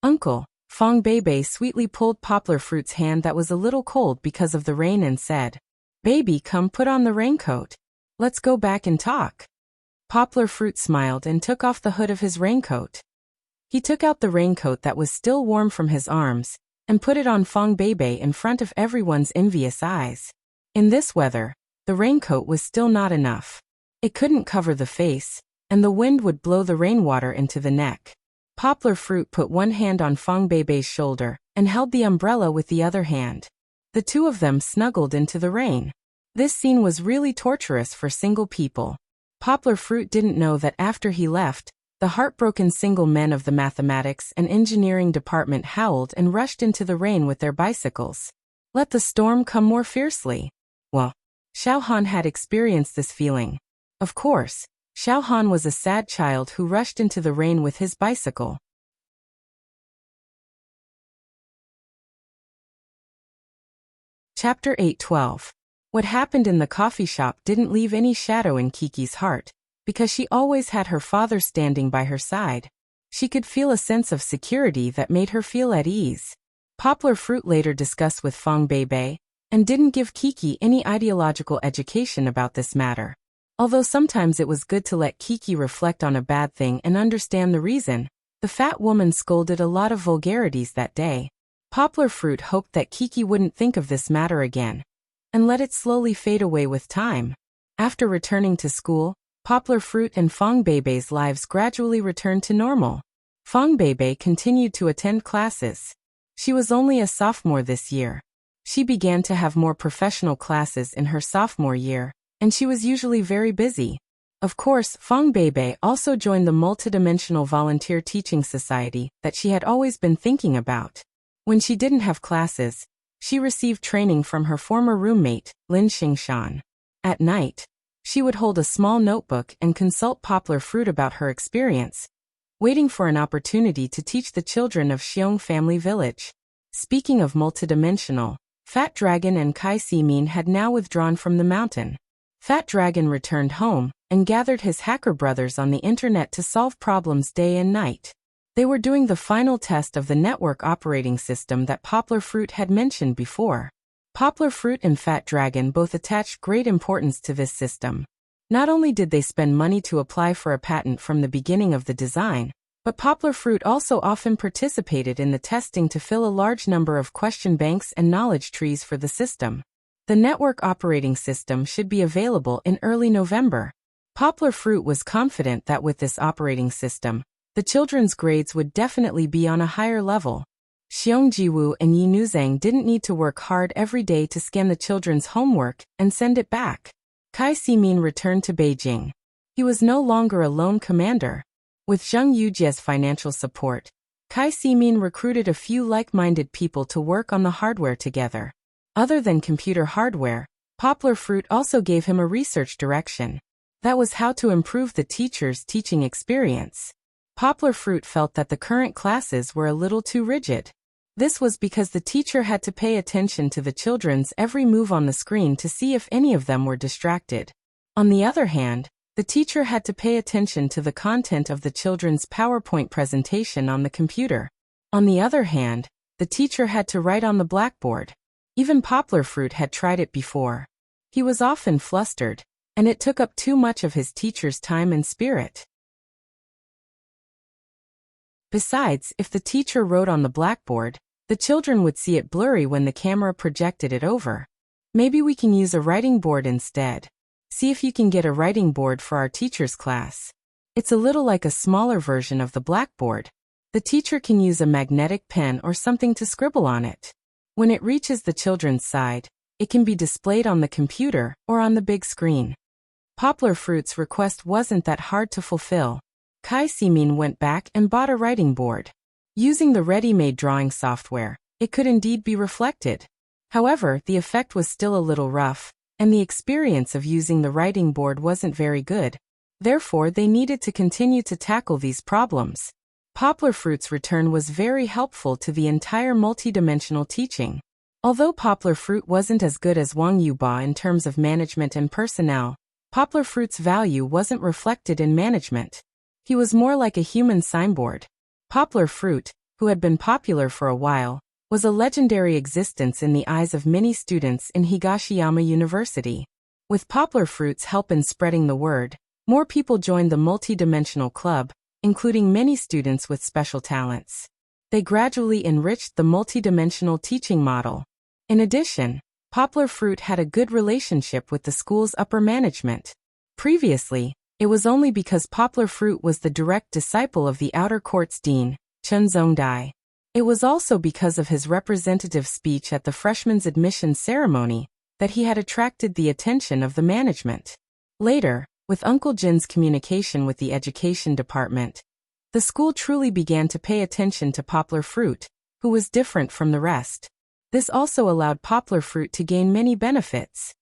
"Uncle," Fong Beibei sweetly pulled Poplar Fruit's hand that was a little cold because of the rain and said, "Baby, come put on the raincoat. Let's go back and talk." Poplar Fruit smiled and took off the hood of his raincoat. He took out the raincoat that was still warm from his arms, and put it on Fong Beibei in front of everyone's envious eyes. In this weather, the raincoat was still not enough. It couldn't cover the face, and the wind would blow the rainwater into the neck. Poplar Fruit put one hand on Fong Beibei's shoulder, and held the umbrella with the other hand. The two of them snuggled into the rain. This scene was really torturous for single people. Poplar Fruit didn't know that after he left, the heartbroken single men of the mathematics and engineering department howled and rushed into the rain with their bicycles. Let the storm come more fiercely. Well, Xiao Han had experienced this feeling. Of course, Xiao Han was a sad child who rushed into the rain with his bicycle. Chapter 8:12. What happened in the coffee shop didn't leave any shadow in Kiki's heart, because she always had her father standing by her side. She could feel a sense of security that made her feel at ease. Poplar Fruit later discussed with Fong Beibei, and didn't give Kiki any ideological education about this matter. Although sometimes it was good to let Kiki reflect on a bad thing and understand the reason, the fat woman scolded a lot of vulgarities that day. Poplar Fruit hoped that Kiki wouldn't think of this matter again, and let it slowly fade away with time. After returning to school, Poplar Fruit and Fong Beibei's lives gradually returned to normal. Fang Beibei continued to attend classes. She was only a sophomore this year. She began to have more professional classes in her sophomore year, and she was usually very busy. Of course, Fang Beibei also joined the multidimensional volunteer teaching society that she had always been thinking about. When she didn't have classes, she received training from her former roommate, Lin Xingshan. At night, she would hold a small notebook and consult Poplar Fruit about her experience, waiting for an opportunity to teach the children of Xiong family village. Speaking of multidimensional, Fat Dragon and Kai Simin had now withdrawn from the mountain. Fat Dragon returned home and gathered his hacker brothers on the internet to solve problems day and night. They were doing the final test of the network operating system that Poplar Fruit had mentioned before. Poplar Fruit and Fat Dragon both attached great importance to this system. Not only did they spend money to apply for a patent from the beginning of the design, but Poplar Fruit also often participated in the testing to fill a large number of question banks and knowledge trees for the system. The network operating system should be available in early November. Poplar Fruit was confident that with this operating system, the children's grades would definitely be on a higher level. Xiong Jiwu and Yi Nuzhang didn't need to work hard every day to scan the children's homework and send it back. Kai Simin returned to Beijing. He was no longer a lone commander. With Zheng Yujie's financial support, Kai Simin recruited a few like-minded people to work on the hardware together. Other than computer hardware, Poplar Fruit also gave him a research direction. That was how to improve the teacher's teaching experience. Poplar Fruit felt that the current classes were a little too rigid. This was because the teacher had to pay attention to the children's every move on the screen to see if any of them were distracted. On the other hand, the teacher had to pay attention to the content of the children's PowerPoint presentation on the computer. On the other hand, the teacher had to write on the blackboard. Even Poplar Fruit had tried it before. He was often flustered, and it took up too much of his teacher's time and spirit. Besides, if the teacher wrote on the blackboard, the children would see it blurry when the camera projected it over. Maybe we can use a writing board instead. See if you can get a writing board for our teacher's class. It's a little like a smaller version of the blackboard. The teacher can use a magnetic pen or something to scribble on it. When it reaches the children's side, it can be displayed on the computer or on the big screen. Poplar Fruit's request wasn't that hard to fulfill. Kai Simin went back and bought a writing board. Using the ready-made drawing software, it could indeed be reflected. However, the effect was still a little rough, and the experience of using the writing board wasn't very good. Therefore, they needed to continue to tackle these problems. Poplar Fruit's return was very helpful to the entire multidimensional teaching. Although Poplar Fruit wasn't as good as Wang Yuba in terms of management and personnel, Poplar Fruit's value wasn't reflected in management. He was more like a human signboard. Poplar Fruit, who had been popular for a while, was a legendary existence in the eyes of many students in Higashiyama University. With Poplar Fruit's help in spreading the word, more people joined the multidimensional club, including many students with special talents. They gradually enriched the multidimensional teaching model. In addition, Poplar Fruit had a good relationship with the school's upper management. Previously, it was only because Poplar Fruit was the direct disciple of the Outer Court's dean, Chen Zhongdai. It was also because of his representative speech at the freshmen's admission ceremony that he had attracted the attention of the management. Later, with Uncle Jin's communication with the education department, the school truly began to pay attention to Poplar Fruit, who was different from the rest. This also allowed Poplar Fruit to gain many benefits.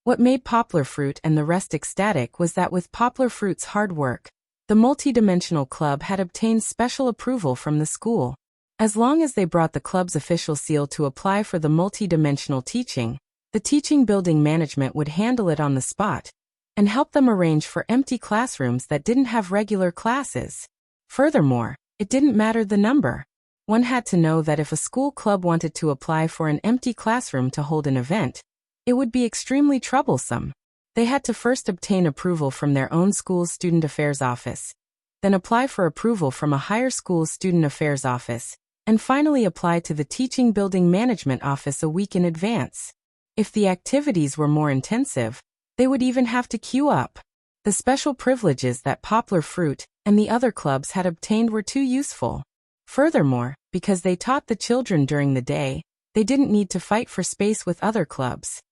What made Poplar Fruit and the rest ecstatic was that with Poplar Fruit's hard work, the multidimensional club had obtained special approval from the school. As long as they brought the club's official seal to apply for the multidimensional teaching, the teaching building management would handle it on the spot and help them arrange for empty classrooms that didn't have regular classes. Furthermore, it didn't matter the number. One had to know that if a school club wanted to apply for an empty classroom to hold an event, it would be extremely troublesome. They had to first obtain approval from their own school's student affairs office, then apply for approval from a higher school's student affairs office, and finally apply to the teaching building management office a week in advance. If the activities were more intensive, they would even have to queue up. The special privileges that Poplar Fruit and the other clubs had obtained were too useful. Furthermore, because they taught the children during the day, they didn't need to fight for space with other clubs.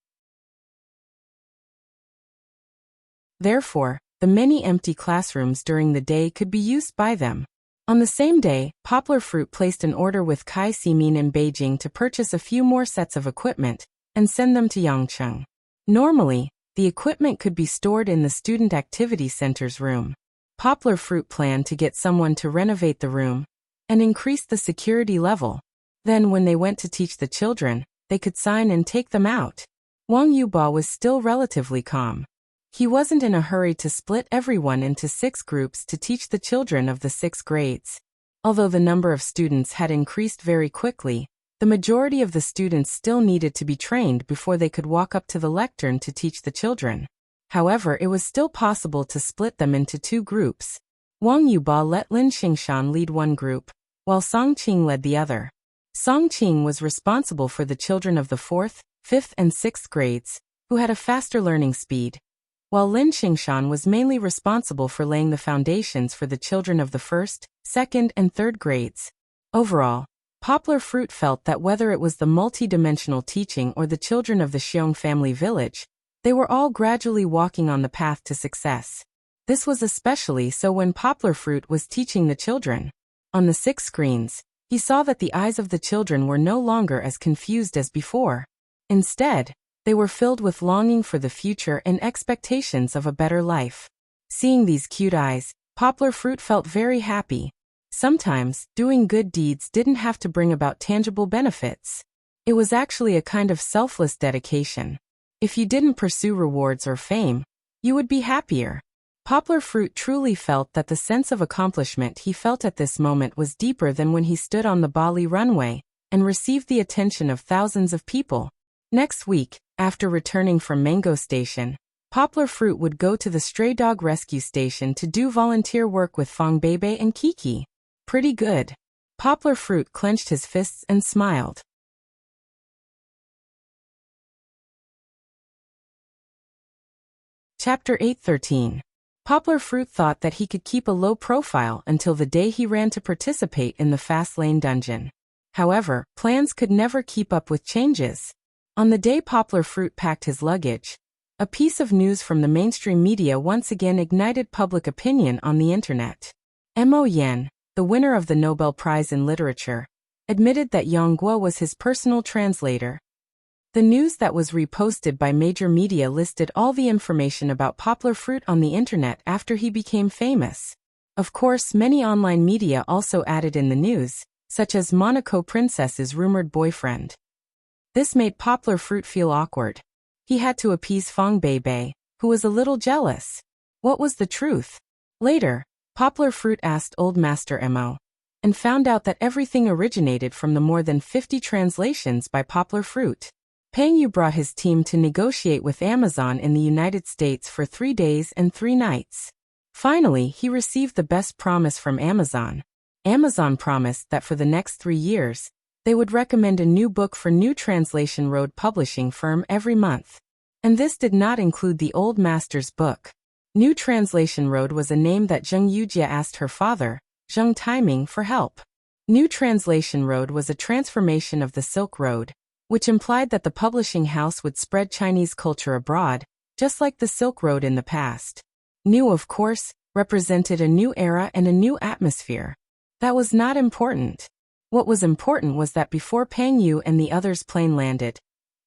Therefore, the many empty classrooms during the day could be used by them. On the same day, Poplar Fruit placed an order with Kai Simin in Beijing to purchase a few more sets of equipment and send them to Yangcheng. Normally, the equipment could be stored in the Student Activity Center's room. Poplar Fruit planned to get someone to renovate the room and increase the security level. Then when they went to teach the children, they could sign and take them out. Wang Yuba was still relatively calm. He wasn't in a hurry to split everyone into 6 groups to teach the children of the 6 grades. Although the number of students had increased very quickly, the majority of the students still needed to be trained before they could walk up to the lectern to teach the children. However, it was still possible to split them into 2 groups. Wang Yuba let Lin Xingshan lead one group, while Song Qing led the other. Song Qing was responsible for the children of the 4th, 5th and 6th grades, who had a faster learning speed, while Lin Xingshan was mainly responsible for laying the foundations for the children of the 1st, 2nd and 3rd grades. Overall, Poplar Fruit felt that whether it was the multi-dimensional teaching or the children of the Xiong family village, they were all gradually walking on the path to success. This was especially so when Poplar Fruit was teaching the children. On the 6 screens, he saw that the eyes of the children were no longer as confused as before. Instead, they were filled with longing for the future and expectations of a better life. Seeing these cute eyes, Poplar Fruit felt very happy. Sometimes, doing good deeds didn't have to bring about tangible benefits. It was actually a kind of selfless dedication. If you didn't pursue rewards or fame, you would be happier. Poplar Fruit truly felt that the sense of accomplishment he felt at this moment was deeper than when he stood on the Bali runway and received the attention of thousands of people. Next week, after returning from Mango Station, Poplar Fruit would go to the stray dog rescue station to do volunteer work with Fong Bebe and Kiki. Pretty good. Poplar Fruit clenched his fists and smiled. Chapter 8:13. Poplar Fruit thought that he could keep a low profile until the day he ran to participate in the Fast Lane dungeon. However, plans could never keep up with changes. On the day Poplar Fruit packed his luggage, a piece of news from the mainstream media once again ignited public opinion on the internet. Mo Yan, the winner of the Nobel Prize in Literature, admitted that Yang Guo was his personal translator. The news that was reposted by major media listed all the information about Poplar Fruit on the internet after he became famous. Of course, many online media also added in the news, such as Monaco Princess's rumored boyfriend. This made Poplar Fruit feel awkward. He had to appease Fong Bebe, who was a little jealous. What was the truth? Later, Poplar Fruit asked Old Master Mo, and found out that everything originated from the more than 50 translations by Poplar Fruit. Peng Yu brought his team to negotiate with Amazon in the United States for 3 days and 3 nights. Finally, he received the best promise from Amazon. Amazon promised that for the next 3 years, they would recommend a new book for New Translation Road publishing firm every month. And this did not include the Old Master's book. New Translation Road was a name that Zheng Yujia asked her father, Zheng Taiming, for help. New Translation Road was a transformation of the Silk Road, which implied that the publishing house would spread Chinese culture abroad, just like the Silk Road in the past. New, of course, represented a new era and a new atmosphere. That was not important. What was important was that before Peng Yu and the others' plane landed,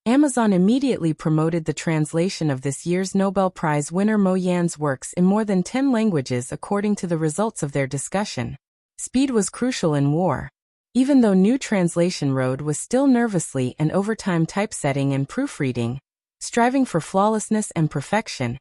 Amazon immediately promoted the translation of this year's Nobel Prize winner Mo Yan's works in more than 10 languages according to the results of their discussion. Speed was crucial in war. Even though New Translation Road was still nervously and overtime typesetting and proofreading, striving for flawlessness and perfection,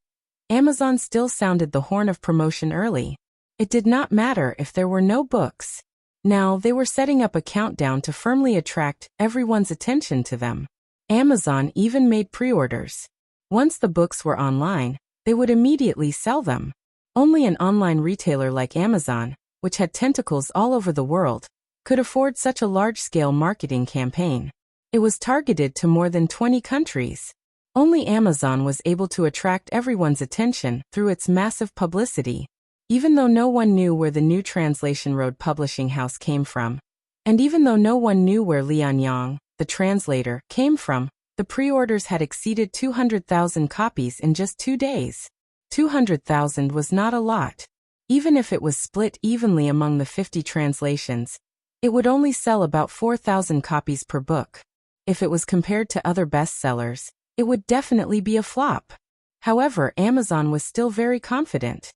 Amazon still sounded the horn of promotion early. It did not matter if there were no books. Now they were setting up a countdown to firmly attract everyone's attention to them. Amazon even made pre-orders. Once the books were online, they would immediately sell them. Only an online retailer like Amazon, which had tentacles all over the world, could afford such a large-scale marketing campaign. It was targeted to more than 20 countries. Only Amazon was able to attract everyone's attention through its massive publicity. Even though no one knew where the new Translation Road publishing house came from, and even though no one knew where Lian Yang, the translator, came from, the pre-orders had exceeded 200,000 copies in just 2 days. 200,000 was not a lot. Even if it was split evenly among the 50 translations, it would only sell about 4,000 copies per book. If it was compared to other bestsellers, it would definitely be a flop. However, Amazon was still very confident.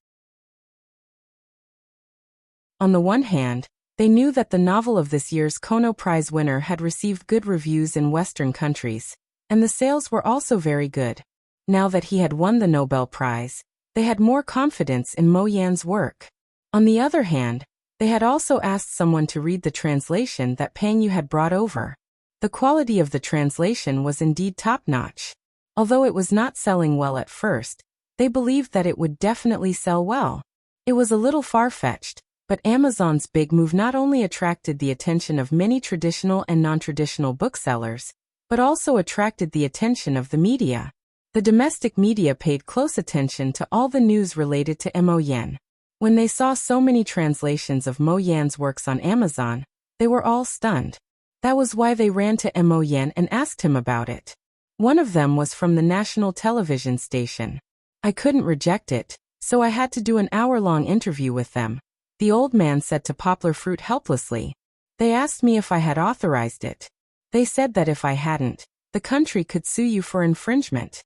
On the one hand, they knew that the novel of this year's Kono Prize winner had received good reviews in Western countries, and the sales were also very good. Now that he had won the Nobel Prize, they had more confidence in Mo Yan's work. On the other hand, they had also asked someone to read the translation that Pang Yu had brought over. The quality of the translation was indeed top-notch. Although it was not selling well at first, they believed that it would definitely sell well. It was a little far-fetched, but Amazon's big move not only attracted the attention of many traditional and non-traditional booksellers, but also attracted the attention of the media. The domestic media paid close attention to all the news related to Mo Yan. When they saw so many translations of Mo Yan's works on Amazon, they were all stunned. That was why they ran to Mo Yan and asked him about it. One of them was from the national television station. I couldn't reject it, so I had to do an hour-long interview with them, the old man said to Poplar Fruit helplessly. They asked me if I had authorized it. They said that if I hadn't, the country could sue you for infringement.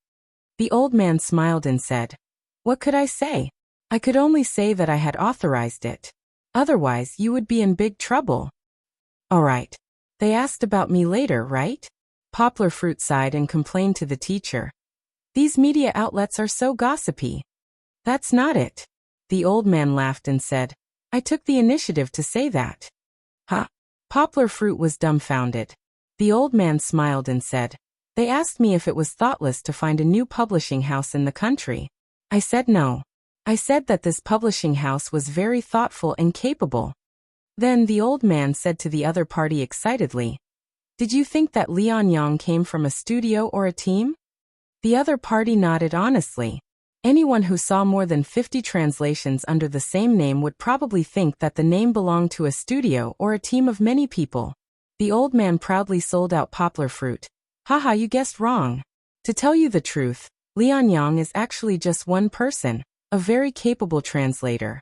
The old man smiled and said, "What could I say? I could only say that I had authorized it. Otherwise, you would be in big trouble." All right. They asked about me later, right? Poplar Fruit sighed and complained to the teacher. These media outlets are so gossipy. That's not it. The old man laughed and said, I took the initiative to say that. Huh? Poplar Fruit was dumbfounded. The old man smiled and said, they asked me if it was thoughtless to find a new publishing house in the country. I said no. I said that this publishing house was very thoughtful and capable. Then the old man said to the other party excitedly, did you think that Lian Yang came from a studio or a team? The other party nodded honestly. Anyone who saw more than 50 translations under the same name would probably think that the name belonged to a studio or a team of many people. The old man proudly sold out Poplar Fruit. Haha, you guessed wrong. To tell you the truth, Lian Yang is actually just one person, a very capable translator.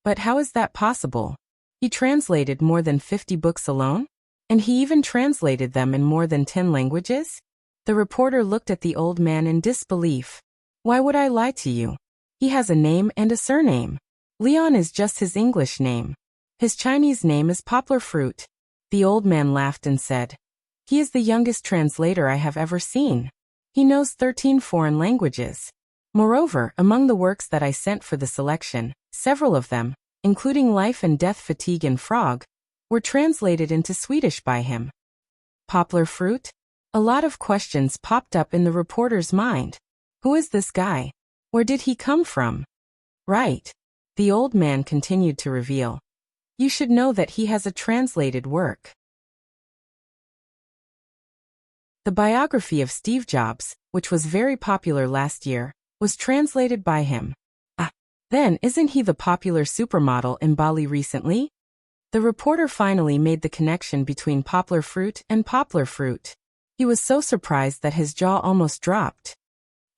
But how is that possible? He translated more than 50 books alone? And he even translated them in more than 10 languages? The reporter looked at the old man in disbelief. Why would I lie to you? He has a name and a surname. Leon is just his English name. His Chinese name is Poplar Fruit. The old man laughed and said, he is the youngest translator I have ever seen. He knows 13 foreign languages. Moreover, among the works that I sent for the selection, several of them, including Life and Death, Fatigue and Frog, were translated into Swedish by him. Poplar Fruit? A lot of questions popped up in the reporter's mind. Who is this guy? Where did he come from? Right. The old man continued to reveal. You should know that he has a translated work. The biography of Steve Jobs, which was very popular last year, was translated by him. Then isn't he the popular supermodel in Bali recently? The reporter finally made the connection between Poplar Fruit and Poplar Fruit. He was so surprised that his jaw almost dropped.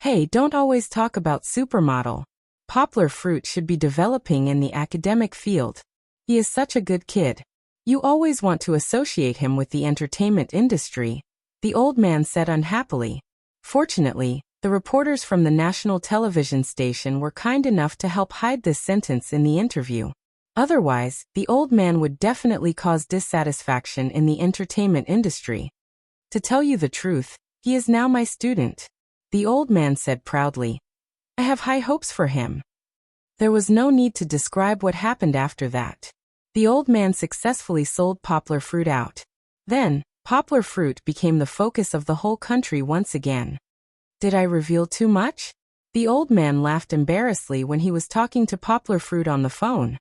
Hey, don't always talk about supermodel. Poplar Fruit should be developing in the academic field. He is such a good kid. You always want to associate him with the entertainment industry, the old man said unhappily. Fortunately, the reporters from the national television station were kind enough to help hide this sentence in the interview. Otherwise, the old man would definitely cause dissatisfaction in the entertainment industry. To tell you the truth, he is now my student. The old man said proudly. I have high hopes for him. There was no need to describe what happened after that. The old man successfully sold Poplar Fruit out. Then, Poplar Fruit became the focus of the whole country once again. Did I reveal too much? The old man laughed embarrassedly when he was talking to Poplar Fruit on the phone.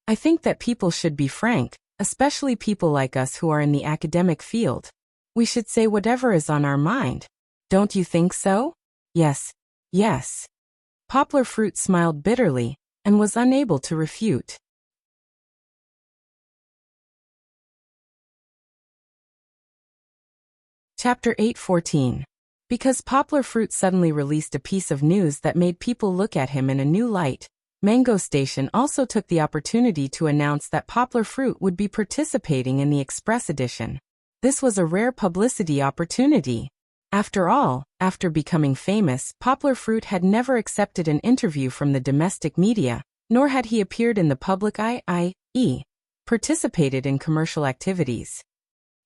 I think that people should be frank, especially people like us who are in the academic field. We should say whatever is on our mind. Don't you think so? Yes. Yes. Poplar Fruit smiled bitterly, and was unable to refute. Chapter 8:14. Because Poplar Fruit suddenly released a piece of news that made people look at him in a new light, Mango Station also took the opportunity to announce that Poplar Fruit would be participating in the Express edition. This was a rare publicity opportunity. After all, after becoming famous, Poplar Fruit had never accepted an interview from the domestic media, nor had he appeared in the public eye, i.e., participated in commercial activities.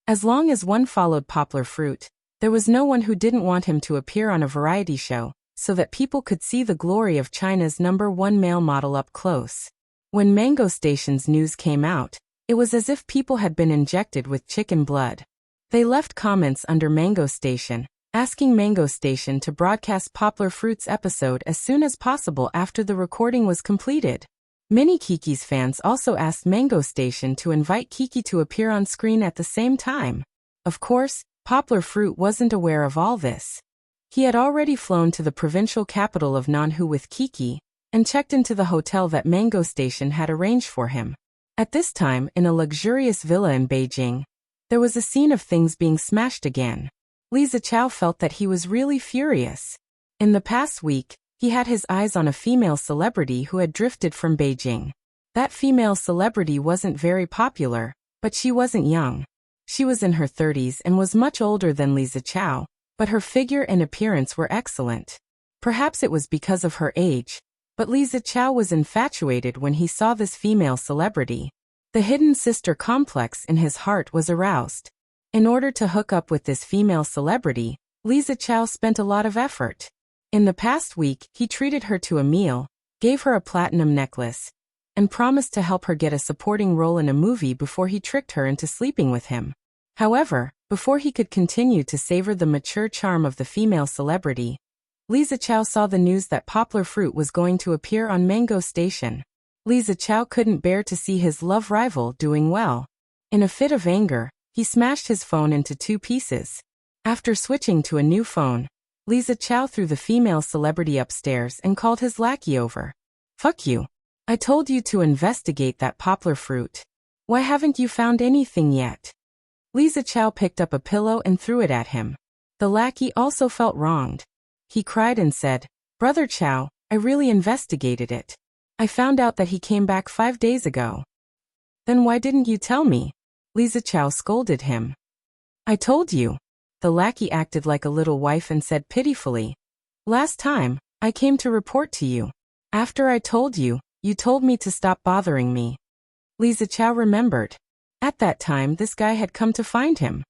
As long as one followed Poplar Fruit, there was no one who didn't want him to appear on a variety show, so that people could see the glory of China's #1 male model up close. When Mango Station's news came out, it was as if people had been injected with chicken blood. They left comments under Mango Station, asking Mango Station to broadcast Poplar Fruit's episode as soon as possible after the recording was completed. Many Kiki's fans also asked Mango Station to invite Kiki to appear on screen at the same time. Of course, Poplar Fruit wasn't aware of all this. He had already flown to the provincial capital of Nanhu with Kiki, and checked into the hotel that Mango Station had arranged for him. At this time, in a luxurious villa in Beijing, there was a scene of things being smashed again. Li Zichao felt that he was really furious. In the past week, he had his eyes on a female celebrity who had drifted from Beijing. That female celebrity wasn't very popular, but she wasn't young. She was in her 30s and was much older than Li Zichao, but her figure and appearance were excellent. Perhaps it was because of her age, but Li Zichao was infatuated when he saw this female celebrity. The hidden sister complex in his heart was aroused. In order to hook up with this female celebrity, Li Zichao spent a lot of effort. In the past week, he treated her to a meal, gave her a platinum necklace, and promised to help her get a supporting role in a movie before he tricked her into sleeping with him. However, before he could continue to savor the mature charm of the female celebrity, Li Zichao saw the news that Poplar Fruit was going to appear on Mango Station. Li Zichao couldn't bear to see his love rival doing well. In a fit of anger, he smashed his phone into 2 pieces. After switching to a new phone, Li Zichao threw the female celebrity upstairs and called his lackey over. "Fuck you. I told you to investigate that Poplar Fruit. Why haven't you found anything yet?" Li Zichao picked up a pillow and threw it at him. The lackey also felt wronged. He cried and said, "Brother Chow, I really investigated it. I found out that he came back 5 days ago." "Then why didn't you tell me?" Li Zichao scolded him. "I told you." The lackey acted like a little wife and said pitifully, "Last time, I came to report to you. After I told you, you told me to stop bothering me." Li Zichao remembered. At that time, this guy had come to find him.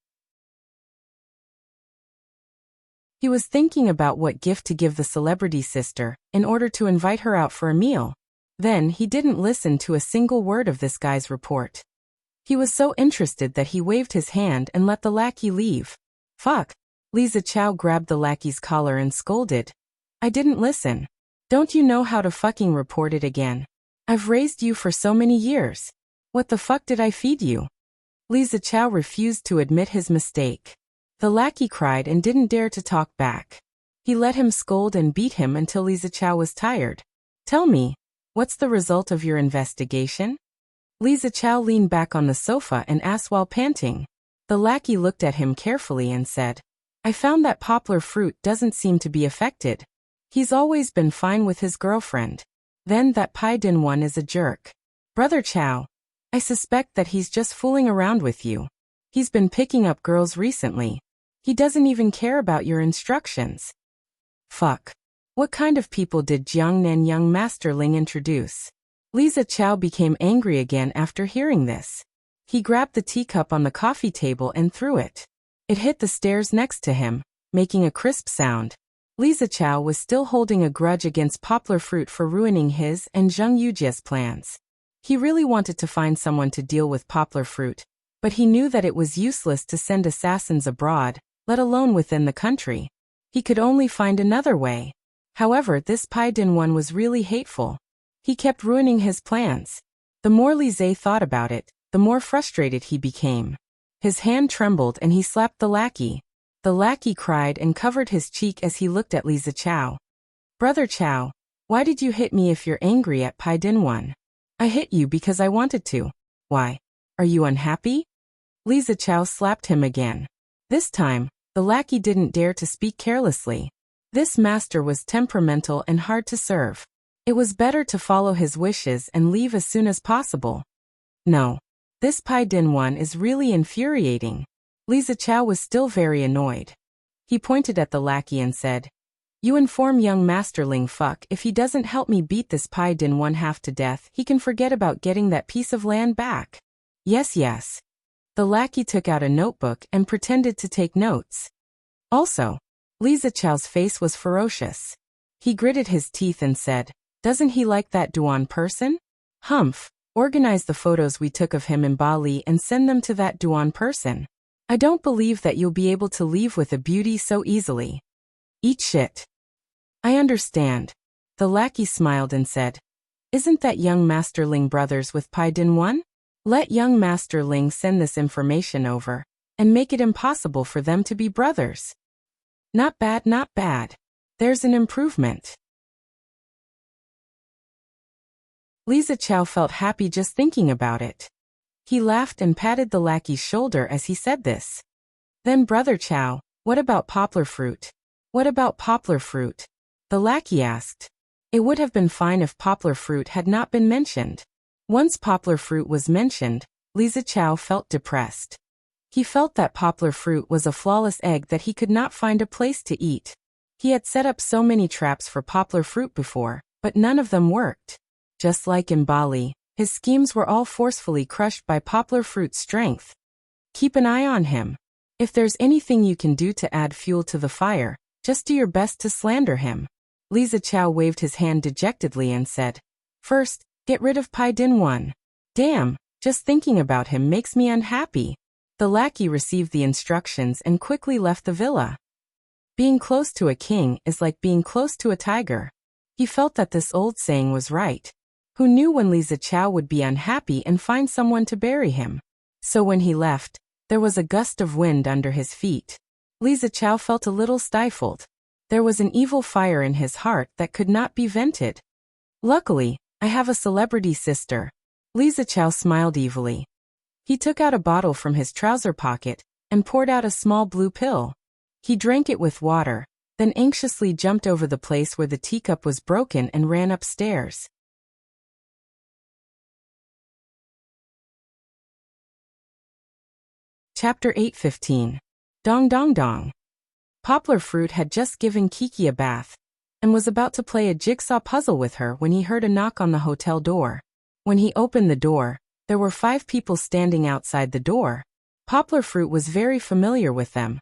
He was thinking about what gift to give the celebrity sister, in order to invite her out for a meal. Then he didn't listen to a single word of this guy's report. He was so interested that he waved his hand and let the lackey leave. "Fuck." Li Zichao grabbed the lackey's collar and scolded. "I didn't listen. Don't you know how to fucking report it again? I've raised you for so many years. What the fuck did I feed you?" Li Zichao refused to admit his mistake. The lackey cried and didn't dare to talk back. He let him scold and beat him until Li Zichao was tired. "Tell me, what's the result of your investigation?" Li Zichao leaned back on the sofa and asked while panting. The lackey looked at him carefully and said, "I found that Poplar Fruit doesn't seem to be affected. He's always been fine with his girlfriend. Then that Pai Din one is a jerk. Brother Chow, I suspect that he's just fooling around with you. He's been picking up girls recently. He doesn't even care about your instructions." "Fuck. What kind of people did Jiangnan young Master Ling introduce?" Li Zichao became angry again after hearing this. He grabbed the teacup on the coffee table and threw it. It hit the stairs next to him, making a crisp sound. Li Zichao was still holding a grudge against Poplar Fruit for ruining his and Zheng Yujie's plans. He really wanted to find someone to deal with Poplar Fruit, but he knew that it was useless to send assassins abroad, let alone within the country. He could only find another way. However, this Pai Din one was really hateful. He kept ruining his plans. The more Li Zhe thought about it, the more frustrated he became. His hand trembled and he slapped the lackey. The lackey cried and covered his cheek as he looked at Li Zichao. "Brother Chow, Why did you hit me if you're angry at Pai Din 1? I hit you because I wanted to. Why? Are you unhappy? Li Zichao slapped him again. This time, the lackey didn't dare to speak carelessly. This master was temperamental and hard to serve. It was better to follow his wishes and leave as soon as possible. No. This Pai Din 1 is really infuriating. Li Zichao was still very annoyed. He pointed at the lackey and said, You inform young Master Ling Fuck if he doesn't help me beat this Pai Din 1 half to death, he can forget about getting that piece of land back. Yes, yes. The lackey took out a notebook and pretended to take notes. Also, Li Zichao's face was ferocious. He gritted his teeth and said, Doesn't he like that Duan person? Humph, organize the photos we took of him in Bali and send them to that Duan person. I don't believe that you'll be able to leave with a beauty so easily. Eat shit. I understand. The lackey smiled and said, Isn't that young Master Ling brothers with Pai Din 1? Let young Master Ling send this information over, and make it impossible for them to be brothers. Not bad, not bad. There's an improvement. Li Zichao felt happy just thinking about it. He laughed and patted the lackey's shoulder as he said this. Then Brother Chow, what about poplar fruit? What about poplar fruit? The lackey asked. It would have been fine if poplar fruit had not been mentioned. Once poplar fruit was mentioned, Li Zichao felt depressed. He felt that poplar fruit was a flawless egg that he could not find a place to eat. He had set up so many traps for poplar fruit before, but none of them worked. Just like in Bali, his schemes were all forcefully crushed by poplar fruit's strength. Keep an eye on him. If there's anything you can do to add fuel to the fire, just do your best to slander him. Li Zichao waved his hand dejectedly and said, First, get rid of Pai Din 1. Damn, just thinking about him makes me unhappy. The lackey received the instructions and quickly left the villa. Being close to a king is like being close to a tiger. He felt that this old saying was right. Who knew when Li Zichao would be unhappy and find someone to bury him? So when he left, there was a gust of wind under his feet. Li Zichao felt a little stifled. There was an evil fire in his heart that could not be vented. Luckily, I have a celebrity sister. Li Zichao smiled evilly. He took out a bottle from his trouser pocket and poured out a small blue pill. He drank it with water, then anxiously jumped over the place where the teacup was broken and ran upstairs. Chapter 8:15. Dong Dong Dong. Poplar Fruit had just given Kiki a bath and was about to play a jigsaw puzzle with her when he heard a knock on the hotel door. When he opened the door, there were 5 people standing outside the door. Poplar Fruit was very familiar with them.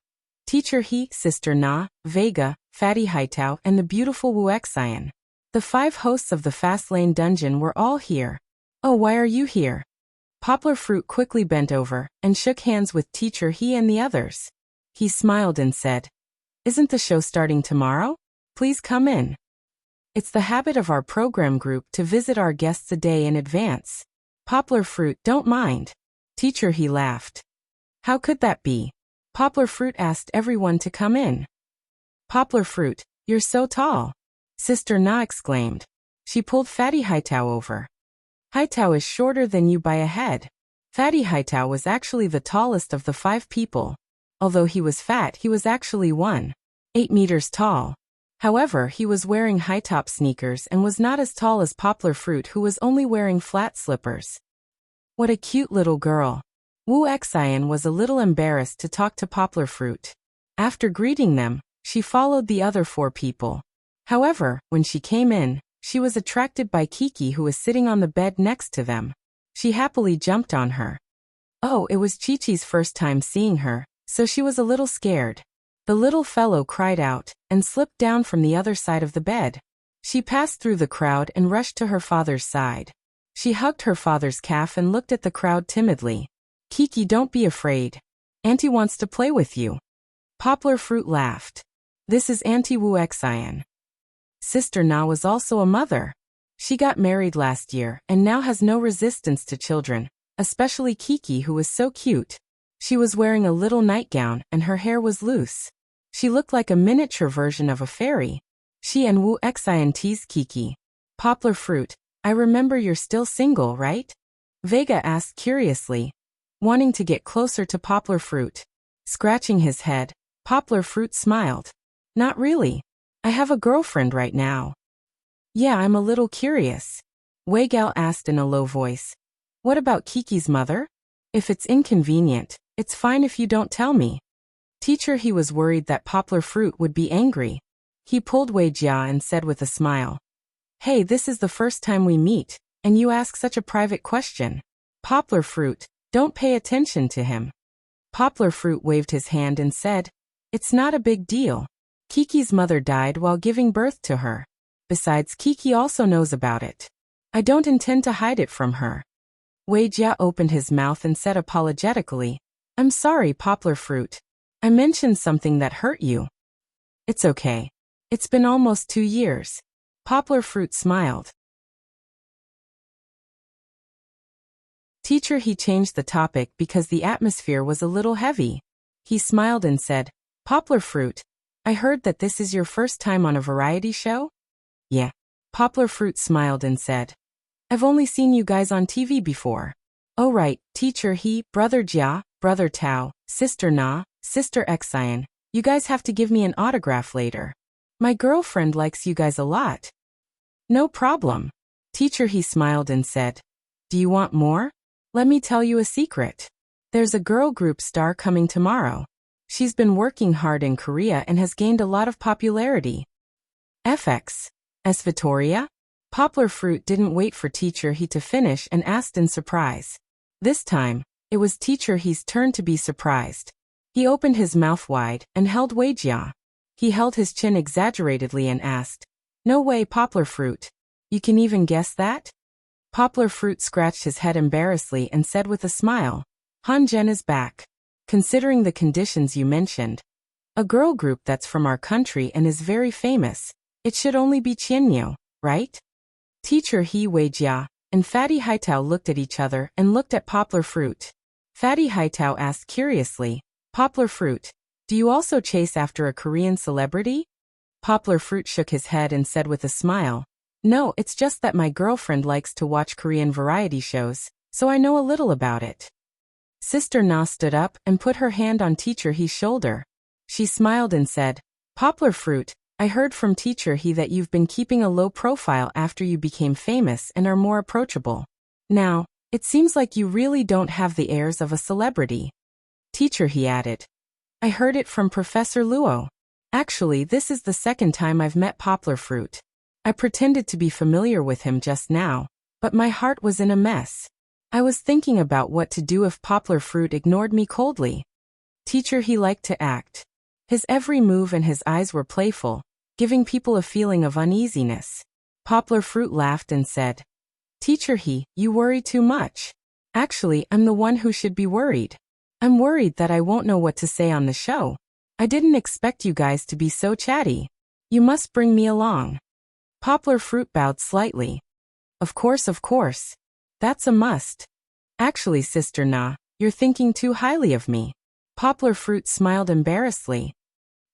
Teacher He, Sister Na, Vega, Fatty Haitao, and the beautiful Wuxian. The 5 hosts of the Fast Lane dungeon were all here. Oh, why are you here? Poplar Fruit quickly bent over and shook hands with Teacher He and the others. He smiled and said, Isn't the show starting tomorrow? Please come in. It's the habit of our program group to visit our guests a day in advance. Poplar Fruit, don't mind. Teacher He laughed. How could that be? Poplar Fruit asked everyone to come in. Poplar Fruit, you're so tall. Sister Na exclaimed. She pulled Fatty Haitao over. Haitao is shorter than you by a head. Fatty Haitao was actually the tallest of the 5 people. Although he was fat, he was actually 1.8 meters tall. However, he was wearing high-top sneakers and was not as tall as Poplar Fruit, who was only wearing flat slippers. What a cute little girl. Wuxian was a little embarrassed to talk to Poplar Fruit. After greeting them, she followed the other 4 people. However, when she came in, she was attracted by Kiki, who was sitting on the bed next to them. She happily jumped on her. Oh, it was Chi-Chi's first time seeing her, so she was a little scared. The little fellow cried out and slipped down from the other side of the bed. She passed through the crowd and rushed to her father's side. She hugged her father's calf and looked at the crowd timidly. Kiki, don't be afraid. Auntie wants to play with you. Poplar Fruit laughed. This is Auntie Wuxian. Sister Na was also a mother. She got married last year and now has no resistance to children, especially Kiki, who was so cute. She was wearing a little nightgown and her hair was loose. She looked like a miniature version of a fairy. She and Wuxia teased Kiki. Poplar fruit, I remember you're still single, right? Vega asked curiously, wanting to get closer to Poplar fruit. Scratching his head, Poplar fruit smiled. Not really. I have a girlfriend right now. Yeah, I'm a little curious. Wei Gao asked in a low voice. What about Kiki's mother? If it's inconvenient, it's fine if you don't tell me. Teacher, he was worried that Poplar fruit would be angry. He pulled Wei Jia and said with a smile. Hey, this is the first time we meet, and you ask such a private question. Poplar fruit, don't pay attention to him. Poplar fruit waved his hand and said, It's not a big deal. Kiki's mother died while giving birth to her. Besides, Kiki also knows about it. I don't intend to hide it from her. Wei Jia opened his mouth and said apologetically, I'm sorry, Poplar fruit. I mentioned something that hurt you. It's okay. It's been almost 2 years. Poplar fruit smiled. Teacher, he changed the topic because the atmosphere was a little heavy. He smiled and said, Poplar fruit, I heard that this is your first time on a variety show? Yeah. Poplar fruit smiled and said, I've only seen you guys on TV before. Oh right, teacher, he, brother Jia, brother Tao, sister Na, sister Xian, you guys have to give me an autograph later. My girlfriend likes you guys a lot. No problem. Teacher, he smiled and said, Do you want more? Let me tell you a secret. There's a girl group star coming tomorrow. She's been working hard in Korea and has gained a lot of popularity. FX. As Vittoria? Poplar fruit didn't wait for Teacher He to finish and asked in surprise. This time, it was Teacher He's turn to be surprised. He opened his mouth wide and held Wei Jia. He held his chin exaggeratedly and asked, No way, Poplar fruit. You can even guess that? Poplar fruit scratched his head embarrassedly and said with a smile, Han Zhen is back. Considering the conditions you mentioned, a girl group that's from our country and is very famous, it should only be Qianyo, right? Teacher He, Wei Jia, and Fatty Haitao looked at each other and looked at Poplar fruit. Fatty Haitao asked curiously, Poplar fruit, do you also chase after a Korean celebrity? Poplar fruit shook his head and said with a smile, No, it's just that my girlfriend likes to watch Korean variety shows, so I know a little about it. Sister Na stood up and put her hand on Teacher He's shoulder. She smiled and said, Poplar fruit, I heard from Teacher He that you've been keeping a low profile after you became famous and are more approachable. Now, it seems like you really don't have the airs of a celebrity. Teacher He added, I heard it from Professor Luo. Actually, this is the second time I've met Poplar fruit. I pretended to be familiar with him just now, but my heart was in a mess. I was thinking about what to do if Poplar fruit ignored me coldly. Teacher He liked to act. His every move and his eyes were playful, giving people a feeling of uneasiness. Poplar fruit laughed and said, Teacher He, you worry too much. Actually, I'm the one who should be worried. I'm worried that I won't know what to say on the show. I didn't expect you guys to be so chatty. You must bring me along. Poplar fruit bowed slightly. Of course, of course. That's a must. Actually, Sister Na, you're thinking too highly of me. Poplar fruit smiled embarrassedly.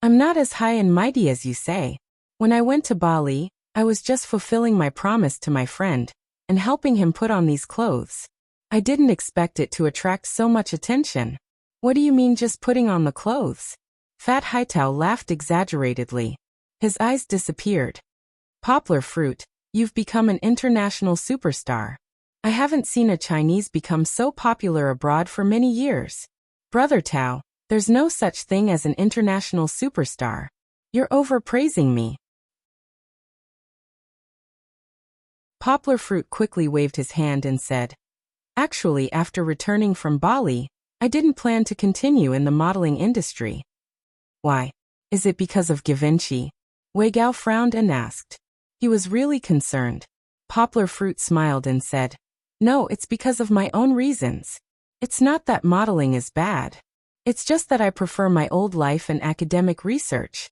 I'm not as high and mighty as you say. When I went to Bali, I was just fulfilling my promise to my friend and helping him put on these clothes. I didn't expect it to attract so much attention. What do you mean just putting on the clothes? Fat Haitao laughed exaggeratedly. His eyes disappeared. Poplar fruit, you've become an international superstar. I haven't seen a Chinese become so popular abroad for many years. Brother Tao, there's no such thing as an international superstar. You're overpraising me. Poplar fruit quickly waved his hand and said, Actually, after returning from Bali, I didn't plan to continue in the modeling industry. Why? Is it because of Givenchy? Wei Gao frowned and asked. He was really concerned. Poplar fruit smiled and said, No, it's because of my own reasons. It's not that modeling is bad. It's just that I prefer my old life and academic research.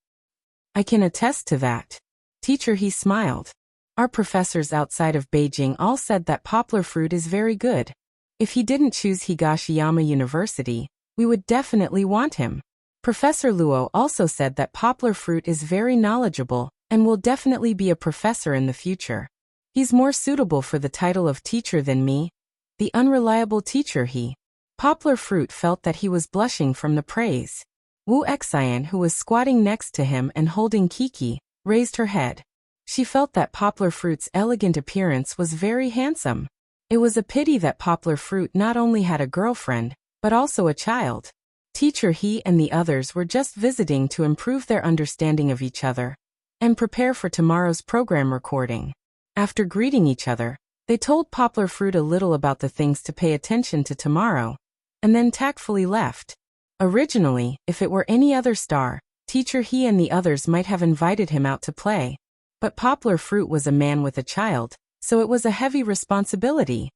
I can attest to that. Teacher He smiled. Our professors outside of Beijing all said that Poplar fruit is very good. If he didn't choose Higashiyama University, we would definitely want him. Professor Luo also said that Poplar fruit is very knowledgeable and will definitely be a professor in the future. He's more suitable for the title of teacher than me. The unreliable teacher he. Poplar Fruit felt that he was blushing from the praise. Wuxia, who was squatting next to him and holding Kiki, raised her head. She felt that Poplar Fruit's elegant appearance was very handsome. It was a pity that Poplar Fruit not only had a girlfriend, but also a child. Teacher he and the others were just visiting to improve their understanding of each other and prepare for tomorrow's program recording. After greeting each other, they told Poplar Fruit a little about the things to pay attention to tomorrow, and then tactfully left. Originally, if it were any other star, Teacher he and the others might have invited him out to play. But Poplar Fruit was a man with a child, so it was a heavy responsibility.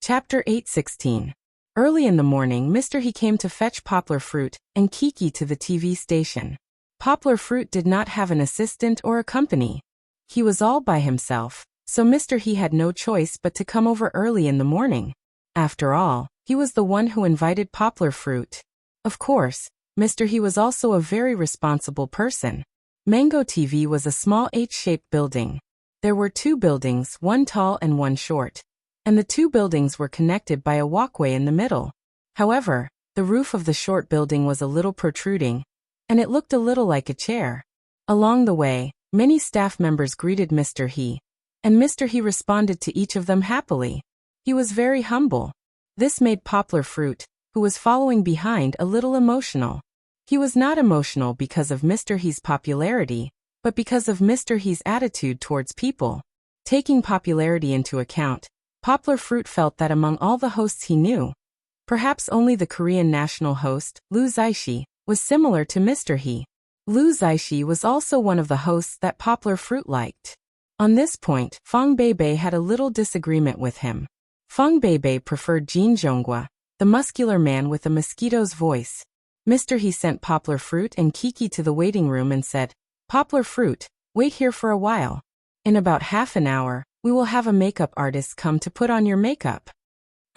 Chapter 8:16. Early in the morning, Mr. He came to fetch Poplar Fruit and Kiki to the TV station. Poplar Fruit did not have an assistant or a company. He was all by himself, so Mr. He had no choice but to come over early in the morning. After all, he was the one who invited Poplar Fruit. Of course, Mr. He was also a very responsible person. Mango TV was a small H-shaped building. There were two buildings, one tall and one short, and the two buildings were connected by a walkway in the middle. However, the roof of the short building was a little protruding, and it looked a little like a chair. Along the way, many staff members greeted Mr. He, and Mr. He responded to each of them happily. He was very humble. This made Poplar Fruit, who was following behind, a little emotional. He was not emotional because of Mr. He's popularity, but because of Mr. He's attitude towards people. Taking popularity into account, Poplar Fruit felt that among all the hosts he knew, perhaps only the Korean national host, Lu Zaishi, was similar to Mr. He. Lu Zaishi was also one of the hosts that Poplar Fruit liked. On this point, Feng Beibei had a little disagreement with him. Feng Beibei preferred Jin Zhonghua, the muscular man with a mosquito's voice. Mr. He sent Poplar Fruit and Kiki to the waiting room and said, "Poplar Fruit, wait here for a while. In about half an hour, we will have a makeup artist come to put on your makeup."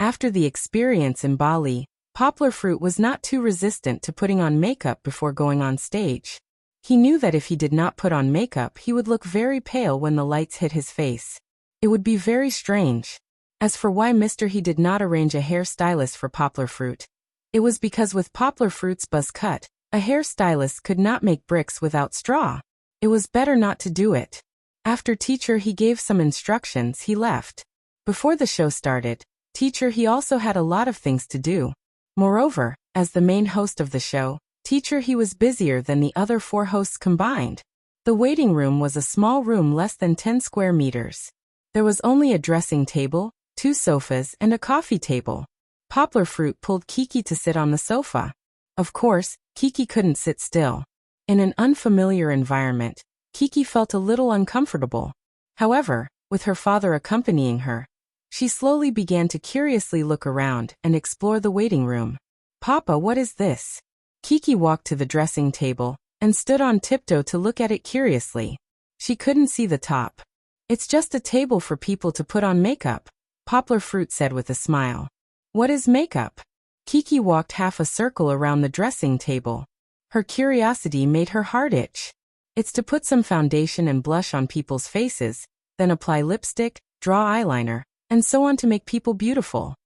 After the experience in Bali, Poplar Fruit was not too resistant to putting on makeup before going on stage. He knew that if he did not put on makeup, he would look very pale when the lights hit his face. It would be very strange. As for why Mr. He did not arrange a hairstylist for Poplar Fruit, it was because with Poplar Fruit's buzz cut, a hairstylist could not make bricks without straw. It was better not to do it. After Teacher He gave some instructions, he left. Before the show started, Teacher He also had a lot of things to do. Moreover, as the main host of the show, Teacher He was busier than the other four hosts combined. The waiting room was a small room less than 10 square meters. There was only a dressing table, 2 sofas, and a coffee table. Poplar Fruit pulled Kiki to sit on the sofa. Of course, Kiki couldn't sit still. In an unfamiliar environment, Kiki felt a little uncomfortable. However, with her father accompanying her, she slowly began to curiously look around and explore the waiting room. "Papa, what is this?" Kiki walked to the dressing table and stood on tiptoe to look at it curiously. She couldn't see the top. "It's just a table for people to put on makeup," Poplar Fruit said with a smile. "What is makeup?" Kiki walked half a circle around the dressing table. Her curiosity made her heart itch. "It's to put some foundation and blush on people's faces, then apply lipstick, draw eyeliner, and so on to make people beautiful."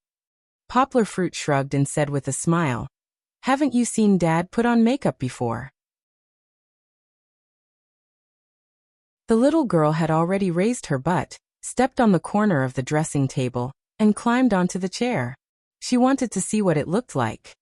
Poplar Fruit shrugged and said with a smile, "Haven't you seen Dad put on makeup before?" The little girl had already raised her butt, stepped on the corner of the dressing table, and climbed onto the chair. She wanted to see what it looked like.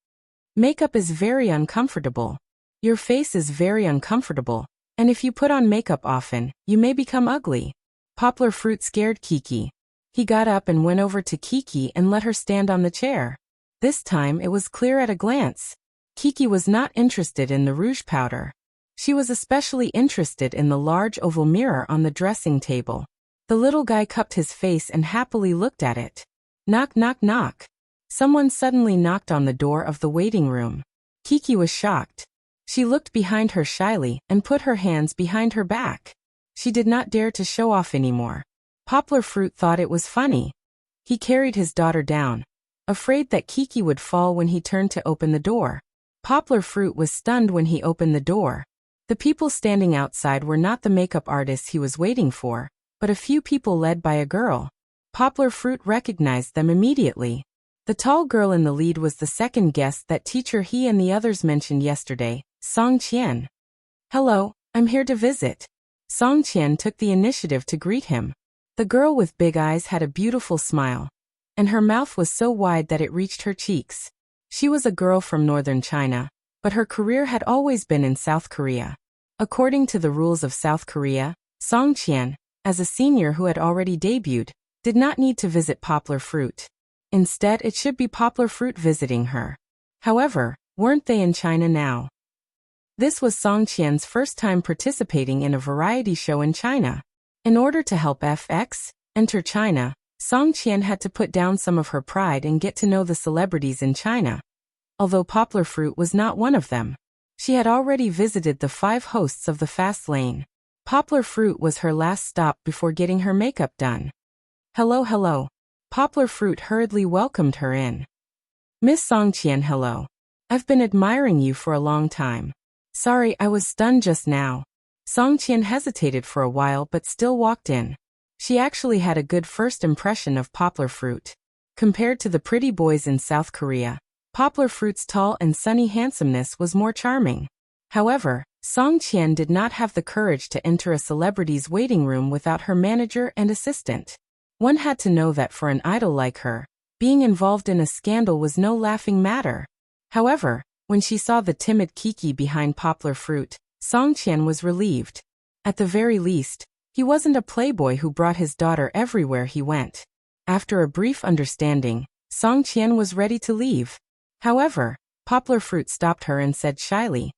"Makeup is very uncomfortable. Your face is very uncomfortable, and if you put on makeup often, you may become ugly." Poplar Fruit scared Kiki. He got up and went over to Kiki and let her stand on the chair. This time it was clear at a glance. Kiki was not interested in the rouge powder. She was especially interested in the large oval mirror on the dressing table. The little guy cupped his face and happily looked at it. Knock, knock, knock. Someone suddenly knocked on the door of the waiting room. Kiki was shocked. She looked behind her shyly and put her hands behind her back. She did not dare to show off anymore. Poplar Fruit thought it was funny. He carried his daughter down. afraid that Kiki would fall when he turned to open the door. Poplar Fruit was stunned when he opened the door. The people standing outside were not the makeup artists he was waiting for, but a few people led by a girl. Poplar Fruit recognized them immediately. The tall girl in the lead was the second guest that teacher he and the others mentioned yesterday, Song Qian. "Hello, I'm here to visit." Song Qian took the initiative to greet him. The girl with big eyes had a beautiful smile, and her mouth was so wide that it reached her cheeks. She was a girl from northern China, but her career had always been in South Korea. According to the rules of South Korea, Song Qian, as a senior who had already debuted, did not need to visit Poplar Fruit. Instead, it should be Poplar Fruit visiting her. However, weren't they in China now? This was Song Qian's first time participating in a variety show in China. In order to help FX enter China, Song Qian had to put down some of her pride and get to know the celebrities in China. Although Poplar Fruit was not one of them, she had already visited the 5 hosts of the Fast Lane. Poplar Fruit was her last stop before getting her makeup done. "Hello, hello." Poplar Fruit hurriedly welcomed her in. "Miss Song Qian, hello. I've been admiring you for a long time. Sorry, I was stunned just now." Song Qian hesitated for a while but still walked in. She actually had a good first impression of Poplar Fruit. Compared to the pretty boys in South Korea, Poplar Fruit's tall and sunny handsomeness was more charming. However, Song Qian did not have the courage to enter a celebrity's waiting room without her manager and assistant. One had to know that for an idol like her, being involved in a scandal was no laughing matter. However, when she saw the timid Kiki behind Poplar Fruit, Song Qian was relieved. At the very least, he wasn't a playboy who brought his daughter everywhere he went. After a brief understanding, Song Qian was ready to leave. However, Poplar Fruit stopped her and said shyly,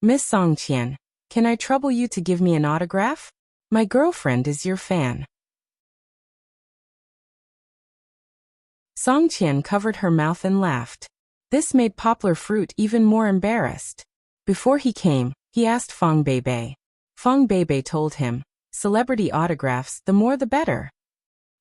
"Miss Song Qian, can I trouble you to give me an autograph? My girlfriend is your fan." Song Qian covered her mouth and laughed. This made Poplar Fruit even more embarrassed. Before he came, he asked Fong Beibei. Fong Beibei told him, "Celebrity autographs, the more the better."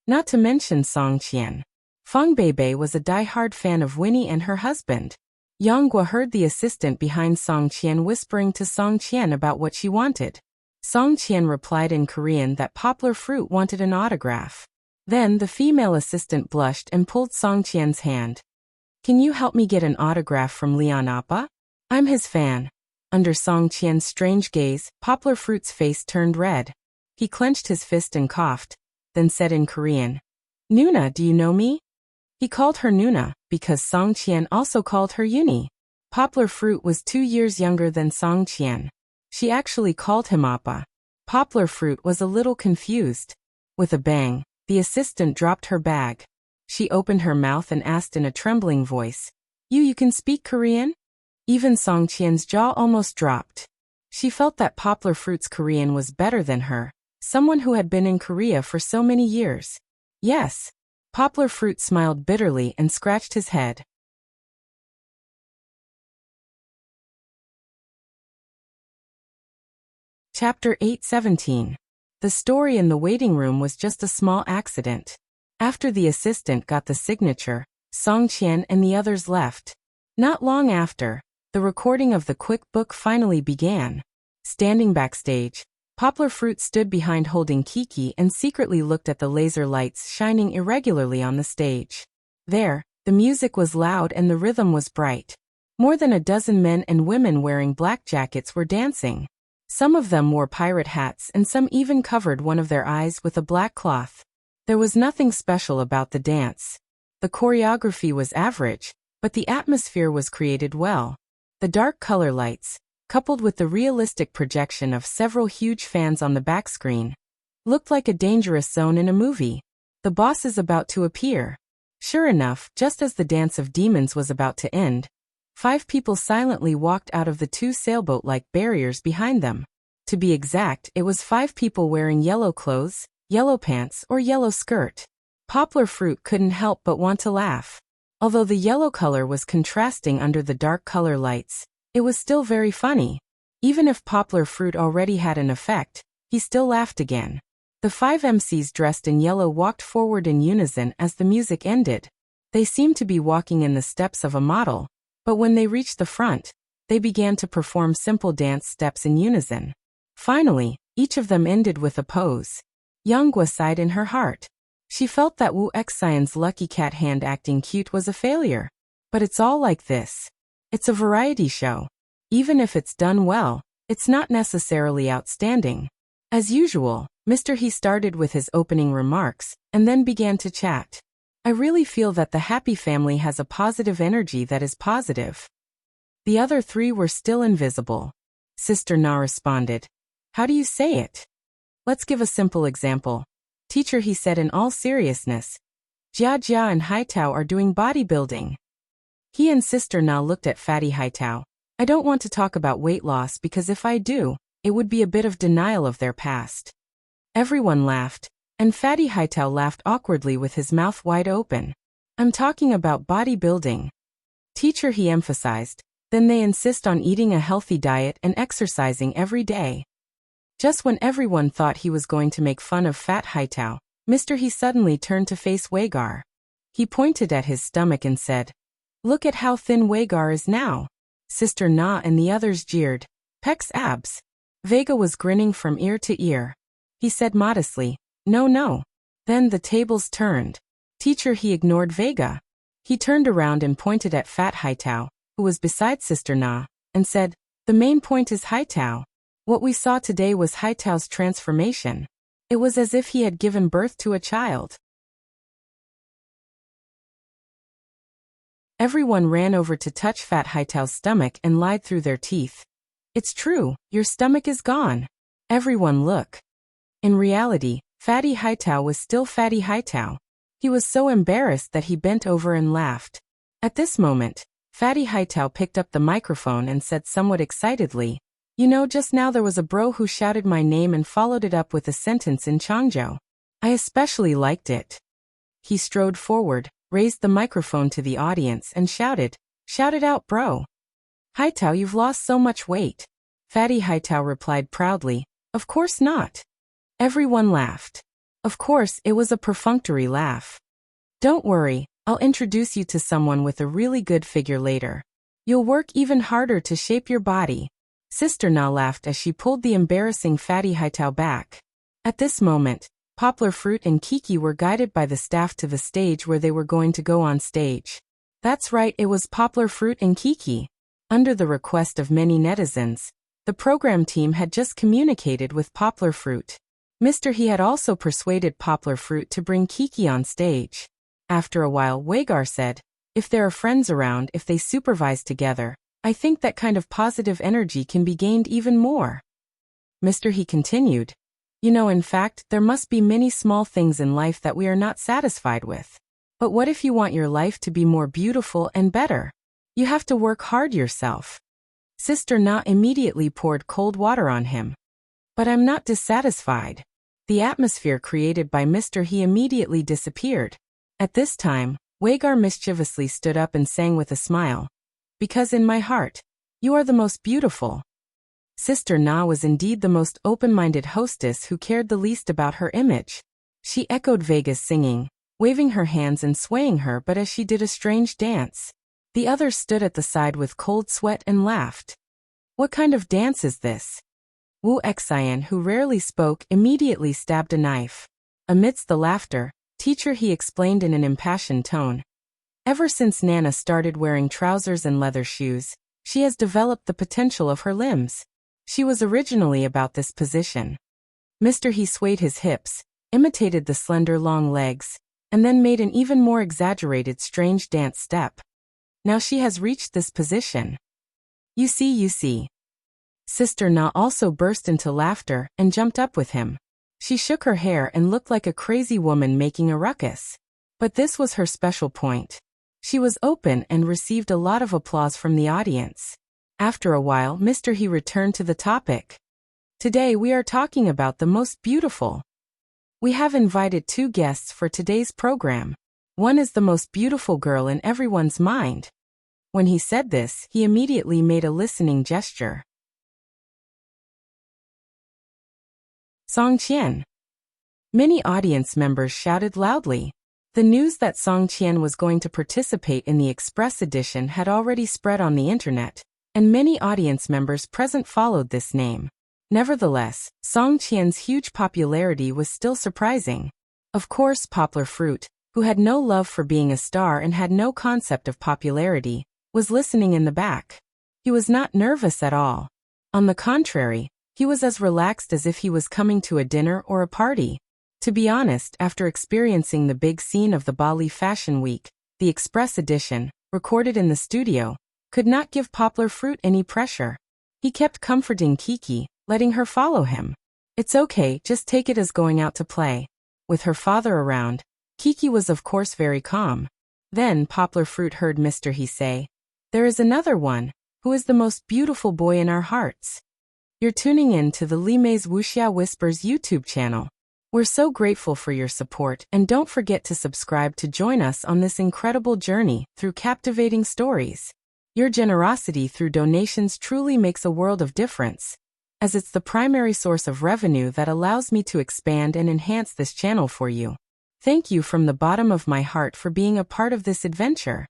Not to mention Song Qian. Fong Beibei was a die-hard fan of Winnie and her husband. Yang Gua heard the assistant behind Song Qian whispering to Song Qian about what she wanted. Song Qian replied in Korean that Poplar Fruit wanted an autograph. Then the female assistant blushed and pulled Song Qian's hand. "Can you help me get an autograph from Leon Appa? I'm his fan." Under Song Qian's strange gaze, Poplar Fruit's face turned red. He clenched his fist and coughed, then said in Korean, "Nuna, do you know me?" He called her Nuna, because Song Qian also called her Uni. Poplar Fruit was 2 years younger than Song Qian. She actually called him Appa. Poplar Fruit was a little confused. With a bang, the assistant dropped her bag. She opened her mouth and asked in a trembling voice, You can speak Korean?" Even Song Qian's jaw almost dropped. She felt that Poplar Fruit's Korean was better than her, someone who had been in Korea for so many years. "Yes." Poplar Fruit smiled bitterly and scratched his head. Chapter 8:17. The story in the waiting room was just a small accident. After the assistant got the signature, Song Qian and the others left. Not long after, the recording of the quick book finally began. Standing backstage, Poplar Fruit stood behind holding Kiki and secretly looked at the laser lights shining irregularly on the stage. There, the music was loud and the rhythm was bright. More than a dozen men and women wearing black jackets were dancing. Some of them wore pirate hats and some even covered one of their eyes with a black cloth. There was nothing special about the dance. The choreography was average, but the atmosphere was created well. The dark color lights, coupled with the realistic projection of several huge fans on the back screen, looked like a dangerous zone in a movie. The boss is about to appear. Sure enough, just as the dance of demons was about to end, 5 people silently walked out of the 2 sailboat-like barriers behind them. To be exact, it was 5 people wearing yellow clothes, yellow pants, or yellow skirt. Poplar Fruit couldn't help but want to laugh. Although the yellow color was contrasting under the dark color lights, it was still very funny. Even if Poplar Fruit already had an effect, he still laughed again. The 5 MCs dressed in yellow walked forward in unison as the music ended. They seemed to be walking in the steps of a model, but when they reached the front, they began to perform simple dance steps in unison. Finally, each of them ended with a pose. Younghua sighed in her heart. She felt that Wuxian's lucky cat hand acting cute was a failure. But it's all like this. It's a variety show. Even if it's done well, it's not necessarily outstanding. As usual, Mr. He started with his opening remarks, and then began to chat. I really feel that the happy family has a positive energy that is positive. The other three were still invisible. Sister Na responded. How do you say it? Let's give a simple example. Teacher, he said in all seriousness. Jia Jia and Haitao are doing bodybuilding. He and Sister Na looked at Fatty Haitao. I don't want to talk about weight loss because if I do, it would be a bit of denial of their past. Everyone laughed, and Fatty Haitao laughed awkwardly with his mouth wide open. I'm talking about bodybuilding. Teacher, he emphasized. Then they insist on eating a healthy diet and exercising every day. Just when everyone thought he was going to make fun of Fat Haitao, Mr. He suddenly turned to face Weigar. He pointed at his stomach and said, Look at how thin Weigar is now. Sister Na and the others jeered. Peck's abs. Vega was grinning from ear to ear. He said modestly, No, no. Then the tables turned. Teacher, he ignored Vega. He turned around and pointed at Fat Haitao, who was beside Sister Na, and said, The main point is Haitao. What we saw today was Haitao's transformation. It was as if he had given birth to a child. Everyone ran over to touch Fat Haitao's stomach and lied through their teeth. It's true, your stomach is gone. Everyone look. In reality, Fatty Haitao was still Fatty Haitao. He was so embarrassed that he bent over and laughed. At this moment, Fatty Haitao picked up the microphone and said somewhat excitedly, You know, just now there was a bro who shouted my name and followed it up with a sentence in Changzhou. I especially liked it. He strode forward, raised the microphone to the audience and shouted, Shout it out, bro. Haitao, you've lost so much weight. Fatty Haitao replied proudly, Of course not. Everyone laughed. Of course, it was a perfunctory laugh. Don't worry, I'll introduce you to someone with a really good figure later. You'll work even harder to shape your body. Sister Na laughed as she pulled the embarrassing Fatty Haitao back. At this moment, Poplar Fruit and Kiki were guided by the staff to the stage where they were going to go on stage. That's right, it was Poplar Fruit and Kiki. Under the request of many netizens, the program team had just communicated with Poplar Fruit. Mr. He had also persuaded Poplar Fruit to bring Kiki on stage. After a while, Weigar said, If there are friends around, if they supervise together, I think that kind of positive energy can be gained even more. Mr. He continued, You know, in fact, there must be many small things in life that we are not satisfied with. But what if you want your life to be more beautiful and better? You have to work hard yourself. Sister Na immediately poured cold water on him. But I'm not dissatisfied. The atmosphere created by Mr. He immediately disappeared. At this time, Weigar mischievously stood up and sang with a smile. Because in my heart, you are the most beautiful. Sister Na was indeed the most open-minded hostess who cared the least about her image. She echoed Vega's singing, waving her hands and swaying her but as she did a strange dance. The others stood at the side with cold sweat and laughed. What kind of dance is this? Wuxian, who rarely spoke, immediately stabbed a knife. Amidst the laughter, Teacher, he explained in an impassioned tone. Ever since Nana started wearing trousers and leather shoes, she has developed the potential of her limbs. She was originally about this position. Mr. He swayed his hips, imitated the slender long legs, and then made an even more exaggerated strange dance step. Now she has reached this position. You see. Sister Na also burst into laughter and jumped up with him. She shook her hair and looked like a crazy woman making a ruckus. But this was her special point. She was open and received a lot of applause from the audience. After a while, Mr. He returned to the topic. Today we are talking about the most beautiful. We have invited 2 guests for today's program. One is the most beautiful girl in everyone's mind. When he said this, he immediately made a listening gesture. Song Qian. Many audience members shouted loudly. The news that Song Qian was going to participate in the Express edition had already spread on the internet, and many audience members present followed this name. Nevertheless, Song Qian's huge popularity was still surprising. Of course, Poplar Fruit, who had no love for being a star and had no concept of popularity, was listening in the back. He was not nervous at all. On the contrary, he was as relaxed as if he was coming to a dinner or a party. To be honest, after experiencing the big scene of the Bali Fashion Week, the Express edition, recorded in the studio, could not give Poplar Fruit any pressure. He kept comforting Kiki, letting her follow him. It's okay, just take it as going out to play. With her father around, Kiki was of course very calm. Then Poplar Fruit heard Mr. He say, "There is another one, who is the most beautiful boy in our hearts." You're tuning in to the Li Mei's Wuxia Whispers YouTube channel. We're so grateful for your support, and don't forget to subscribe to join us on this incredible journey through captivating stories. Your generosity through donations truly makes a world of difference, as it's the primary source of revenue that allows me to expand and enhance this channel for you. Thank you from the bottom of my heart for being a part of this adventure.